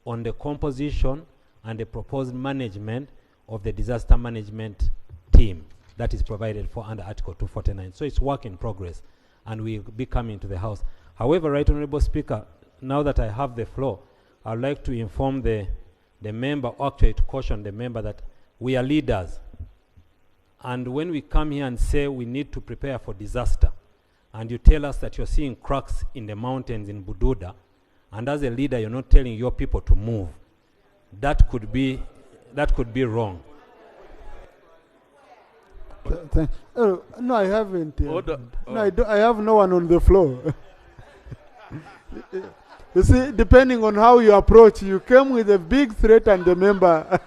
on the composition and the proposed management of the disaster management team that is provided for under Article 249. So it's work in progress, and we'll be coming to the House. However, Right Honorable Speaker, now that I have the floor, I'd like to inform the member, actually to caution the member, that we are leaders. And when we come here and say we need to prepare for disaster, and you tell us that you're seeing cracks in the mountains in Bududa, and as a leader you're not telling your people to move, that could be wrong. No, I haven't. I have no one on the floor. You see, depending on how you approach, you came with a big threat and the member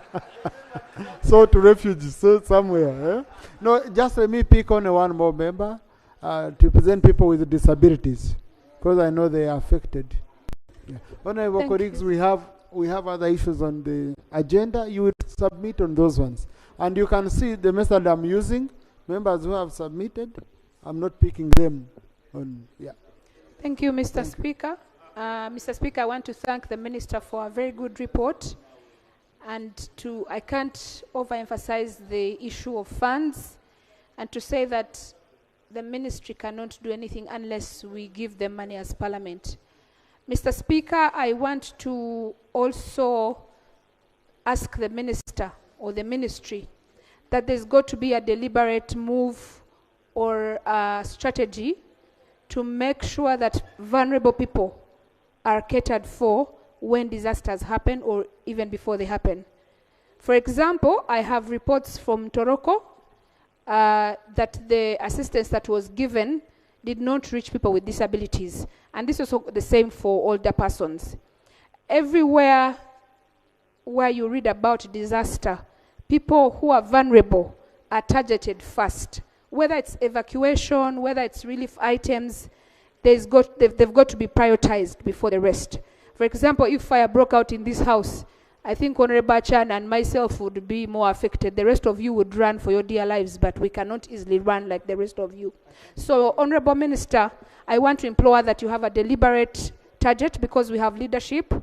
so to refugees so somewhere. No, just let me pick on one more member to present people with disabilities, because I know they are affected. Yeah. Honorable colleagues, we have other issues on the agenda. You will submit on those ones. And you can see the method I'm using. Members who have submitted, I'm not picking them on, yeah. Thank you, Mr. Speaker. Mr. Speaker, I want to thank the Minister for a very good report. And I can't overemphasize the issue of funds, and to say that the ministry cannot do anything unless we give them money as Parliament. Mr. Speaker, I want to also ask the Minister or the Ministry that there's got to be a deliberate move or a strategy to make sure that vulnerable people are catered for when disasters happen or even before they happen. For example, I have reports from Toroko that the assistance that was given did not reach people with disabilities. And this is also the same for older persons. Everywhere where you read about disaster, people who are vulnerable are targeted first. Whether it's evacuation, whether it's relief items, they've got to be prioritized before the rest. For example, if fire broke out in this house, I think Honorable Chan and myself would be more affected. The rest of you would run for your dear lives, but we cannot easily run like the rest of you. So, Honorable Minister, I want to implore that you have a deliberate target because we have leadership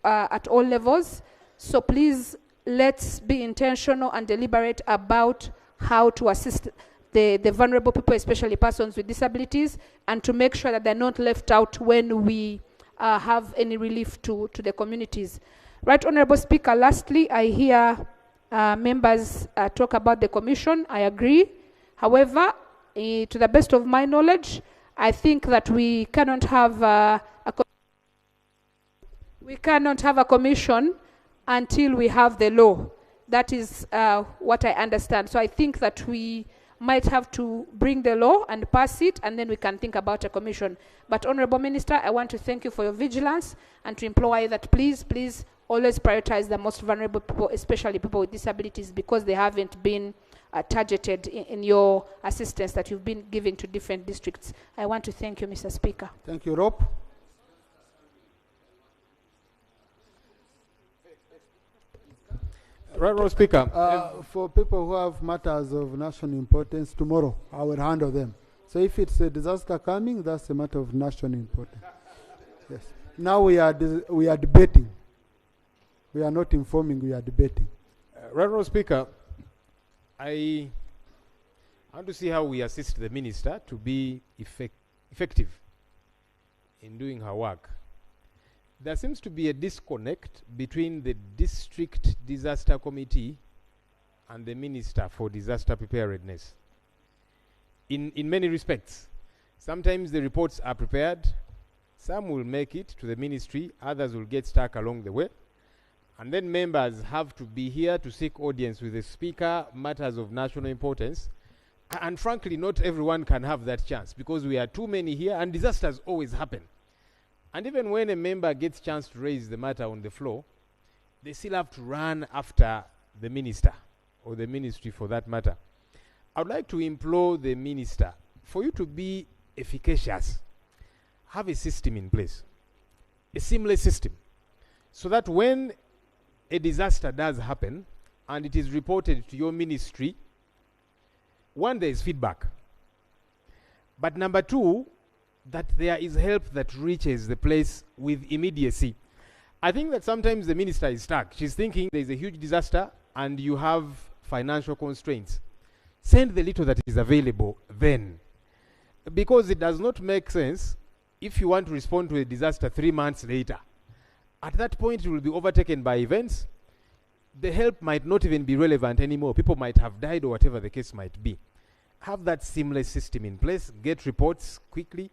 at all levels. So please, let's be intentional and deliberate about how to assist the vulnerable people, especially persons with disabilities, and to make sure that they're not left out when we have any relief to the communities. Right, Honorable Speaker, lastly, I hear members talk about the commission. I agree. However, to the best of my knowledge, I think that we cannot have a commission until we have the law. That is what I understand. So I think that we might have to bring the law and pass it, and then we can think about a commission. But Honorable Minister, I want to thank you for your vigilance and to implore you that please always prioritize the most vulnerable people, especially people with disabilities, because they haven't been targeted in your assistance that you've been giving to different districts. I want to thank you, Mr. Speaker. Thank you, Rob. Right, Speaker. For people who have matters of national importance, tomorrow I will handle them. So if it's a disaster coming, that's a matter of national importance. Yes. Now we are debating. We are not informing, we are debating. Right, Speaker, I want to see how we assist the minister to be effective in doing her work. There seems to be a disconnect between the district disaster committee and the minister for disaster preparedness. In many respects, sometimes the reports are prepared, some will make it to the ministry, others will get stuck along the way, and then members have to be here to seek audience with the speaker, matters of national importance, and frankly, not everyone can have that chance because we are too many here and disasters always happen. And even when a member gets a chance to raise the matter on the floor, they still have to run after the minister or the ministry for that matter. I would like to implore the minister, for you to be efficacious, have a system in place, a seamless system, so that when a disaster does happen and it is reported to your ministry, one, there is feedback. But number two, that there is help that reaches the place with immediacy. I think that sometimes the minister is stuck. She's thinking there is a huge disaster and you have financial constraints. Send the little that is available then. Because it does not make sense if you want to respond to a disaster 3 months later. At that point, it will be overtaken by events. The help might not even be relevant anymore. People might have died or whatever the case might be. Have that seamless system in place. Get reports quickly.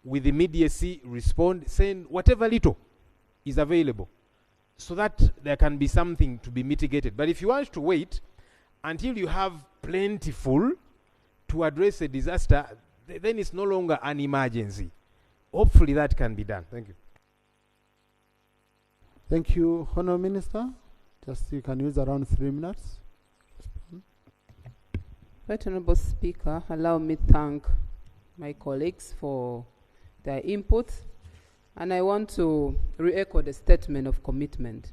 With immediacy, respond, send whatever little is available so that there can be something to be mitigated. But if you want to wait until you have plentiful to address a disaster, then it's no longer an emergency. Hopefully that can be done. Thank you. Thank you, Honourable Minister. Just you can use around 3 minutes. Right Honourable Speaker, allow me to thank my colleagues for their input, and I want to re-echo the statement of commitment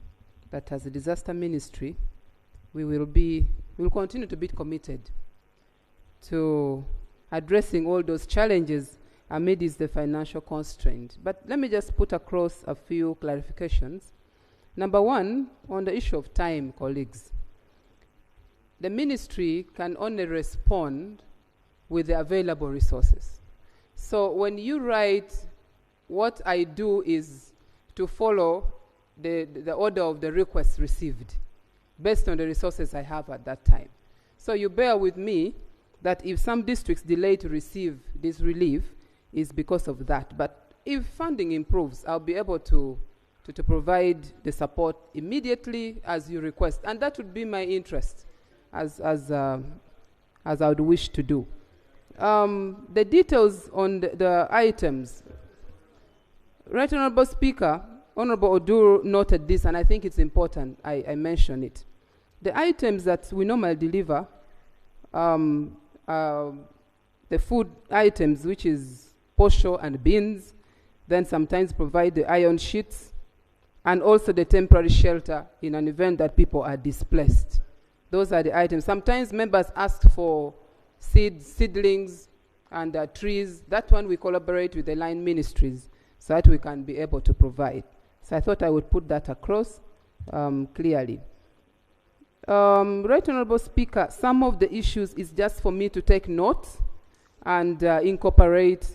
that as a disaster ministry, we will continue to be committed to addressing all those challenges amidst the financial constraint. But let me just put across a few clarifications. Number one, on the issue of time, colleagues, the ministry can only respond with the available resources. So when you write, what I do is to follow the order of the requests received based on the resources I have at that time. So you bear with me that if some districts delay to receive this relief, is because of that. But if funding improves, I'll be able to provide the support immediately as you request. And that would be my interest as I would wish to do. The details on the items. Right Honorable Speaker, Honorable Oduro noted this, and I think it's important I mention it. The items that we normally deliver, the food items, which is posho and beans, then sometimes provide the iron sheets, and also the temporary shelter in an event that people are displaced. Those are the items. Sometimes members ask for seedlings and trees. That one we collaborate with the line ministries so that we can be able to provide. So I thought I would put that across clearly. Right Honorable Speaker, some of the issues is just for me to take note and incorporate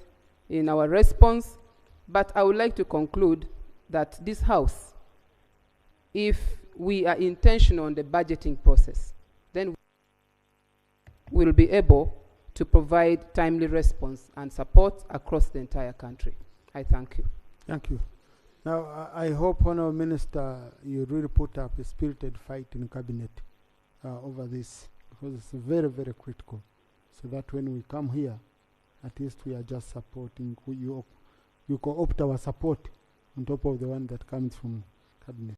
in our response, but I would like to conclude that this House, if we are intentional on the budgeting process, then we'll be able to provide timely response and support across the entire country. I thank you. Thank you. Now, I hope, Honourable Minister, you really put up a spirited fight in Cabinet over this, because it's very, very critical, so that when we come here, at least we are just supporting. You co-opt our support on top of the one that comes from Cabinet.